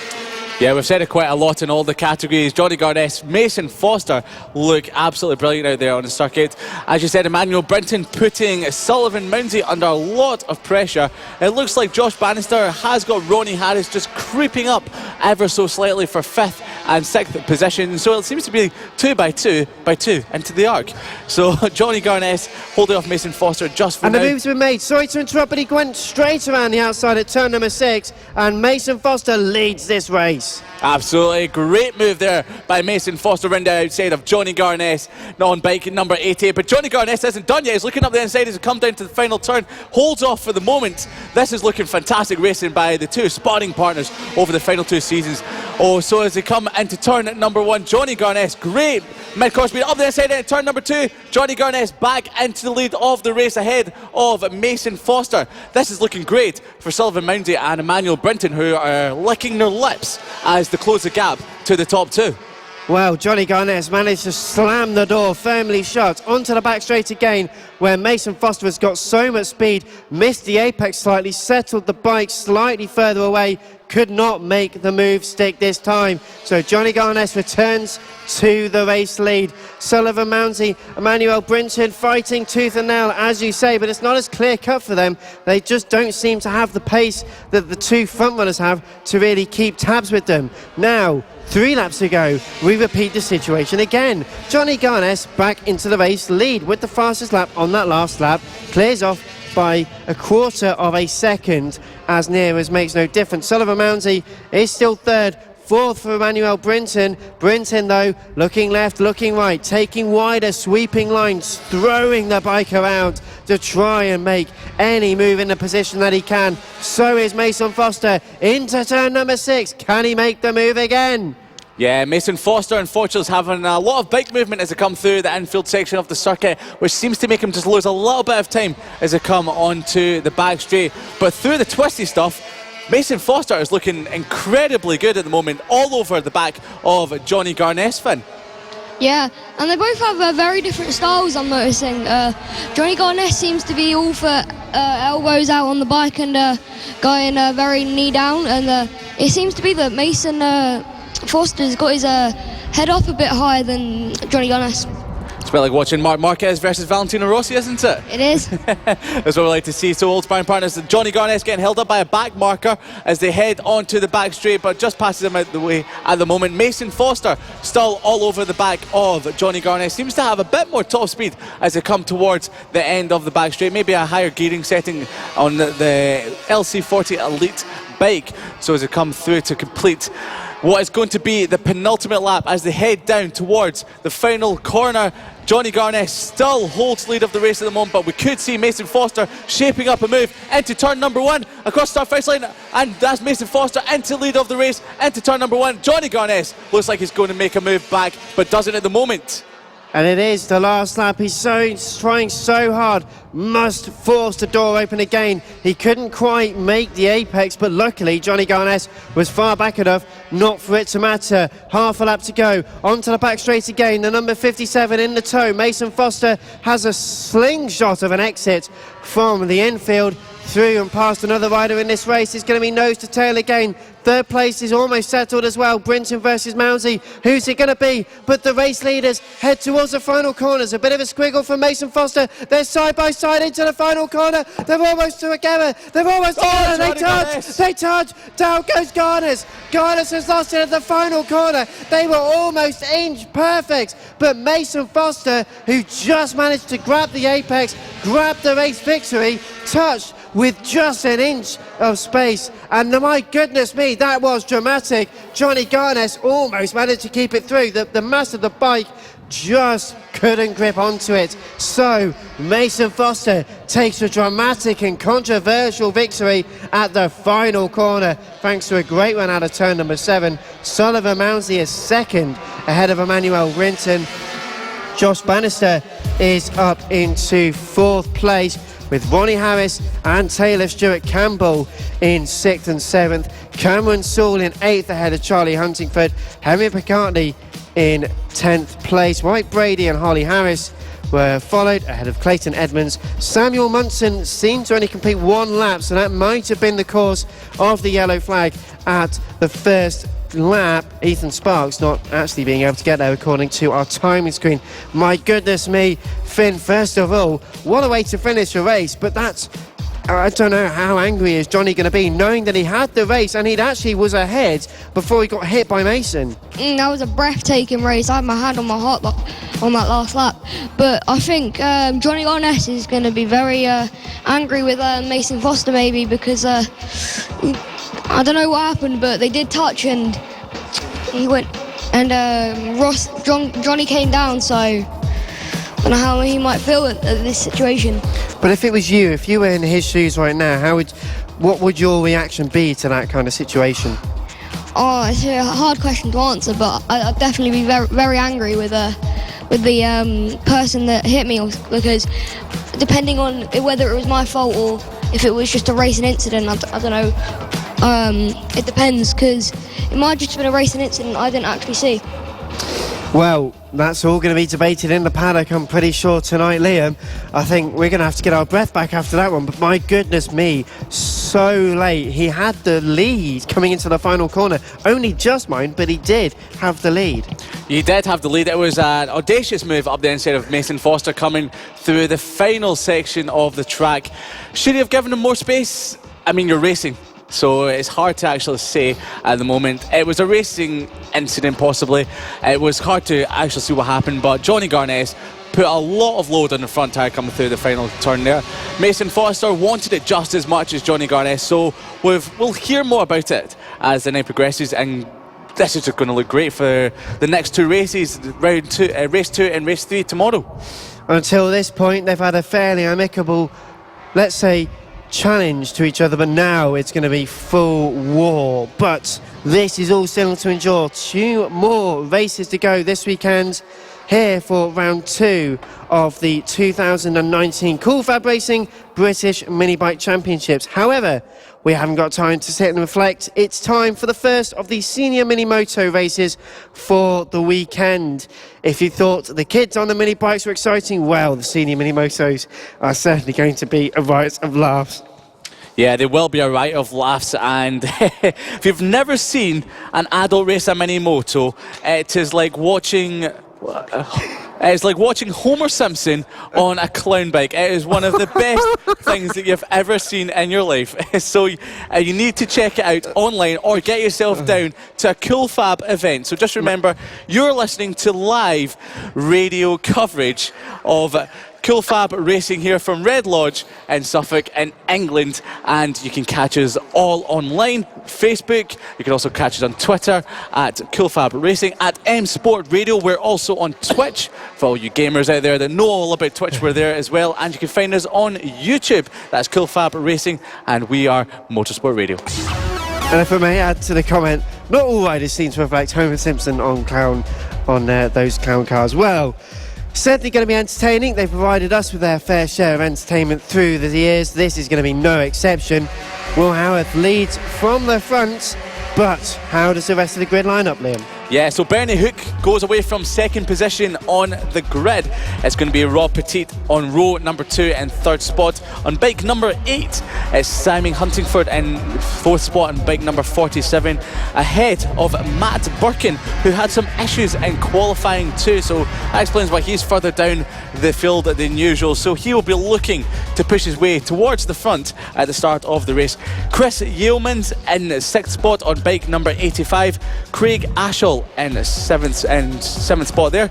Yeah, we've said it quite a lot in all the categories. Johnny Garnes, Mason Foster look absolutely brilliant out there on the circuit. As you said, Emmanuel Brinton putting Sullivan Mounty under a lot of pressure. It looks like Josh Bannister has got Ronnie Harris just creeping up ever so slightly for 5th and 6th position. So it seems to be 2 by 2 by 2 into the arc. So Johnny Garnes holding off Mason Foster just for now. And the moves were made. Sorry to interrupt, but he went straight around the outside at turn number 6, and Mason Foster leads this race. Absolutely great move there by Mason Foster round the outside of Johnny Garnes, not on bike number 88. But Johnny Garnes isn't done yet. He's looking up the inside as he comes down to the final turn. Holds off for the moment. This is looking fantastic racing by the 2 sparring partners over the final 2 seasons. Oh, so as they come into turn number 1, Johnny Garnes, great mid-course speed up the inside at turn number 2. Johnny Garnes back into the lead of the race ahead of Mason Foster. This is looking great for Sullivan Mounty and Emmanuel Brinton, who are licking their lips as they close the gap to the top 2. Well, Johnny Garnett has managed to slam the door firmly shut onto the back straight again, where Mason Foster has got so much speed, missed the apex slightly, settled the bike slightly further away, could not make the move stick this time. So Johnny Garnett returns to the race lead. Sullivan Mounsey, Emmanuel Brinton fighting tooth and nail, as you say, but it's not as clear cut for them. They just don't seem to have the pace that the two front runners have to really keep tabs with them. Now, 3 laps to go, we repeat the situation again. Johnny Garnett back into the race lead with the fastest lap on that last lap, clears off by a quarter of a second, as near as makes no difference. Sullivan Mounsey is still third. Fourth for Emmanuel Brinton. Brinton, though, looking left, looking right, taking wider, sweeping lines, throwing the bike around to try and make any move in the position that he can. So is Mason Foster into turn number 6. Can he make the move again? Yeah, Mason Foster, unfortunately, is having a lot of bike movement as they come through the infield section of the circuit, which seems to make him just lose a little bit of time as they come onto the back straight. But through the twisty stuff, Mason Foster is looking incredibly good at the moment, all over the back of Johnny Garnett's fin. Yeah, and they both have very different styles, I'm noticing. Johnny Garnett seems to be all for elbows out on the bike and going very knee down, and it seems to be that Mason Foster's got his head up a bit higher than Johnny Garnett. It's a bit like watching Marc Marquez versus Valentino Rossi, isn't it? It is. That's what we like to see. So old sparring partners, Johnny Garnett's getting held up by a back marker as they head onto the back straight, but just passes him out the way at the moment. Mason Foster still all over the back of Johnny Garnett. Seems to have a bit more top speed as they come towards the end of the back straight. Maybe a higher gearing setting on the LC40 Elite bike. So as they come through to complete what is going to be the penultimate lap as they head down towards the final corner. Johnny Garnett still holds lead of the race at the moment, but we could see Mason Foster shaping up a move into turn number 1 across the first line, and that's Mason Foster into lead of the race into turn number 1. Johnny Garnett looks like he's going to make a move back, but doesn't at the moment. And it is the last lap. He's trying so hard, must force the door open again. He couldn't quite make the apex, but luckily Johnny Garnett was far back enough not for it to matter. Half a lap to go, onto the back straight again, the number 57 in the tow. Mason Foster has a slingshot of an exit from the infield, through and past another rider in this race. It's going to be nose to tail again. Third place is almost settled as well. Brinton versus Mounsey. Who's it going to be? But the race leaders head towards the final corners. A bit of a squiggle from Mason Foster. They're side by side into the final corner. They're almost together. They're almost together. They touch. They touch. Down goes Garnett. Garnett has lost it at the final corner. They were almost inch perfect. But Mason Foster, who just managed to grab the apex, grab the race victory, touched with just an inch of space, and my goodness me, that was dramatic. Johnny Garnett almost managed to keep it through. The mass of the bike just couldn't grip onto it. So Mason Foster takes a dramatic and controversial victory at the final corner, thanks to a great run out of turn number 7. Sullivan Mounsey is second ahead of Emmanuel Brinton. Josh Bannister is up into 4th place, with Ronnie Harris and Taylor Stewart Campbell in 6th and 7th. Cameron Saul in 8th ahead of Charlie Huntingford. Henry Picardi in 10th place. Mike Brady and Harley Harris were followed ahead of Clayton Edmonds. Samuel Munson seemed to only complete 1 lap, so that might have been the cause of the yellow flag at the first lap. Ethan Sparks not actually being able to get there according to our timing screen. My goodness me, Finn, first of all, what a way to finish a race, but that's, I don't know how angry is Johnny going to be knowing that he had the race and he actually was ahead before he got hit by Mason. That was a breathtaking race. I had my hand on my heart on that last lap, but I think Johnny Garnett is going to be very angry with Mason Foster maybe, because I don't know what happened, but they did touch and he went, and Johnny came down, so I don't know how he might feel at this situation. But if it was you, if you were in his shoes right now, what would your reaction be to that kind of situation? Oh, it's a hard question to answer, but I'd definitely be very, very angry with the person that hit me, because depending on whether it was my fault or if it was just a racing incident, I don't know. It depends, because it might have just been a racing incident I didn't actually see. Well, that's all going to be debated in the paddock, I'm pretty sure, tonight, Liam. I think we're going to have to get our breath back after that one, but my goodness me, so late. He had the lead coming into the final corner. Only just, mind, but he did have the lead. He did have the lead. It was an audacious move up the inside of Mason Foster coming through the final section of the track. Should he have given him more space? I mean, you're racing, so it's hard to actually say at the moment. It was a racing incident, possibly. It was hard to actually see what happened, but Johnny Garnes put a lot of load on the front tyre coming through the final turn there. Mason Foster wanted it just as much as Johnny Garnes, so we'll hear more about it as the night progresses, and this is just going to look great for the next two races, race 2 and race 3 tomorrow. Until this point, they've had a fairly amicable, let's say, challenge to each other, but now it's going to be full war. But this is all still to endure. 2 more races to go this weekend here for round 2 of the 2019 Cool Fab Racing British Mini Bike Championships. However, we haven't got time to sit and reflect. It's time for the first of the senior mini moto races for the weekend. If you thought the kids on the mini bikes were exciting, well, the senior mini motos are certainly going to be a riot of laughs. Yeah, they will be a riot of laughs, and if you've never seen an adult race a mini moto, it is like watching Homer Simpson on a clown bike. It is one of the best things that you've ever seen in your life. So you need to check it out online or get yourself down to a Cool Fab event. So just remember, you're listening to live radio coverage of Cool Fab Racing here from Red Lodge in Suffolk in England, and you can catch us all online, Facebook. You can also catch us on Twitter at Cool Fab Racing, at M Sport Radio. We're also on Twitch. For all you gamers out there that know all about Twitch, we're there as well, and you can find us on YouTube. That's Cool Fab Racing, and we are Motorsport Radio. And if I may add to the comment, not all riders seem to reflect Homer Simpson on those clown cars. Well, certainly going to be entertaining. They provided us with their fair share of entertainment through the years. This is going to be no exception. Will Howarth leads from the front, but how does the rest of the grid line up, Liam? Yeah, so Bernie Hook goes away from second position on the grid. It's going to be Rob Petit on row number 2 and third spot. On bike number 8, it's Simon Huntingford in fourth spot on bike number 47, ahead of Matt Birkin, who had some issues in qualifying too. So that explains why he's further down the field than usual. So he will be looking to push his way towards the front at the start of the race. Chris Yeomans in sixth spot on bike number 85. Craig Ashall in seventh spot there.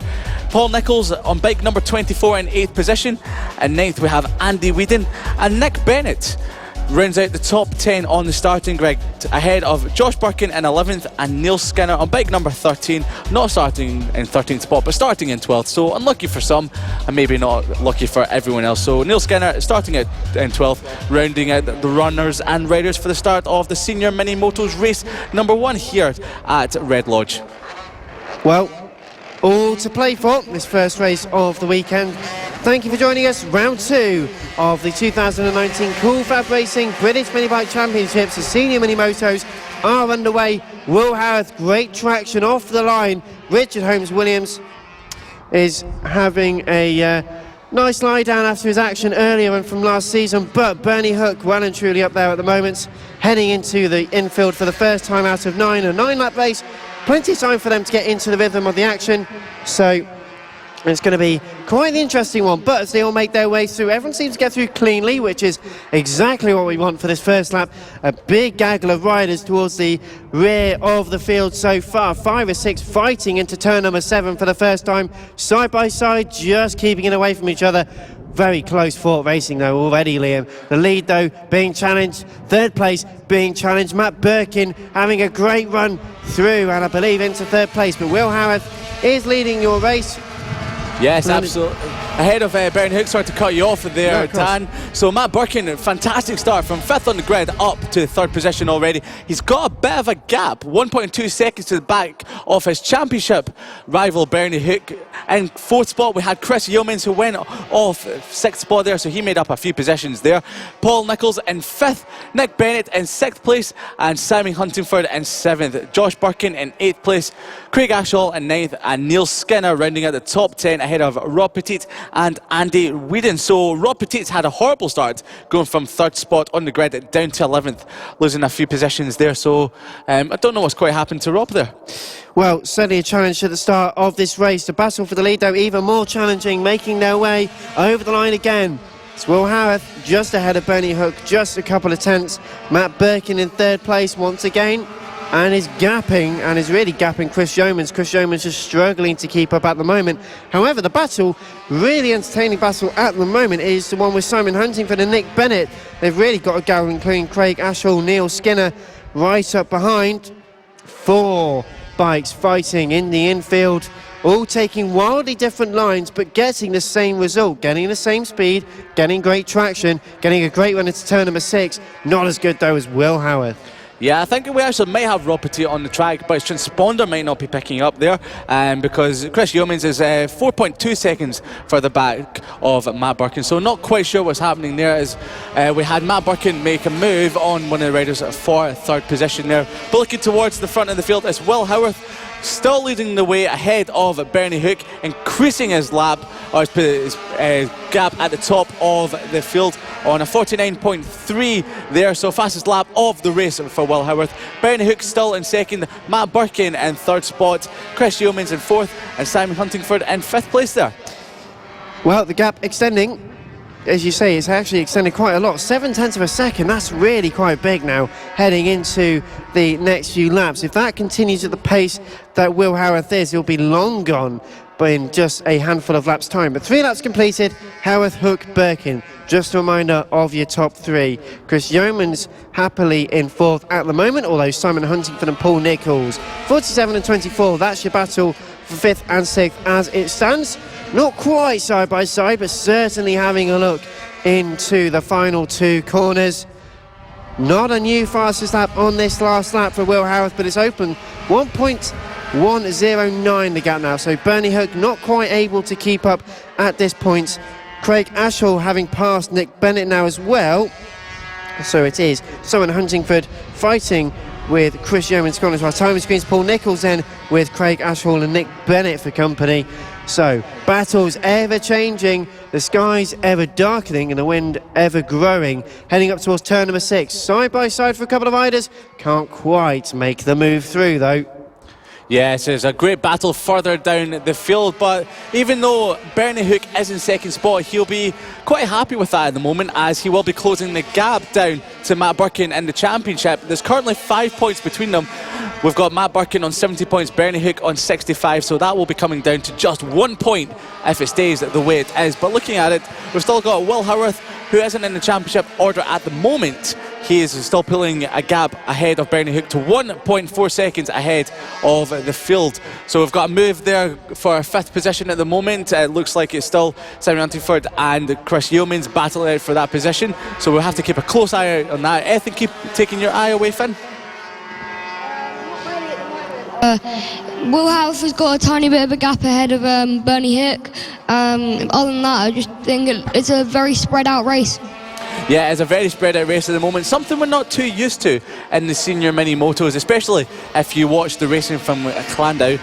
Paul Nichols on bike number 24 in 8th position. And 9th we have Andy Whedon, and Nick Bennett rounds out the top 10 on the starting grid, ahead of Josh Birkin in 11th and Neil Skinner on bike number 13, not starting in 13th spot but starting in 12th, so unlucky for some and maybe not lucky for everyone else. So Neil Skinner starting in 12th, rounding out the runners and riders for the start of the Senior Mini Motos race number 1 here at Red Lodge. Well, all to play for this first race of the weekend. Thank you for joining us. Round 2 of the 2019 Cool Fab Racing British Mini Bike Championships. The senior mini motos are underway. Will Howarth, great traction off the line. Richard Holmes Williams is having a nice lie down after his action earlier and from last season, but Bernie Hook well and truly up there at the moment, heading into the infield for the first time out of 9, a 9-lap race. Plenty of time for them to get into the rhythm of the action, so it's going to be quite an interesting one. But as they all make their way through, everyone seems to get through cleanly, which is exactly what we want for this first lap. A big gaggle of riders towards the rear of the field so far. 5 or 6 fighting into turn number 7 for the first time, side by side, just keeping it away from each other. Very close fought racing though already, Liam. The lead though being challenged, third place being challenged. Matt Birkin having a great run through and I believe into third place, but Will Howarth is leading your race. Yes, absolutely. ahead of Bernie Hook. Sorry to cut you off there, No, of course. Dan. So Matt Birkin, fantastic start from 5th on the grid up to 3rd position already. He's got a bit of a gap, 1.2 seconds to the back of his championship rival Bernie Hook. And 4th spot, we had Chris Yeomans, who went off 6th spot there, so he made up a few positions there. Paul Nichols in 5th, Nick Bennett in 6th place, and Simon Huntingford in 7th. Josh Birkin in 8th place, Craig Ashall in 9th, and Neil Skinner rounding out the top 10 ahead of Rob Petit and Andy Whedon. So Rob Petit's had a horrible start, going from 3rd spot on the grid down to 11th, losing a few positions there. So I don't know what's quite happened to Rob there. Well, certainly a challenge at the start of this race. The battle for the lead, though, even more challenging, making their way over the line again. It's Will Howarth just ahead of Bernie Hook, just a couple of tenths. Matt Birkin in 3rd place once again, and is really gapping Chris Yeomans. Chris Yeomans just struggling to keep up at the moment. However, the battle, really entertaining battle at the moment, is the one with Simon Huntingford and Nick Bennett. They've really got a go, including Craig Ashall, Neil Skinner right up behind. 4 bikes fighting in the infield, all taking wildly different lines but getting the same result, getting the same speed, getting great traction, getting a great run into turn number 6. Not as good though as Will Howarth. Yeah, I think we actually might have Rob Petit on the track, but his transponder might not be picking up there, because Chris Yeomans is 4.2 seconds further back of Matt Birkin. So not quite sure what's happening there, as we had Matt Birkin make a move on one of the riders for 3rd position there. But looking towards the front of the field, it's Will Howarth still leading the way ahead of Bernie Hook, increasing his lap, or his gap at the top of the field on a 49.3 there, so fastest lap of the race for Will Howarth. Bernie Hook still in 2nd, Matt Birkin in 3rd spot, Chris Yeomans in 4th, and Simon Huntingford in 5th place there. Well, the gap extending, as you say, it's actually extended quite a lot. 7/10 of a second, that's really quite big now, heading into the next few laps. If that continues at the pace that Will Howarth is, he'll be long gone in just a handful of laps' time. But 3 laps completed, Howarth, Hook, Birkin. Just a reminder of your top 3. Chris Yeomans happily in 4th at the moment, although Simon Huntingford and Paul Nichols, 47 and 24, that's your battle for 5th and 6th as it stands. Not quite side by side, but certainly having a look into the final 2 corners. Not a new fastest lap on this last lap for Will Howarth, but it's open 1.109 the gap now. So Bernie Hook not quite able to keep up at this point. Craig Ashall having passed Nick Bennett now as well. So it is Simon Huntingford fighting with Chris Yeomans gone as well. Time screens Paul Nichols then with Craig Ashall and Nick Bennett for company. So battles ever changing, the skies ever darkening and the wind ever growing. Heading up towards turn number 6, side by side for a couple of riders. Can't quite make the move through though. Yes, it's a great battle further down the field, but even though Bernie Hook is in 2nd spot, he'll be quite happy with that at the moment, as he will be closing the gap down to Matt Birkin in the championship. There's currently 5 points between them. We've got Matt Birkin on 70 points, Bernie Hook on 65, so that will be coming down to just 1 point if it stays the way it is. But looking at it, we've still got Will Howarth, who isn't in the championship order at the moment. He is still pulling a gap ahead of Bernie Hook to 1.4 seconds ahead of the field. So we've got a move there for 5th position at the moment. It looks like it's still Simon Huntingford and Chris Yeomans battling out for that position. So we'll have to keep a close eye out on that. Anything keep taking your eye away, Finn? Will Howarth has got a tiny bit of a gap ahead of Bernie Hook. Other than that, I just think it's a very spread out race. Yeah, it's a very spread out race at the moment, something we're not too used to in the senior mini motos, especially if you watch the racing from Clandau,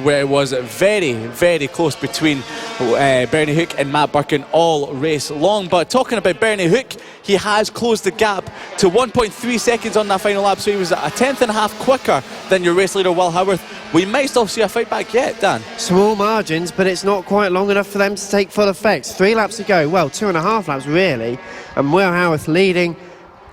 where it was very, very close between Bernie Hook and Matt Birkin all race long. But talking about Bernie Hook, he has closed the gap to 1.3 seconds on that final lap, so he was a tenth and a half quicker than your race leader Will Howarth. We might still see a fight back yet, Dan. Small margins, but it's not quite long enough for them to take full effect. 3 laps to go, well, 2.5 laps really, and Will Howarth leading.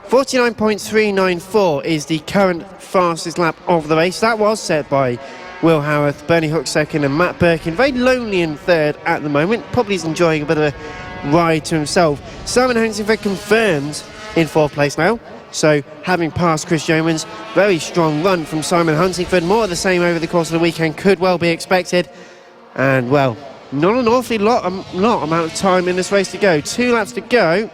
49.394 is the current fastest lap of the race. That was set by Will Howarth, Bernie Hook 2nd and Matt Birkin very lonely in 3rd at the moment. Probably is enjoying a bit of a ride to himself. Simon Huntingford confirmed in 4th place now. So having passed Chris Yeomans, very strong run from Simon Huntingford. More of the same over the course of the weekend could well be expected. And well, not an awfully lot amount of time in this race to go. 2 laps to go.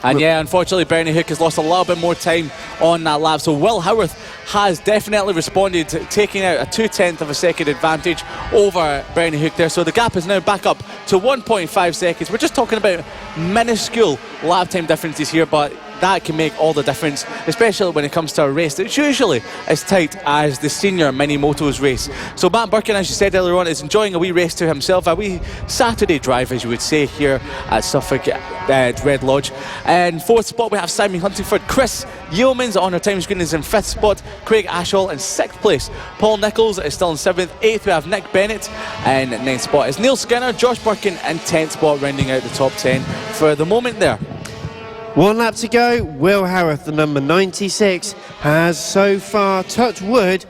And yeah, unfortunately, Bernie Hook has lost a little bit more time on that lap. So Will Howarth has definitely responded, taking out a 0.2 of a second advantage over Bernie Hook there. So the gap is now back up to 1.5 seconds. We're just talking about minuscule lap time differences here, but that can make all the difference, especially when it comes to a race that's usually as tight as the senior mini motos race. So Matt Birkin, as you said earlier on, is enjoying a wee race to himself, a wee Saturday drive, as you would say, here at Suffolk Red Lodge. And 4th spot we have Simon Huntingford. Chris Yeomans on our time screen is in 5th spot. Craig Ashall in 6th place. Paul Nichols is still in 7th. 8th we have Nick Bennett, and 9th spot is Neil Skinner. Josh Birkin in 10th spot, rounding out the top 10 for the moment there. 1 lap to go. Will Howarth, the number 96, has so far, touch wood,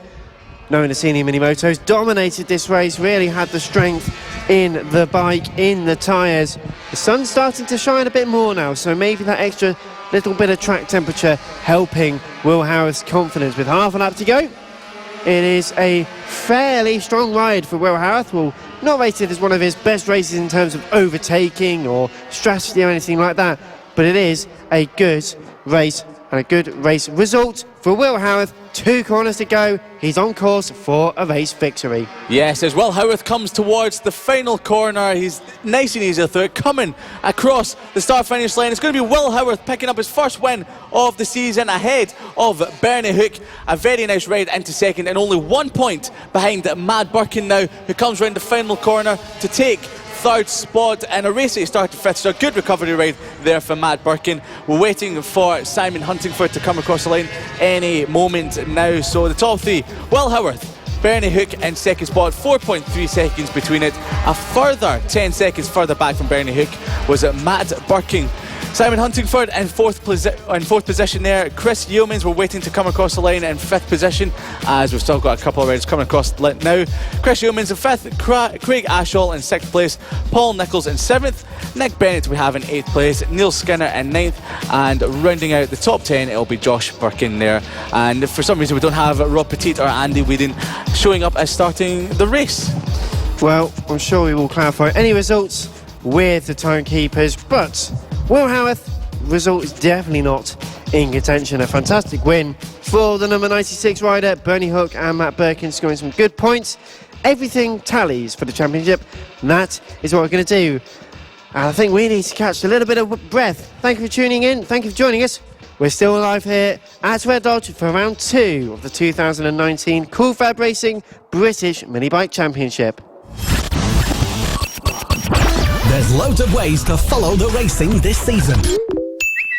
knowing the senior mini motos, dominated this race, really had the strength in the bike, in the tyres. The sun's starting to shine a bit more now, so maybe that extra little bit of track temperature helping Will Howarth's confidence. With half a lap to go, it is a fairly strong ride for Will Howarth. Well, not rated as one of his best races in terms of overtaking or strategy or anything like that, but it is a good race and a good race result for Will Howarth. 2 corners to go. He's on course for a race victory. Yes, as Will Howarth comes towards the final corner, he's nice and easy through it, coming across the start-finish line. It's going to be Will Howarth picking up his first win of the season ahead of Bernie Hook. A very nice ride into second, and only 1 point behind Matt Birkin now, who comes round the final corner to take 3rd spot in a race that he started 5th. So a good recovery ride there for Matt Birkin. We're waiting for Simon Huntingford to come across the line any moment now. So the top 3, Will Howarth, Bernie Hook in 2nd spot, 4.3 seconds between it. A further 10 seconds further back from Bernie Hook was Matt Birkin. Simon Huntingford in 4th position there. Chris Yeomans, we're waiting to come across the line in 5th position, as we've still got a couple of riders coming across the line now. Chris Yeomans in 5th, Craig Ashall in 6th place, Paul Nichols in 7th, Nick Bennett we have in 8th place, Neil Skinner in 9th, and rounding out the top 10 it'll be Josh Birkin there. And for some reason we don't have Rob Petit or Andy Whedon showing up as starting the race. Well, I'm sure we will clarify any results with the timekeepers, but Will Howarth, result is definitely not in contention. A fantastic win for the number 96 rider. Bernie Hook and Matt Birkin scoring some good points. Everything tallies for the championship, and that is what we're going to do. And I think we need to catch a little bit of breath. Thank you for tuning in. Thank you for joining us. We're still live here at Red Lodge for round 2 of the 2019 Cool Fab Racing British Mini Bike Championship. There's loads of ways to follow the racing this season.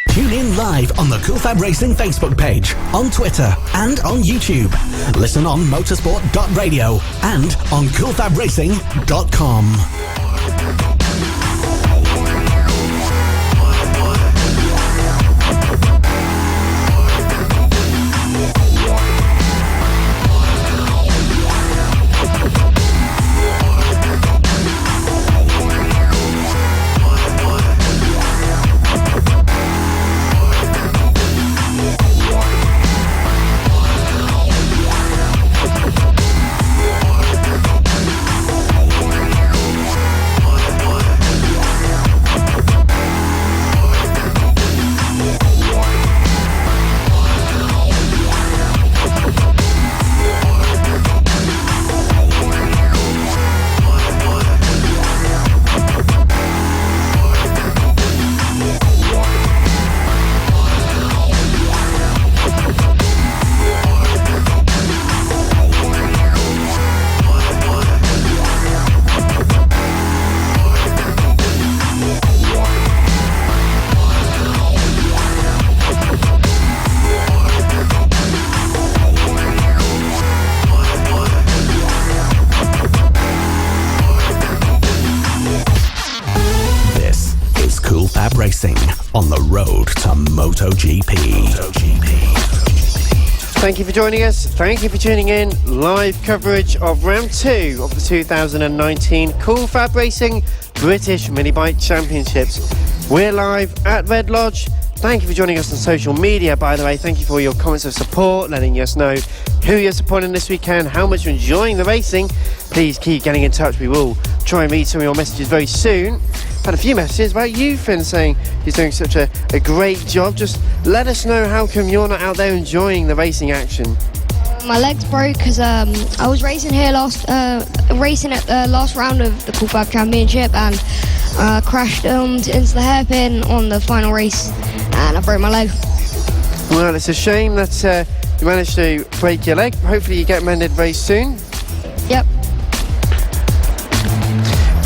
Tune in live on the Cool Fab Racing Facebook page, on Twitter and on YouTube. Listen on motorsport.radio and on coolfabracing.com. Racing on the road to MotoGP. Thank you for joining us. Thank you for tuning in. Live coverage of round 2 of the 2019 Cool Fab Racing British Mini Bike Championships. We're live at Red Lodge. Thank you for joining us on social media, by the way. Thank you for your comments of support, letting us know who you're supporting this weekend, how much you're enjoying the racing. Please keep getting in touch. We will try and read some of your messages very soon. Had a few messages about you, Finn, saying he's doing such a great job. Just let us know how come you're not out there enjoying the racing action. My legs broke because I was racing here racing at the last round of the Cool Fab Championship and crashed into the hairpin on the final race, and I broke my leg. Well, it's a shame that you managed to break your leg. Hopefully you get mended very soon. Yep.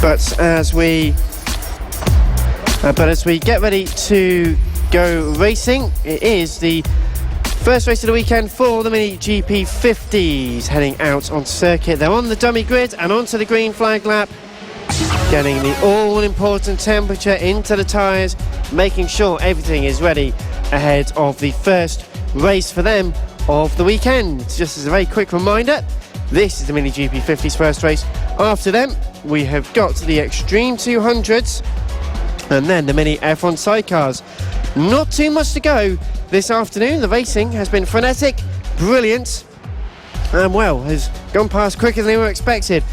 But as we get ready to go racing, it is the first race of the weekend for the Mini GP 50s heading out on circuit. They're on the dummy grid and onto the green flag lap, getting the all-important temperature into the tyres, making sure everything is ready ahead of the first race for them of the weekend. Just as a very quick reminder, this is the Mini GP 50s first race. After them, we have got the Extreme 200s and then the Mini F1 sidecars. Not too much to go this afternoon. The racing has been frenetic, brilliant, and well, has gone past quicker than we were expected.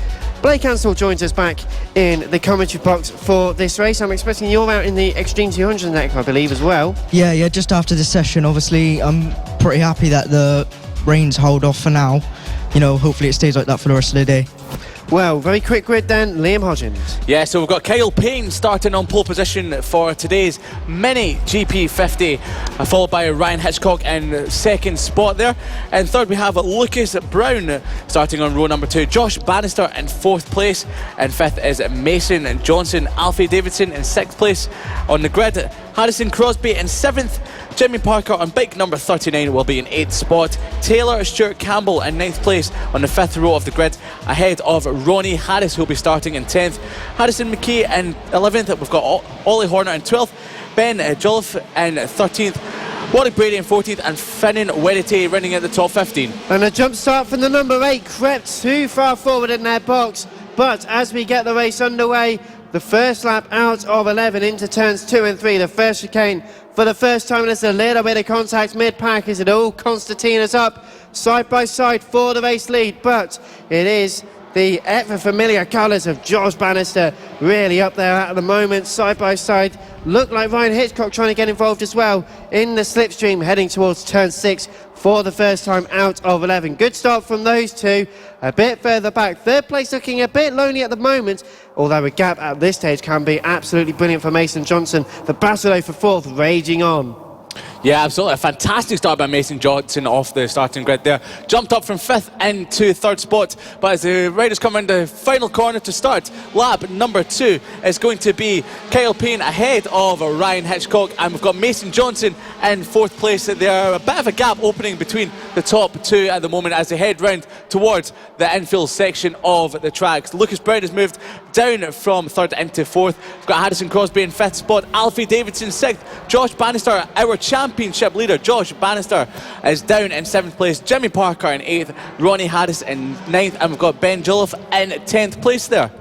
Blake Ansell joins us back in the commentary box for this race. I'm expecting you're out in the Extreme 200 next, I believe, as well. Yeah, just after this session, obviously, I'm pretty happy that the rains hold off for now. You know, hopefully it stays like that for the rest of the day. Well, very quick grid then, Liam Hodgins. Yeah, so we've got Kyle Payne starting on pole position for today's Mini GP50, followed by Ryan Hitchcock in second spot there. And third we have Lucas Brown starting on row number 2, Josh Bannister in fourth place, and fifth is Mason Johnson. Alfie Davidson in sixth place on the grid. Harrison Crosby in seventh. Jimmy Parker on bike number 39 will be in 8th spot. Taylor Stuart Campbell in 9th place on the 5th row of the grid, ahead of Ronnie Harris, who'll be starting in 10th. Harrison McKee in 11th. We've got Ollie Horner in 12th. Ben Jolliffe in 13th. Warwick Brady in 14th, and Finnan Wedity running at the top 15. And a jump start from the number 8 crept too far forward in their box. But as we get the race underway, the first lap out of 11 into turns 2 and 3, the first chicane. For the first time, there's a little bit of contact mid-pack as it all Constantina's up side by side for the race lead, but it is the ever familiar colours of Josh Bannister really up there at the moment, side by side. Look like Ryan Hitchcock trying to get involved as well in the slipstream, heading towards turn 6 for the first time out of 11. Good start from those two. A bit further back, third place looking a bit lonely at the moment, although a gap at this stage can be absolutely brilliant for Mason Johnson. The battle though for fourth raging on. Yeah, absolutely. A fantastic start by Mason Johnson off the starting grid there. Jumped up from 5th into 3rd spot, but as the riders come around the final corner to start, lap number 2 is going to be Kyle Payne ahead of Ryan Hitchcock, and we've got Mason Johnson in 4th place. There a bit of a gap opening between the top two at the moment as they head round towards the infield section of the tracks. Lucas Brown has moved down from 3rd into 4th. We've got Harrison Crosby in 5th spot, Alfie Davidson 6th, Josh Bannister, our championship leader, Josh Bannister, is down in 7th place, Jimmy Parker in 8th, Ronnie Harris in 9th, and we've got Ben Jolliffe in 10th place there.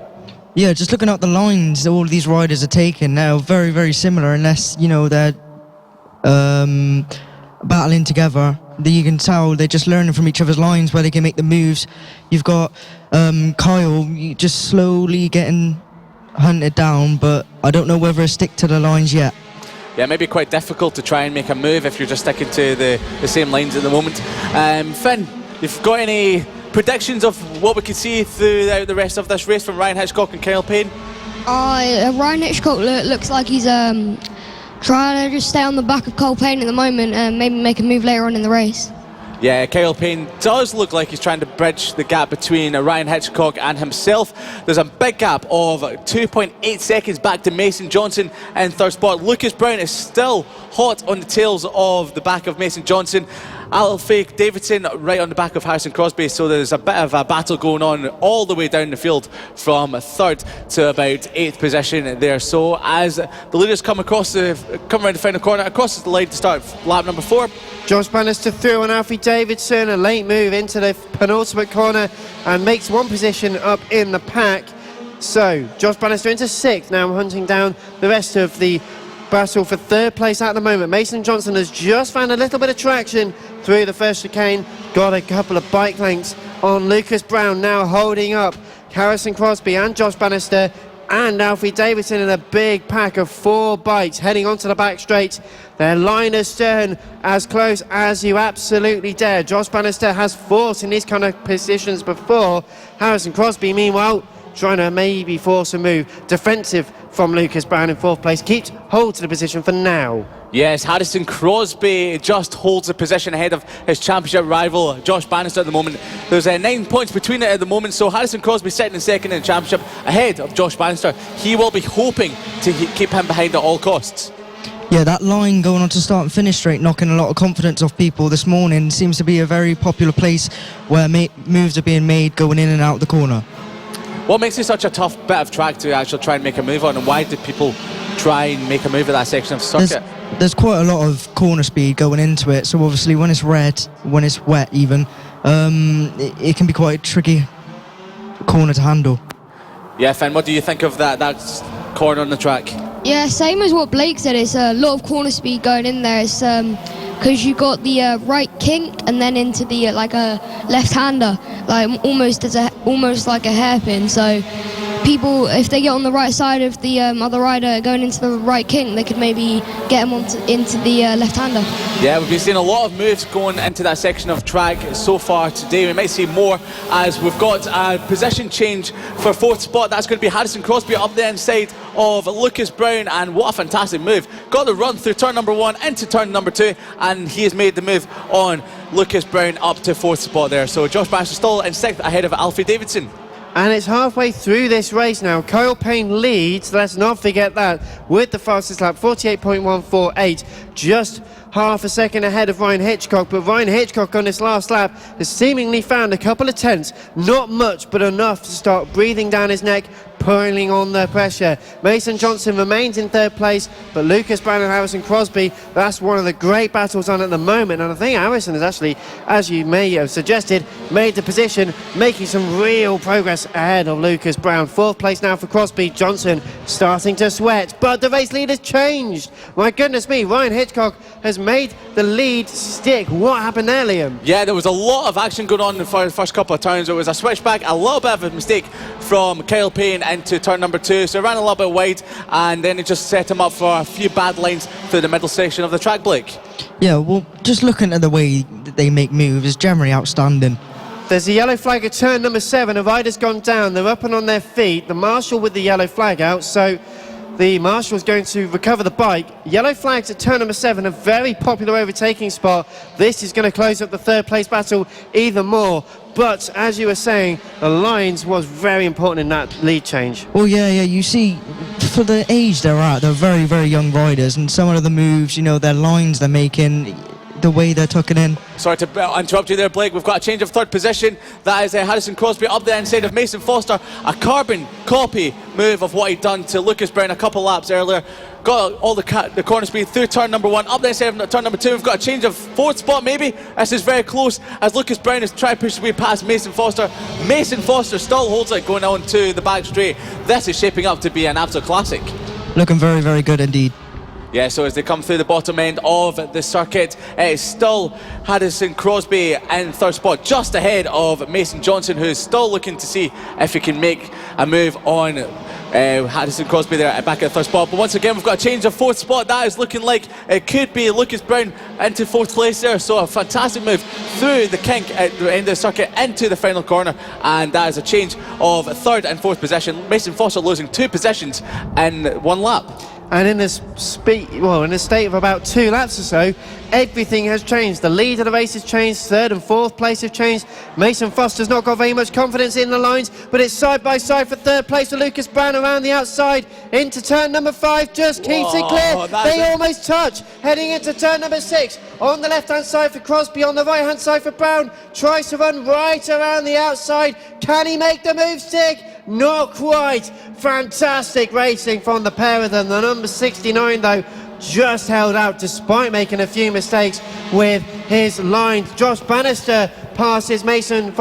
Yeah, just looking at the lines all these riders are taking now, very, very similar, unless, you know, they're battling together. You can tell they're just learning from each other's lines where they can make the moves. You've got Kyle just slowly getting hunted down, but I don't know whether he'll stick to the lines yet. Yeah, maybe quite difficult to try and make a move if you're just sticking to the same lines at the moment. Finn, you've got any predictions of what we could see throughout the rest of this race from Ryan Hitchcock and Kyle Payne? Ryan Hitchcock looks like he's trying to just stay on the back of Kyle Payne at the moment and maybe make a move later on in the race. Yeah, Kyle Payne does look like he's trying to bridge the gap between Ryan Hitchcock and himself. There's a big gap of 2.8 seconds back to Mason Johnson in 3rd spot. Lucas Brown is still hot on the tails of the back of Mason Johnson. Alfie Davidson right on the back of Harrison Crosby, so there's a bit of a battle going on all the way down the field from 3rd to about 8th position there. So as the leaders come around the final corner, across the line to start lap number 4. Josh Bannister through on Alfie Davidson, a late move into the penultimate corner and makes one position up in the pack. So Josh Bannister into 6th, now hunting down the rest of the battle for 3rd place at the moment. Mason Johnson has just found a little bit of traction through the first chicane, got a couple of bike lengths on Lucas Brown, now holding up Harrison Crosby and Josh Bannister and Alfie Davidson in a big pack of 4 bikes heading onto the back straight. Their line astern as close as you absolutely dare. Josh Bannister has fought in these kind of positions before. Harrison Crosby, meanwhile, trying to maybe force a move. Defensive from Lucas Brown in 4th place. Keeps hold to the position for now. Yes, Harrison Crosby just holds the position ahead of his championship rival, Josh Bannister, at the moment. There's 9 points between it at the moment, so Harrison Crosby sitting in second in the championship ahead of Josh Bannister. He will be hoping to keep him behind at all costs. Yeah, that line going on to start and finish straight, knocking a lot of confidence off people this morning. Seems to be a very popular place where moves are being made going in and out of the corner. What makes it such a tough bit of track to actually try and make a move on, and why do people try and make a move at that section of circuit? There's quite a lot of corner speed going into it, so obviously when it's red, when it's wet even, it can be quite a tricky corner to handle. Yeah, Finn, what do you think of that corner on the track? Yeah, same as what Blake said. It's a lot of corner speed going in there. It's because you got the right kink and then into the like a left-hander, like almost like a hairpin. So people, if they get on the right side of the other rider going into the right kink, they could maybe get him into the left-hander. Yeah, we've been seeing a lot of moves going into that section of track so far today. We might see more as we've got a position change for 4th spot. That's going to be Harrison Crosby up the inside of Lucas Brown, and what a fantastic move. Got the run through turn number 1 into turn number 2, and he has made the move on Lucas Brown up to 4th spot there. So Josh Bannister still in 6th ahead of Alfie Davidson. And it's halfway through this race now. Kyle Payne leads, let's not forget that, with the fastest lap, 48.148, just half a second ahead of Ryan Hitchcock. But Ryan Hitchcock on this last lap has seemingly found a couple of tenths, not much, but enough to start breathing down his neck, pulling on the pressure. Mason Johnson remains in 3rd place, but Lucas Brown and Harrison Crosby, that's one of the great battles on at the moment. And I think Harrison has actually, as you may have suggested, made the position, making some real progress ahead of Lucas Brown. 4th place now for Crosby. Johnson starting to sweat, but the race lead has changed. My goodness me, Ryan Hitchcock has made the lead stick. What happened there, Liam? Yeah, there was a lot of action going on for the first couple of turns. It was a switchback, a little bit of a mistake from Kyle Payne into turn number 2, so he ran a little bit wide, and then it just set him up for a few bad lines through the middle section of the track, Blake. Yeah, well, just looking at the way that they make moves is generally outstanding. There's a yellow flag at turn number 7. A rider's gone down. They're up and on their feet. The marshal with the yellow flag out, so the marshal is going to recover the bike. Yellow flags at turn number 7, a very popular overtaking spot. This is going to close up the 3rd place battle even more. But as you were saying, the lines was very important in that lead change. Well, yeah, you see, for the age they're at, they're very, very young riders, and some of the moves, their lines they're making, the way they're tucking in. Sorry to interrupt you there, Blake. We've got a change of 3rd position. That is Harrison Crosby up the inside of Mason Foster. A carbon copy move of what he'd done to Lucas Brown a couple laps earlier. Got all the corner speed through turn number 1, up the inside of turn number 2. We've got a change of 4th spot maybe. This is very close as Lucas Brown is trying to push his way past Mason Foster. Mason Foster still holds it going on to the back straight. This is shaping up to be an absolute classic. Looking very, very good indeed. Yeah, so as they come through the bottom end of the circuit, it's still Harrison Crosby in 3rd spot, just ahead of Mason Johnson, who's still looking to see if he can make a move on Harrison Crosby there back at 3rd spot. But once again, we've got a change of 4th spot. That is looking like it could be Lucas Brown into 4th place there. So a fantastic move through the kink at the end of the circuit into the final corner, and that is a change of 3rd and 4th position. Mason Foster losing 2 positions in 1 lap. And in this in a state of about 2 laps or so, everything has changed. The lead of the race has changed. 3rd and 4th place have changed. Mason Foster's not got very much confidence in the lines, but it's side by side for 3rd place for Lucas Brown around the outside into turn number 5. Just keeps it clear. They almost touch. Heading into turn number 6. On the left-hand side for Crosby, on the right-hand side for Brown. Tries to run right around the outside. Can he make the move stick? Not quite. Fantastic racing from the pair of them. The number 69 though just held out despite making a few mistakes with his lines. Josh Bannister passes Mason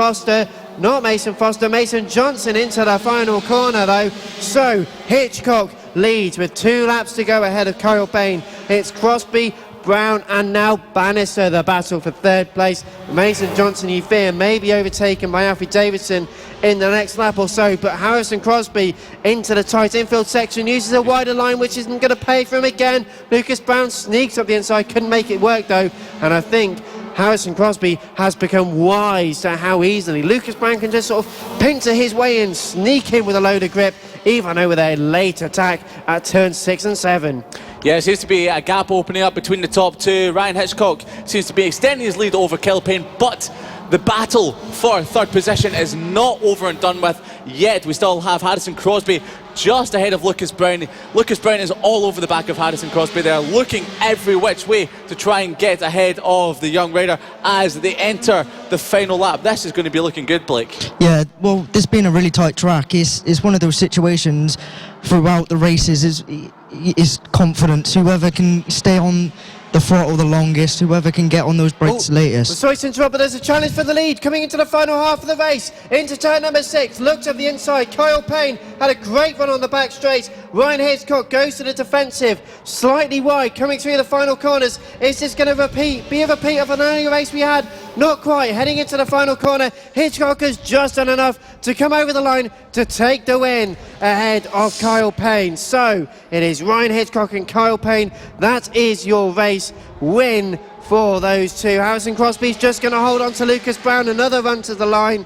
Johnson into the final corner though. So Hitchcock leads with 2 laps to go ahead of Kyle Payne. It's Crosby, Brown and now Bannister. The battle for third place. Mason Johnson, you fear, may be overtaken by Alfie Davidson in the next lap or so, but Harrison Crosby into the tight infield section, uses a wider line which isn't going to pay for him again. Lucas Brown sneaks up the inside, couldn't make it work though, and I think Harrison Crosby has become wise to how easily Lucas Brown can just sort of pincer his way in, sneak in with a load of grip, even over their late attack at turns 6 and 7. Yeah, it seems to be a gap opening up between the top two. Ryan Hitchcock seems to be extending his lead over Kyle Payne, but the battle for third position is not over and done with yet. We still have Harrison Crosby just ahead of Lucas Brown. Lucas Brown is all over the back of Harrison Crosby. They're looking every which way to try and get ahead of the young rider as they enter the final lap. This is going to be looking good, Blake. Yeah, well, this being a really tight track is one of those situations throughout the races is confidence. Whoever can stay on the throttle the longest, whoever can get on those brakes latest. Sorry to interrupt, but there's a challenge for the lead coming into the final half of the race. Into turn number 6, looked at the inside. Kyle Payne had a great run on the back straight. Ryan Hitchcock goes to the defensive, slightly wide, coming through the final corners. Is this going to be a repeat of an earlier race we had? Not quite. Heading into the final corner, Hitchcock has just done enough to come over the line to take the win ahead of Kyle Payne. So it is Ryan Hitchcock and Kyle Payne. That is your race win for those two. Harrison Crosby's just going to hold on to Lucas Brown. Another run to the line.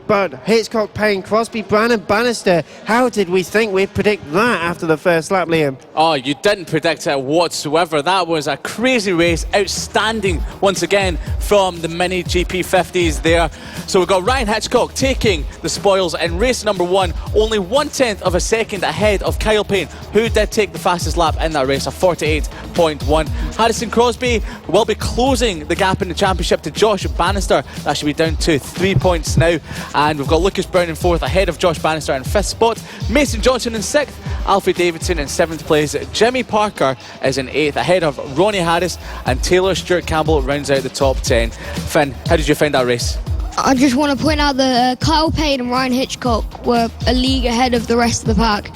But Hitchcock, Payne, Crosby, Brown and Bannister. How did we think we'd predict that after the first lap, Liam? Oh, you didn't predict it whatsoever. That was a crazy race. Outstanding once again from the mini GP50s there. So we've got Ryan Hitchcock taking the spoils in race number 1, only 1/10 of a second ahead of Kyle Payne, who did take the fastest lap in that race, a 48.1. Harrison Crosby will be closing the gap in the championship to Josh Bannister. That should be down to 3 points now. And we've got Lucas Brown in 4th ahead of Josh Bannister in 5th spot. Mason Johnson in 6th. Alfie Davidson in 7th place. Jimmy Parker is in 8th ahead of Ronnie Harris, and Taylor Stewart Campbell rounds out the top 10. Finn, how did you find that race? I just want to point out that Kyle Payne and Ryan Hitchcock were a league ahead of the rest of the pack.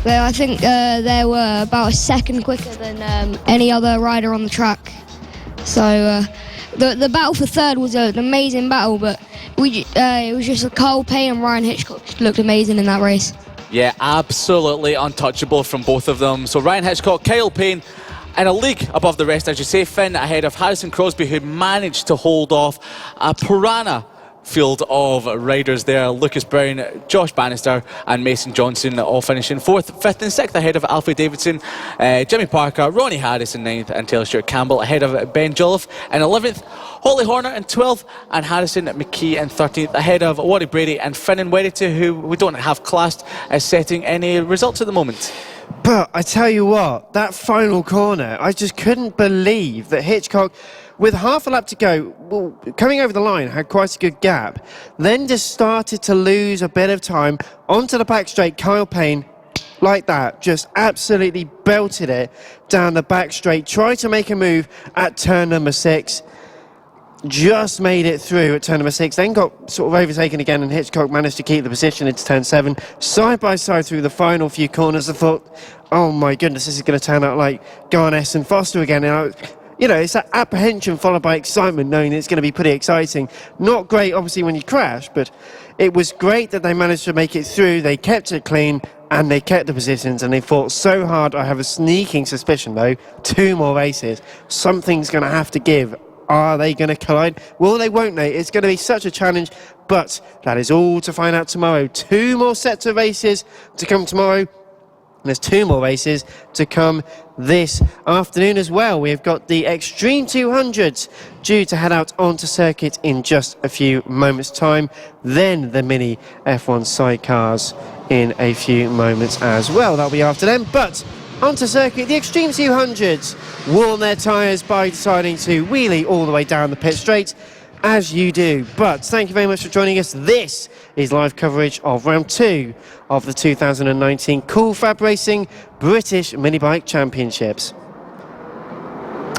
But I think they were about a second quicker than any other rider on the track. So the battle for third was an amazing battle, but it was just Kyle Payne and Ryan Hitchcock looked amazing in that race. Yeah, absolutely untouchable from both of them. So Ryan Hitchcock, Kyle Payne, and a league above the rest, as you say, Finn, ahead of Harrison Crosby, who managed to hold off a piranha field of riders there. Lucas Brown, Josh Bannister and Mason Johnson all finishing 4th, 5th and 6th ahead of Alfie Davidson, Jimmy Parker, Ronnie Harris in 9th and Taylor Stewart Campbell ahead of Ben Jolliffe in 11th, Holly Horner in 12th and Harrison McKee in 13th ahead of Waddy Brady and Finnan Werity, who we don't have classed as setting any results at the moment. But I tell you what, that final corner, I just couldn't believe that Hitchcock, with half a lap to go, well, coming over the line, had quite a good gap, then just started to lose a bit of time onto the back straight. Kyle Payne, like that, just absolutely belted it down the back straight, tried to make a move at turn number 6, just made it through at turn number 6, then got sort of overtaken again, and Hitchcock managed to keep the position into turn 7, side by side through the final few corners. I thought, oh my goodness, this is going to turn out like Garness and Foster again. And you know, it's that apprehension followed by excitement, knowing it's going to be pretty exciting. Not great, obviously, when you crash, but it was great that they managed to make it through. They kept it clean, and they kept the positions, and they fought so hard. I have a sneaking suspicion, though, 2 more races, something's going to have to give. Are they going to collide? Well, they won't, they. It's going to be such a challenge, but that is all to find out tomorrow. 2 more sets of races to come tomorrow. There's 2 more races to come this afternoon as well. We've got the Extreme 200s due to head out onto circuit in just a few moments' time. Then the mini F1 sidecars in a few moments as well. That'll be after them. But onto circuit, the Extreme 200s warm their tyres by deciding to wheelie all the way down the pit straight, as you do. But thank you very much for joining us. This is live coverage of round 2 of the 2019 Cool FAB-Racing British Mini Bike Championships.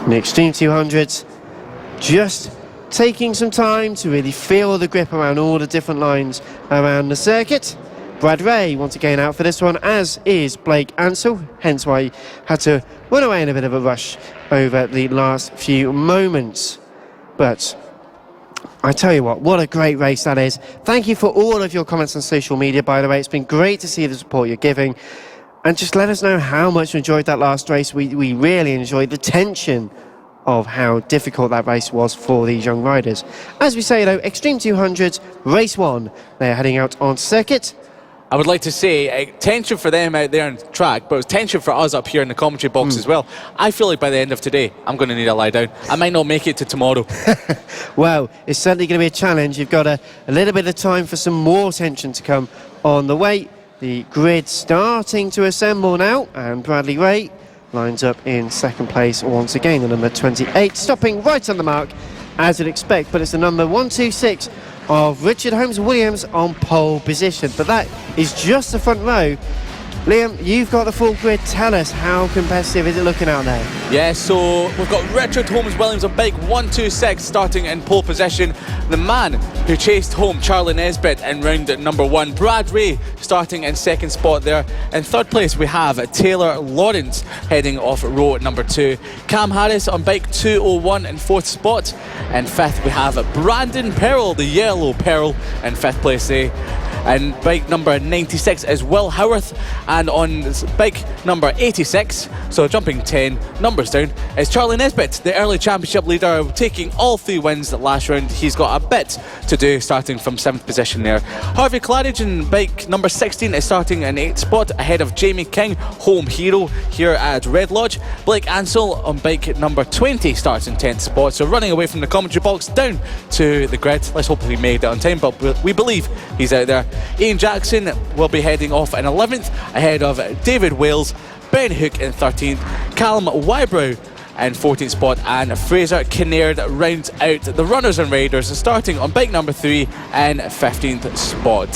The Extreme 200s just taking some time to really feel the grip around all the different lines around the circuit. Brad Ray once again out for this one, as is Blake Ansell, hence why he had to run away in a bit of a rush over the last few moments. But I tell you what a great race that is. Thank you for all of your comments on social media, by the way. It's been great to see the support you're giving. And just let us know how much you enjoyed that last race. We really enjoyed the tension of how difficult that race was for these young riders. As we say, though, Extreme 200, race 1. They're heading out on circuit. I would like to say tension for them out there on track, but it was tension for us up here in the commentary box as well. I feel like by the end of today, I'm going to need a lie down. I might not make it to tomorrow. Well, it's certainly going to be a challenge. You've got a little bit of time for some more tension to come on the way. The grid starting to assemble now, and Bradley Ray lines up in second place once again, the number 28, stopping right on the mark, as you'd expect, but it's the number 126 of Richard Holmes Williams on pole position. But that is just the front row. Liam, you've got the full grid. Tell us, how competitive is it looking out there? Yeah, so we've got Richard Holmes Williams on bike 126 starting in pole position. The man who chased home Charlie Nesbitt in round number 1. Brad Ray starting in second spot there. In third place we have Taylor Lawrence heading off row number 2. Cam Harris on bike 201 in fourth spot. In fifth we have Brandon Perrell, the yellow Perrell, in fifth place there. And bike number 96 is Will Howarth, and on bike number 86, so jumping 10 numbers down, is Charlie Nesbitt, the early championship leader, taking all 3 wins last round. He's got a bit to do, starting from 7th position there. Harvey Claridge in bike number 16 is starting in 8th spot, ahead of Jamie King, home hero here at Red Lodge. Blake Ansell on bike number 20 starts in 10th spot, so running away from the commentary box down to the grid. Let's hope he made it on time, but we believe he's out there. Ian Jackson will be heading off in 11th, ahead of David Wales, Ben Hook in 13th, Callum Wybrow in 14th spot, and Fraser Kinnaird rounds out the runners and raiders, starting on bike number 3 and 15th spot.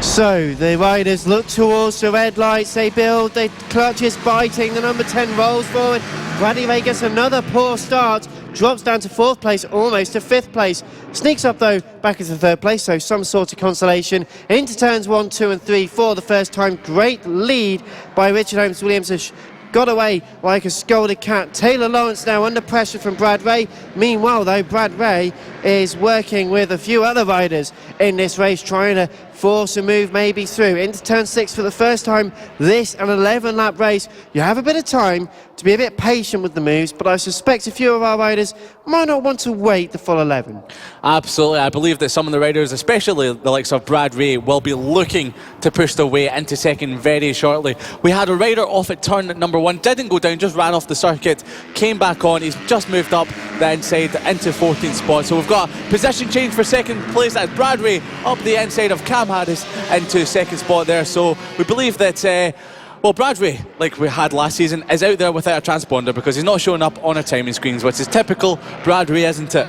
So the riders look towards the red lights, they build, the clutch is biting, the number 10 rolls forward. Bradley Ray gets another poor start, drops down to 4th place, almost to 5th place. Sneaks up though, back into 3rd place, so some sort of consolation. Into turns 1, 2 and 3 for the first time. Great lead by Richard Holmes Williams. Got away like a scolded cat. Taylor Lawrence now under pressure from Brad Ray. Meanwhile though, Brad Ray is working with a few other riders in this race, trying to force a move maybe through. Into turn 6 for the first time. This an 11 lap race. You have a bit of time to be a bit patient with the moves, but I suspect a few of our riders might not want to wait the full 11. Absolutely. I believe that some of the riders, especially the likes of Brad Ray, will be looking to push their way into second very shortly. We had a rider off at turn number 1, didn't go down, just ran off the circuit, came back on. He's just moved up the inside into 14th spot. So we've got a position change for second place as Brad Ray up the inside of Cam Harris into second spot there. So we believe that well, Brad Ray, like we had last season, is out there without a transponder because he's not showing up on our timing screens, which is typical Brad Ray, isn't it?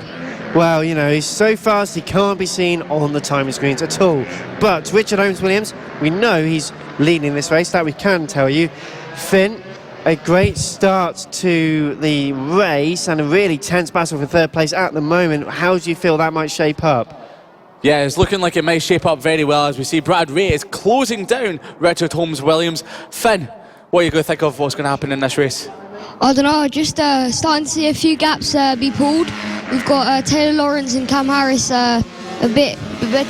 Well, you know, he's so fast he can't be seen on the timing screens at all. But Richard Holmes Williams, we know he's leading this race, that we can tell you. Finn, a great start to the race and a really tense battle for 3rd place at the moment. How do you feel that might shape up? Yeah, it's looking like it might shape up very well as we see Brad Ray is closing down Richard Holmes Williams. Finn, what are you going to think of what's going to happen in this race? I don't know, just starting to see a few gaps be pulled. We've got Taylor Lawrence and Cam Harris a bit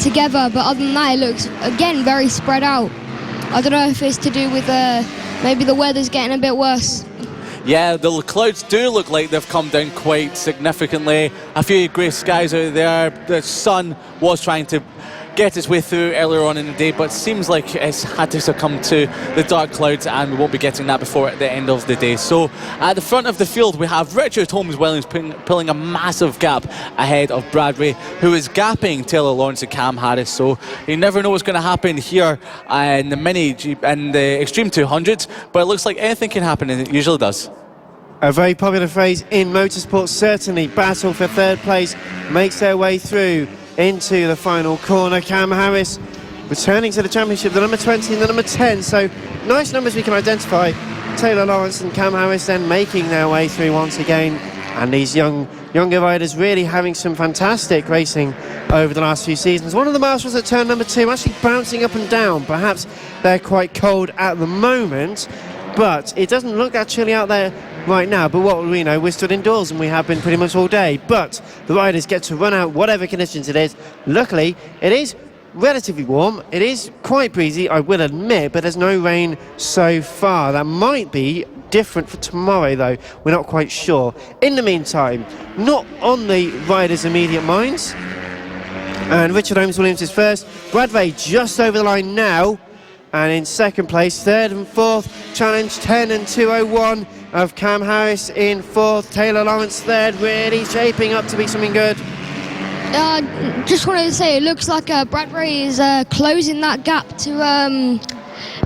together, but other than that it looks, again, very spread out. I don't know if it's to do with maybe the weather's getting a bit worse. Yeah, the clouds do look like they've come down quite significantly. A few grey skies out there. The sun was trying to get its way through earlier on in the day, but it seems like it's had to succumb to the dark clouds, and we won't be getting that before the end of the day. So at the front of the field we have Richard Holmes Williams pulling a massive gap ahead of Brad Ray, who is gapping Taylor Lawrence and Cam Harris. So you never know what's going to happen here in the Extreme 200s, but it looks like anything can happen, and it usually does. A very popular phrase in motorsport, certainly. Battle for 3rd place makes their way through into the final corner. Cam Harris returning to the championship, the number 20 and the number 10, so nice numbers we can identify. Taylor Lawrence and Cam Harris then making their way through once again, and these young younger riders really having some fantastic racing over the last few seasons. One of the marshals at turn number 2 actually bouncing up and down. Perhaps they're quite cold at the moment, but it doesn't look that chilly out there right now. But what we know, we're stood indoors and we have been pretty much all day. But the riders get to run out whatever conditions it is. Luckily, it is relatively warm. It is quite breezy, I will admit, but there's no rain so far. That might be different for tomorrow, though. We're not quite sure. In the meantime, not on the riders' immediate minds. And Richard Holmes-Williams is first. Brad Ray just over the line now. And in second place, third and fourth, challenge 10 and 2:01 of Cam Harris in fourth. Taylor Lawrence third, really shaping up to be something good. Just wanted to say, it looks like Brad Ray is closing that gap to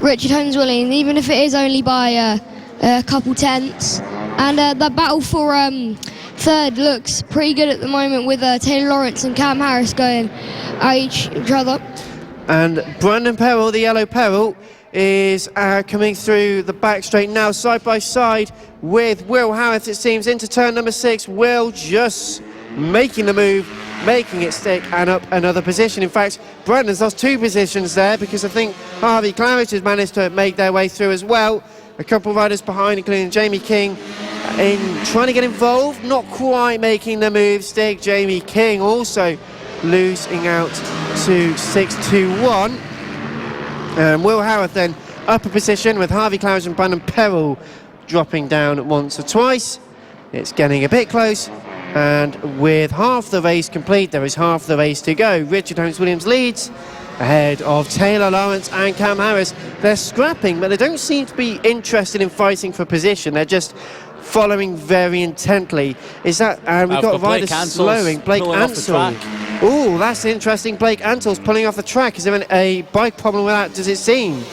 Richard Holmes-Williams, even if it is only by a couple tenths. And the battle for third looks pretty good at the moment, with Taylor Lawrence and Cam Harris going at each other. And Brandon Peril, the yellow Peril, is coming through the back straight now, side by side with Will Harris, it seems, into turn number 6. Will just making the move, making it stick, and up another position. In fact, Brandon's lost 2 positions there, because I think Harvey Claridge has managed to make their way through as well. A couple of riders behind, including Jamie King, in trying to get involved, not quite making the move stick. Jamie King also losing out to 6-2-1. Will Harris then up a position, with Harvey Claridge and Brandon Peril dropping down once or twice. It's getting a bit close, and with half the race complete, there is half the race to go. Richard Holmes-Williams leads ahead of Taylor Lawrence and Cam Harris. They're scrapping, but they don't seem to be interested in fighting for position. They're just following very intently. Is that, and we've got riders slowing. Blake Ansell. Oh, that's interesting. Blake Ansell's pulling off the track. Is there a bike problem with that, does it seem?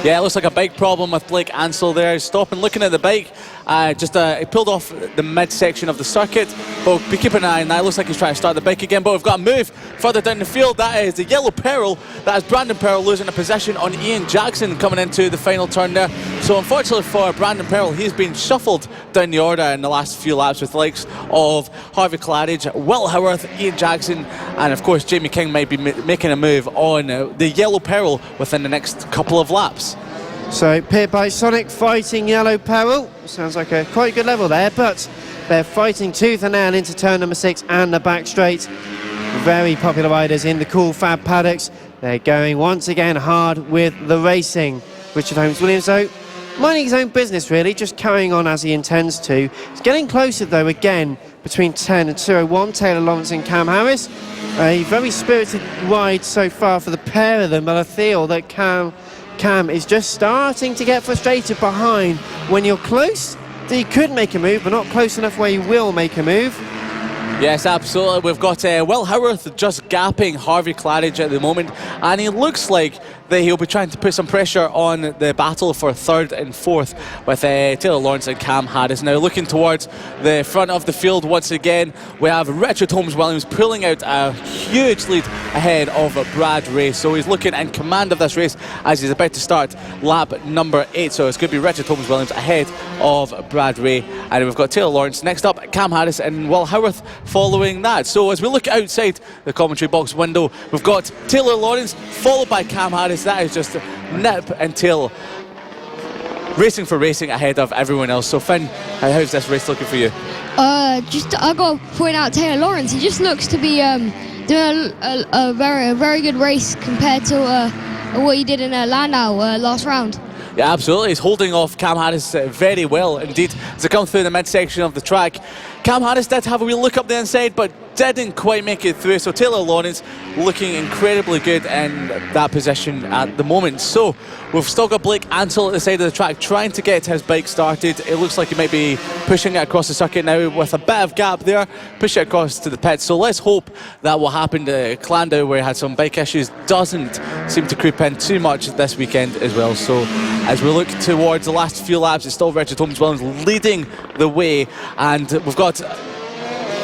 Yeah, it looks like a big problem with Blake Ansell there. He's stopping, looking at the bike. He pulled off the midsection of the circuit, but we'll be keeping an eye on that. It looks like he's trying to start the bike again, but we've got a move further down the field. That is the yellow Peril. That is Brandon Peril losing a position on Ian Jackson coming into the final turn there. So unfortunately for Brandon Peril, he's been shuffled down the order in the last few laps, with the likes of Harvey Claridge, Will Howarth, Ian Jackson, and of course Jamie King might be making a move on the yellow Peril within the next couple of laps. So Pit by Sonic fighting yellow Peril. Sounds like a quite good level there, but they're fighting tooth and nail into turn number 6 and the back straight. Very popular riders in the Cool Fab paddocks. They're going once again hard with the racing. Richard Holmes-Williams, though, minding his own business really, just carrying on as he intends to. It's getting closer though again between 10 and 2:01, Taylor Lawrence and Cam Harris. A very spirited ride so far for the pair of them, but I feel that Cam is just starting to get frustrated behind. When you're close, that you could make a move, but not close enough where you will make a move. Yes, absolutely. We've got Will Howarth just gapping Harvey Claridge at the moment, and he looks like that he'll be trying to put some pressure on the battle for third and fourth with Taylor Lawrence and Cam Harris. Now looking towards the front of the field once again, we have Richard Holmes-Williams pulling out a huge lead ahead of Brad Ray. So he's looking in command of this race as he's about to start lap number 8. So it's going to be Richard Holmes-Williams ahead of Brad Ray. And we've got Taylor Lawrence next up, Cam Harris and Will Howarth following that. So as we look outside the commentary box window, we've got Taylor Lawrence followed by Cam Harris. That is just nip and tail racing for racing ahead of everyone else. So Finn, how's this race looking for you? I got to point out Taylor Lawrence. He just looks to be doing a very good race compared to what he did in Landau last round. Yeah, absolutely. He's holding off Cam Harris very well indeed as they come through the midsection of the track. Cam Harris did have a wee look up the inside, but didn't quite make it through. So Taylor Lawrence looking incredibly good in that position at the moment. So we've still got Blake Ansell at the side of the track trying to get his bike started. It looks like he might be pushing it across the circuit now with a bit of gap there, push it across to the pits. So let's hope that will happen to Landau, where he had some bike issues, doesn't seem to creep in too much this weekend as well. So as we look towards the last few laps, it's still Richard Holmes-Williams leading the way, and we've got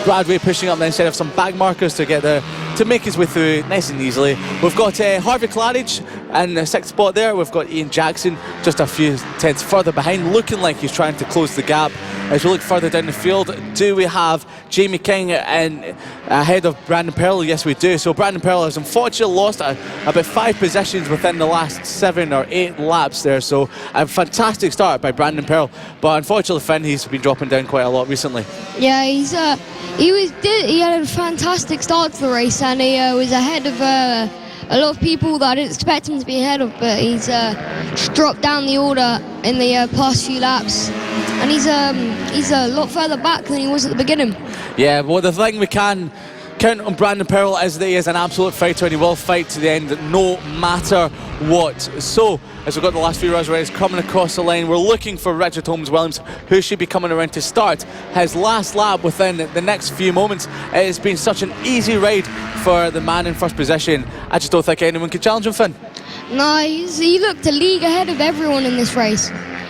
Brad Ray pushing up the inside of some bag markers to get there, to make his way through nice and easily. We've got Harvey Claridge in the 6th spot there, we've got Ian Jackson just a few tenths further behind, looking like he's trying to close the gap. As we look further down the field, do we have Jamie King ahead of Brandon Pearl? Yes, we do. So Brandon Pearl has unfortunately lost about 5 positions within the last 7 or 8 laps there. So a fantastic start by Brandon Pearl, but unfortunately, Finn, he's been dropping down quite a lot recently. Yeah, he had a fantastic start to the race, and he was ahead of a lot of people that I didn't expect him to be ahead of, but he's just dropped down the order in the past few laps, and he's a lot further back than he was at the beginning. Yeah, well, the thing we can count on Brandon Pearl is that he is an absolute fighter, and he will fight to the end no matter what. So, as we've got the last few races coming across the line, we're looking for Richard Holmes-Williams, who should be coming around to start his last lap within the next few moments. It has been such an easy ride for the man in first position. I just don't think anyone could challenge him, Finn. No, he looked a league ahead of everyone in this race.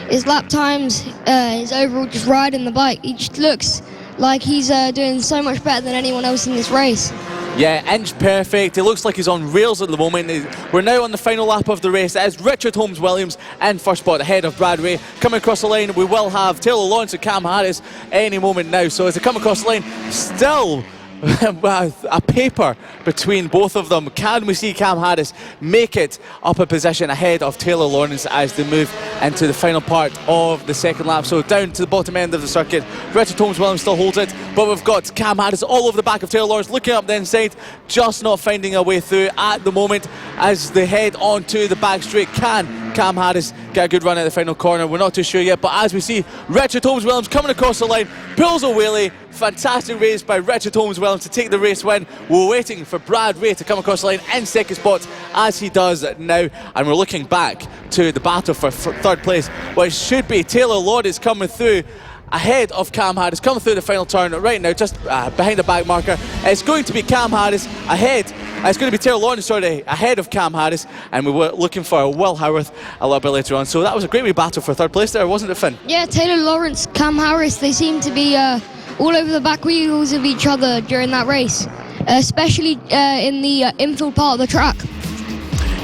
His lap times, his overall just riding the bike, he just looks like he's doing so much better than anyone else in this race. Yeah, inch perfect. He looks like he's on rails at the moment. We're now on the final lap of the race. It is Richard Holmes-Williams in first spot ahead of Brad Ray. Coming across the line, we will have Taylor Lawrence and Cam Harris any moment now. So as they come across the line, still a paper between both of them. Can we see Cam Harris make it up a position ahead of Taylor Lawrence as they move into the final part of the second lap? So down to the bottom end of the circuit, Richard Holmes-Williams still holds it, but we've got Cam Harris all over the back of Taylor Lawrence, looking up the inside, just not finding a way through at the moment as they head on to the back straight. Can Cam Harris get a good run at the final corner? We're not too sure yet, but as we see Richard Holmes-Williams coming across the line, pulls a wheelie. Fantastic race by Richard Holmes-Williams to take the race win. We're waiting for Brad Ray to come across the line in second spot, as he does now, and we're looking back to the battle for third place, which should be Taylor Lawrence coming through ahead of Cam Harris, coming through the final turn right now, just behind the back marker. It's going to be Cam Harris ahead. It's going to be Taylor Lawrence, ahead of Cam Harris, and we were looking for Will Howarth a little bit later on. So that was a great wee battle for third place there, wasn't it, Finn? Yeah, Taylor Lawrence, Cam Harris, they seem to be all over the back wheels of each other during that race, especially in the infield part of the track.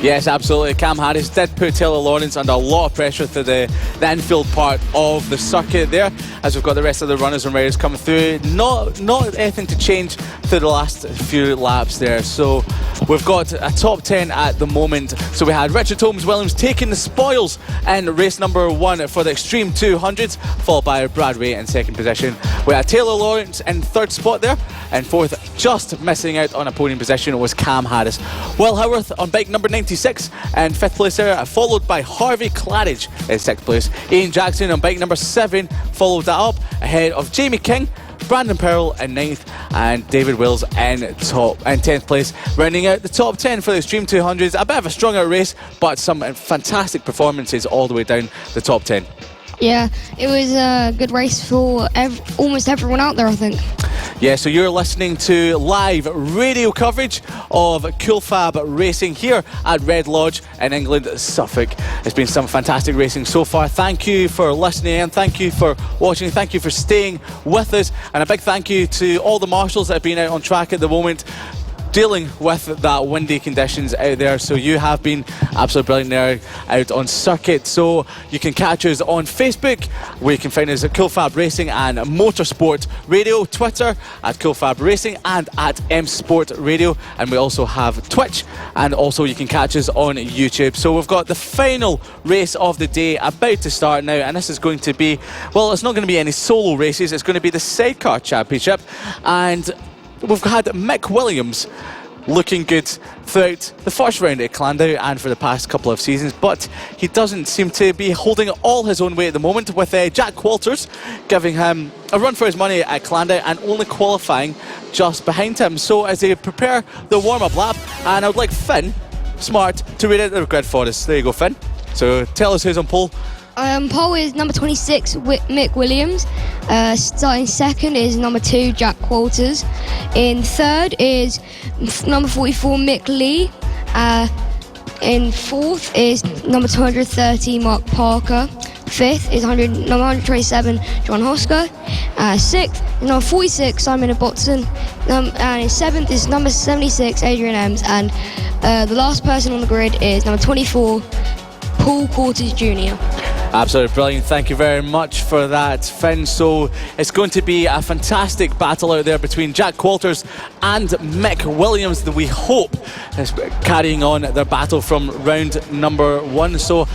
Yes, absolutely. Cam Harris did put Taylor Lawrence under a lot of pressure through the infield part of the circuit there, as we've got the rest of the runners and riders coming through. Not anything to change through the last few laps there. So we've got a top 10 at the moment. So we had Richard Holmes-Williams taking the spoils in race number 1 for the Extreme 200s, followed by Brad Ray in second position. We had Taylor Lawrence in third spot there, and fourth, just missing out on a podium position, was Cam Harris. Will Howarth on bike number 96 and fifth place there, followed by Harvey Claridge in sixth place. Ian Jackson on bike number 7 followed that up ahead of Jamie King, Brandon Pearl in 9th, and David Wills in 10th place, rounding out the top 10 for the Extreme 200s. A bit of a stronger race, but some fantastic performances all the way down the top 10. Yeah, it was a good race for almost everyone out there, I think. Yeah, so you're listening to live radio coverage of Cool Fab Racing here at Red Lodge in England, Suffolk. It's been some fantastic racing so far. Thank you for listening in, thank you for watching, thank you for staying with us, and a big thank you to all the marshals that have been out on track at the moment, dealing with that windy conditions out there. So you have been absolutely brilliant there out on circuit. So you can catch us on Facebook, where you can find us at Cool Fab Racing and Motorsport Radio, Twitter at Cool Fab Racing and at M Sport Radio, and we also have Twitch, and also you can catch us on YouTube. So we've got the final race of the day about to start now, and this is going to be, well, it's not going to be any solo races, it's going to be the Sidecar Championship, and we've had Mick Williams looking good throughout the first round at Clandau and for the past couple of seasons, but he doesn't seem to be holding all his own weight at the moment, with Jack Walters giving him a run for his money at Clandau and only qualifying just behind him. So as they prepare the warm-up lap, and I would like Finn Smart to read out the grid for us. There you go, Finn. So tell us who's on pole. Pole is number 26, Mick Williams. Starting second is number 2, Jack Walters. In third is number 44, Mick Lee. In fourth is number 230, Mark Parker. Fifth is number 127, John Hosker. Sixth is number 46, Simon Ibbotson. And his seventh is number 76, Adrian Ems. And the last person on the grid is number 24, Paul Quarters Jr. Absolutely brilliant. Thank you very much for that, Finn. So it's going to be a fantastic battle out there between Jack Qualters and Mick Williams that we hope is carrying on their battle from round number 1. So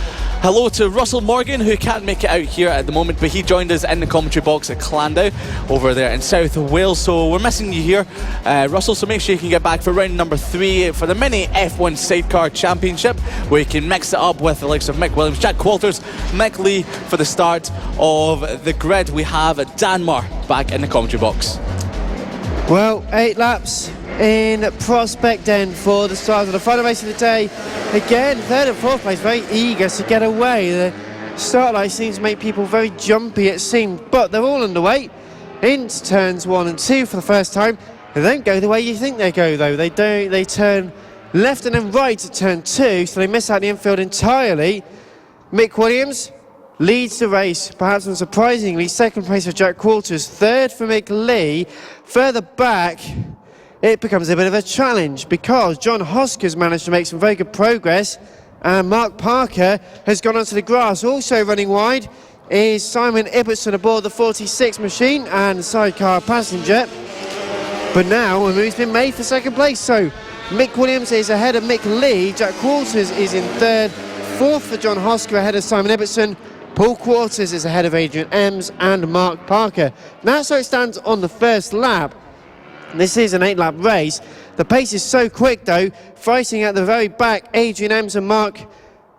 hello to Russell Morgan, who can't make it out here at the moment, but he joined us in the commentary box at Clandow over there in South Wales. So we're missing you here, Russell, so make sure you can get back for round number 3 for the mini F1 Sidecar Championship, where you can mix it up with the likes of Mick Williams, Jack Qualters, Mick Lee for the start of the grid. We have Danmar back in the commentary box. Well, 8 laps in Prospect End for the start of the final race of the day. Again, third and fourth place, very eager to get away. The start light seems to make people very jumpy, it seemed, but they're all underway into turns 1 and 2 for the first time. They don't go the way you think they go, though. They turn left and then right at turn 2, so they miss out the infield entirely. Mick Williams leads the race, perhaps unsurprisingly. Second place for Jack Qualters, third for Mick Lee. Further back, it becomes a bit of a challenge because John Hosker's managed to make some very good progress, and Mark Parker has gone onto the grass. Also running wide is Simon Ibbotson aboard the 46 machine and sidecar passenger. But now a move's been made for second place, so Mick Williams is ahead of Mick Lee. Jack Qualters is in third. Fourth for John Hosker ahead of Simon Ibbotson. Paul Quarters is ahead of Adrian Ems and Mark Parker. That's how it stands on the first lap. This is an 8-lap race. The pace is so quick, though. Fighting at the very back, Adrian Ems and Mark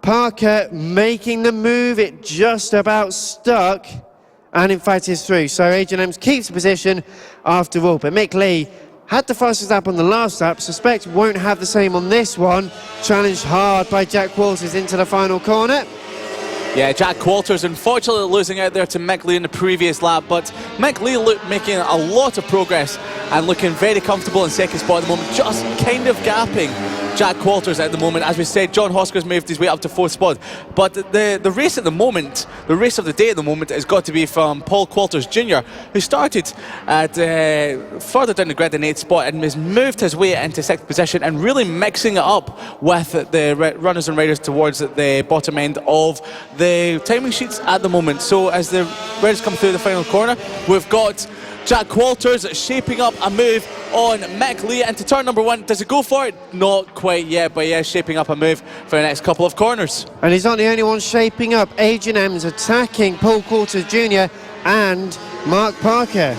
Parker making the move. It just about stuck, and in fact is through. So Adrian Ems keeps the position after all. But Mick Lee had the fastest lap on the last lap. Suspect won't have the same on this one. Challenged hard by Jack Qualters into the final corner. Yeah, Jack Qualters unfortunately losing out there to Mick Lee in the previous lap, but Mick Lee making a lot of progress and looking very comfortable in second spot at the moment, just kind of gapping Jack Qualters at the moment. As we said, John Hosker's moved his way up to fourth spot, but the race at the moment, the race of the day at the moment, has got to be from Paul Quarters Jr., who started at further down the grid in 8th spot and has moved his way into 6th position and really mixing it up with the runners and riders towards the bottom end of the timing sheets at the moment. So as the riders come through the final corner, we've got Jack Qualters shaping up a move on Mick Lee into turn number 1. Does it go for it? Not quite yet, but yeah, shaping up a move for the next couple of corners. And he's not the only one shaping up. Adrian Ems attacking Paul Quarters Jr. and Mark Parker.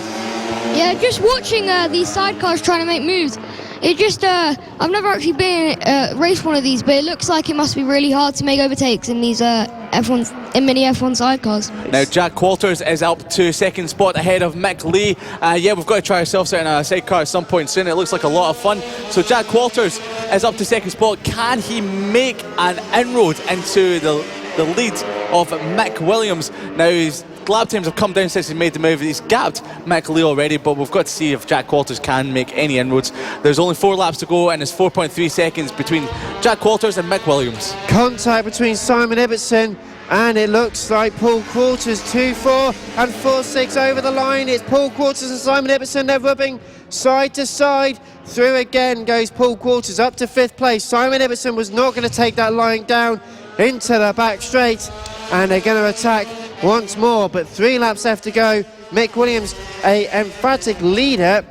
Yeah, just watching these sidecars trying to make moves. It just, I've never actually been raced one of these, but it looks like it must be really hard to make overtakes in these mini F1 sidecars. Now Jack Qualters is up to second spot ahead of Mick Lee. Yeah, we've got to try ourselves out in a sidecar at some point soon. It looks like a lot of fun. So Jack Qualters is up to second spot. Can he make an inroad into the lead of Mick Williams? Now his lap times have come down since he made the move. He's gapped Mick Lee already, but we've got to see if Jack Qualters can make any inroads. There's only 4 laps to go, and it's 4.3 seconds between Jack Qualters and Mick Williams. Contact between Simon Ibbotson, and it looks like Paul Quarters 2-4 and 4-6 over the line. It's Paul Quarters and Simon Ibbotson. They're rubbing side to side. Through again goes Paul Quarters up to 5th place. Simon Ibbotson was not going to take that line down into the back straight, and they're going to attack once more, but 3 laps left to go. Mick Williams, a emphatic leader,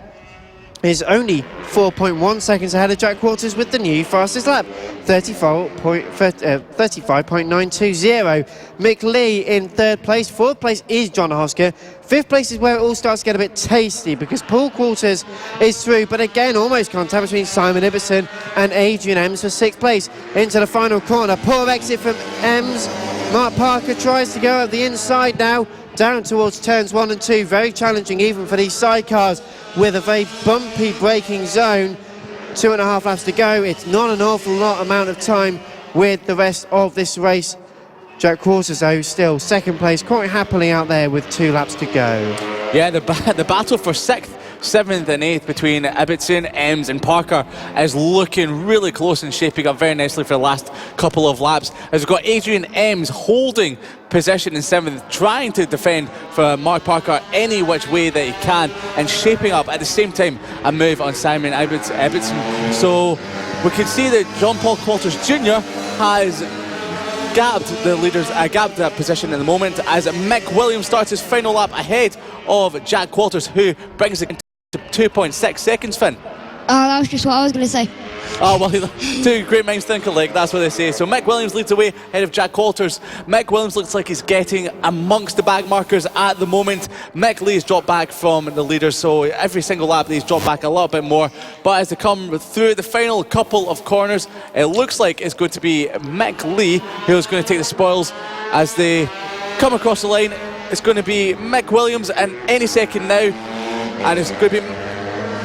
is only 4.1 seconds ahead of Jack Qualters with the new fastest lap, 35.920. Mick Lee in 3rd place. 4th place is John Hosker. 5th place is where it all starts to get a bit tasty because Paul Quarters is through, but again almost contact between Simon Ibbotson and Adrian Ems for 6th place into the final corner. Poor exit from Ems. Mark Parker tries to go up the inside now, down towards turns 1 and 2. Very challenging even for these sidecars with a very bumpy braking zone. 2.5 laps to go. It's not an awful lot amount of time with the rest of this race. Jack Qualters, though, still 2nd place, quite happily out there with 2 laps to go. Yeah, the battle for 6th 7th and 8th between Ibbotson, Ems and Parker is looking really close and shaping up very nicely for the last couple of laps. As we've got Adrian Ems holding position in 7th, trying to defend for Mark Parker any which way that he can, and shaping up at the same time a move on Simon Ibbotson. So we can see that John Paul Qualters Jr. has gapped the leaders, gapped that position at the moment, as Mick Williams starts his final lap ahead of Jack Qualters, who brings it to 2.6 seconds, Finn. That was just what I was going to say. Oh, well, two great minds think alike, that's what they say. So Mick Williams leads away ahead of Jack Qualters. Mick Williams looks like he's getting amongst the bag markers at the moment. Mick Lee has dropped back from the leaders, so every single lap he's dropped back a little bit more. But as they come through the final couple of corners, it looks like it's going to be Mick Lee who's going to take the spoils as they come across the line. It's going to be Mick Williams, and any second now, and it's going to be...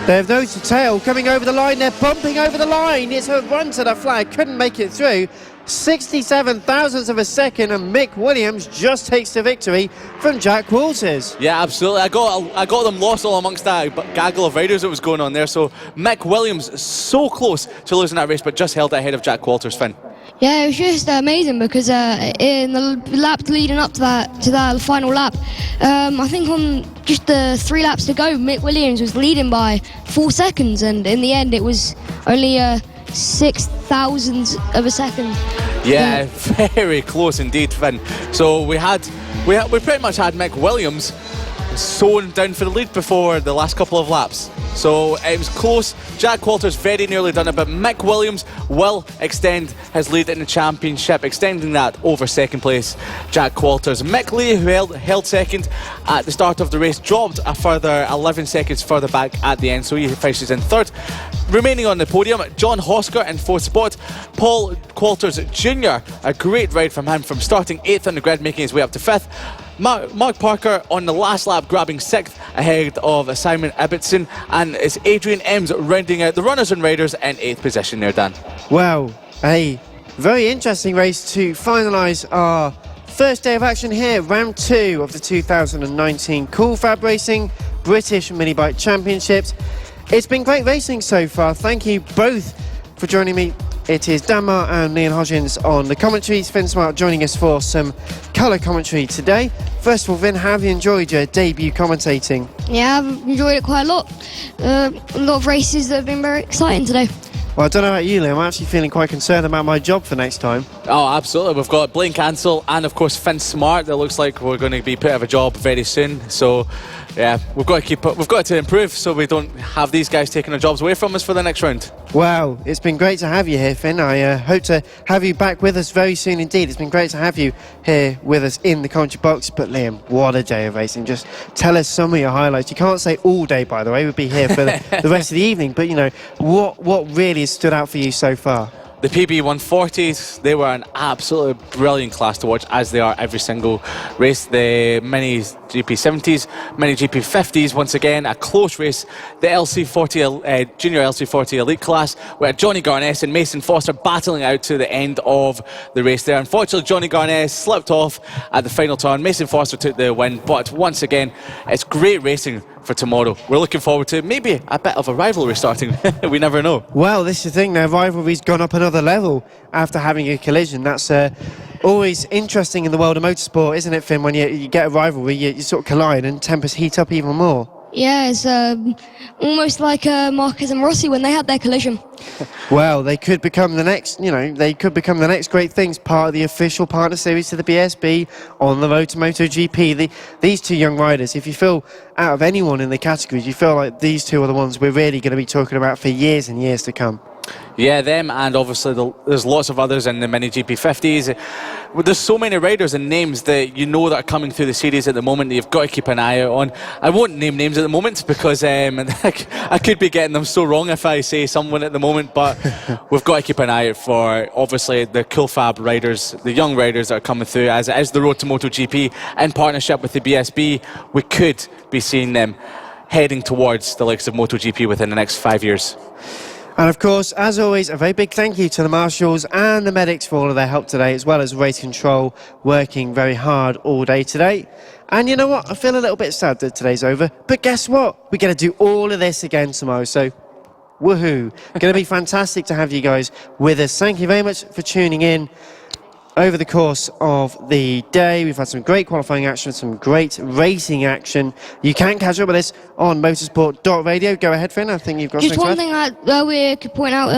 They've nose to tail coming over the line. They're bumping over the line. It's a run to the flag. Couldn't make it through. 67 thousandths of a second, and Mick Williams just takes the victory from Jack Qualters. Yeah, absolutely. I got them lost all amongst that gaggle of riders that was going on there. So Mick Williams so close to losing that race, but just held it ahead of Jack Qualters, Finn. Yeah, it was just amazing because in the lap leading up to that final lap, I think on just the 3 laps to go, Mick Williams was leading by 4 seconds, and in the end it was only 6 thousandths of a second. Yeah, very close indeed, Finn. So we pretty much had Mick Williams sewn down for the lead before the last couple of laps. So it was close. Jack Qualters very nearly done it, but Mick Williams will extend his lead in the championship, extending that over second place Jack Qualters. Mick Lee, who held second at the start of the race, dropped a further 11 seconds further back at the end, so he finishes in third. Remaining on the podium, John Hosker in fourth spot. Paul Qualters Jr., a great ride from him, from starting 8th on the grid, making his way up to 5th. Mark Parker on the last lap grabbing 6th ahead of Simon Ibbotson, and it's Adrian Ems rounding out the runners and riders in 8th position there, Dan. Well, a very interesting race to finalise our first day of action here, round 2 of the 2019 Cool Fab Racing British Mini Bike Championships. It's been great racing so far. Thank you both for joining me. It is Dan Marr and Leon Hodgins on the commentaries. Finn Smart joining us for some colour commentary today. First of all, Vin, how have you enjoyed your debut commentating? Yeah, I've enjoyed it quite a lot. A lot of races that have been very exciting today. Well, I don't know about you, Liam. I'm actually feeling quite concerned about my job for next time. Oh, absolutely. We've got Blaine Cancel and, of course, Finn Smart. That looks like we're going to be put out of a job very soon. So, yeah, we've got to improve so we don't have these guys taking our jobs away from us for the next round. Well, it's been great to have you here, Finn. I hope to have you back with us very soon indeed. It's been great to have you here with us in the commentary box. But, Liam, what a day of racing. Just tell us some of your highlights. You can't say all day, by the way. We'll be here for the rest of the evening. But, you know, what really has stood out for you so far? The PB 140s, they were an absolutely brilliant class to watch, as they are every single race. The mini GP70s, mini GP50s, once again, a close race. The LC40, junior LC40 elite class, where Johnny Garness and Mason Foster battling out to the end of the race there. Unfortunately, Johnny Garness slipped off at the final turn. Mason Foster took the win, but once again, it's great racing for tomorrow. We're looking forward to maybe a bit of a rivalry starting. We never know. Well, this is the thing, their rivalry's gone up another level after having a collision. That's always interesting in the world of motorsport, isn't it, Finn? When you get a rivalry, you sort of collide and tempers heat up even more. Yeah, it's almost like Marquez and Rossi when they had their collision. Well, they could become the next, great things, part of the official partner series to the BSB, on the road to MotoGP. These two young riders, if you feel out of anyone in the categories, you feel like these two are the ones we're really going to be talking about for years and years to come. Yeah, them, and obviously there's lots of others in the mini GP50s. There's so many riders and names that you know that are coming through the series at the moment that you've got to keep an eye out on. I won't name names at the moment because I could be getting them so wrong if I say someone at the moment, but we've got to keep an eye out for, obviously, the Cool Fab riders, the young riders that are coming through. As it is the road to MotoGP in partnership with the BSB, we could be seeing them heading towards the likes of MotoGP within the next 5 years. And of course, as always, a very big thank you to the marshals and the medics for all of their help today, as well as race control working very hard all day today. And you know what? I feel a little bit sad that today's over, but guess what? We're going to do all of this again tomorrow, so woohoo. Going to be fantastic to have you guys with us. Thank you very much for tuning in. Over the course of the day, we've had some great qualifying action, some great racing action. You can catch up with us on motorsport.radio. Go ahead, Finn. I think you've got Just something one to add. thing that we could point out,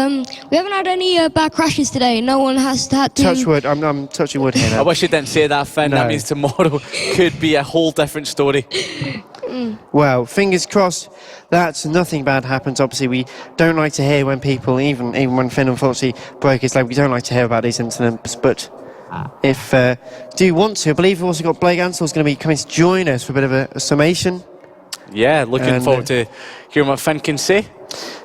we haven't had any bad crashes today. No one has had to... Touch wood. I'm touching wood here now. I wish you didn't say that, Finn. No. That means tomorrow could be a whole different story. Well, fingers crossed that nothing bad happens. Obviously, we don't like to hear when people, even when Finn unfortunately broke his leg, we don't like to hear about these incidents, but if do you want to, I believe we've also got Blake Ansell's going to be coming to join us for a bit of a summation. Yeah, looking forward to hearing what Finn can say.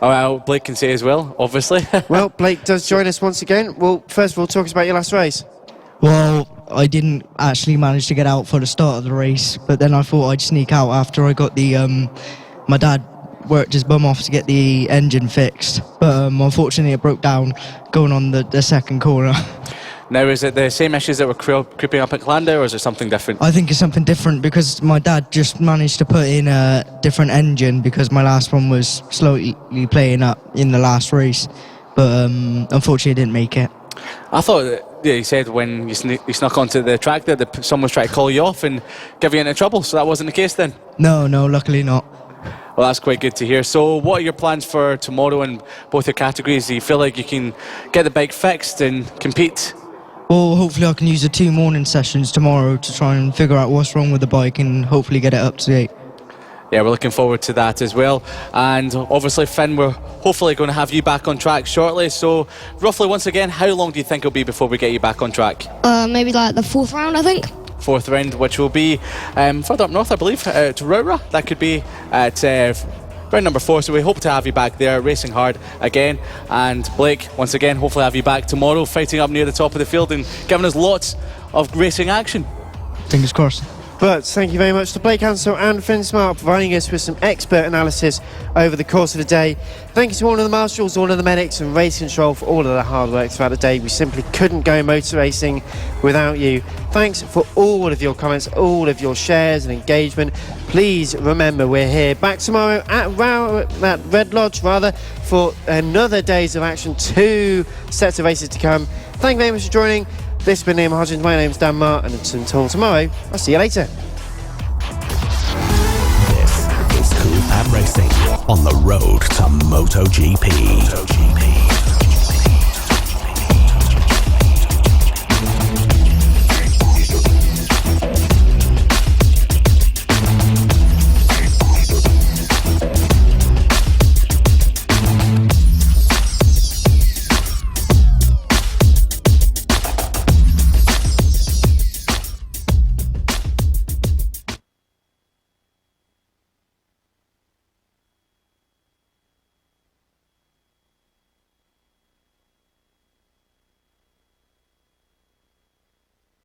Oh, well, Blake can say as well, obviously. Well, Blake does join us once again. Well, first of all, talk us about your last race. Well, I didn't actually manage to get out for the start of the race, but then I thought I'd sneak out after I got the... my dad worked his bum off to get the engine fixed, but unfortunately it broke down going on the second corner. Now, is it the same issues that were creeping up at Clandau, or is it something different? I think it's something different because my dad just managed to put in a different engine because my last one was slowly playing up in the last race, but unfortunately I didn't make it. I thought that you said when you snuck onto the track that someone was trying to call you off and give you into trouble, so that wasn't the case then? No, luckily not. Well, that's quite good to hear. So what are your plans for tomorrow in both your categories? Do you feel like you can get the bike fixed and compete? Well, hopefully I can use the 2 morning sessions tomorrow to try and figure out what's wrong with the bike and hopefully get it up to date. Yeah, we're looking forward to that as well. And obviously, Finn, we're hopefully going to have you back on track shortly. So roughly, once again, how long do you think it'll be before we get you back on track? Maybe like the 4th round, I think. 4th round, which will be further up north, I believe, to Roura. That could be at round number 4, so we hope to have you back there racing hard again. And Blake, once again, hopefully have you back tomorrow fighting up near the top of the field and giving us lots of racing action. Fingers crossed. But thank you very much to Blake Ansell and Finn Smart providing us with some expert analysis over the course of the day. Thank you to all of the marshals, all of the medics and race control for all of the hard work throughout the day. We simply couldn't go motor racing without you. Thanks for all of your comments, all of your shares and engagement. Please remember we're here back tomorrow at Red Lodge for another days of action, 2 sets of races to come. Thank you very much for joining. This has been Liam Hodgins, my name's Dan Marr, and until tomorrow, I'll see you later. This is FAB-Racing on the road to MotoGP.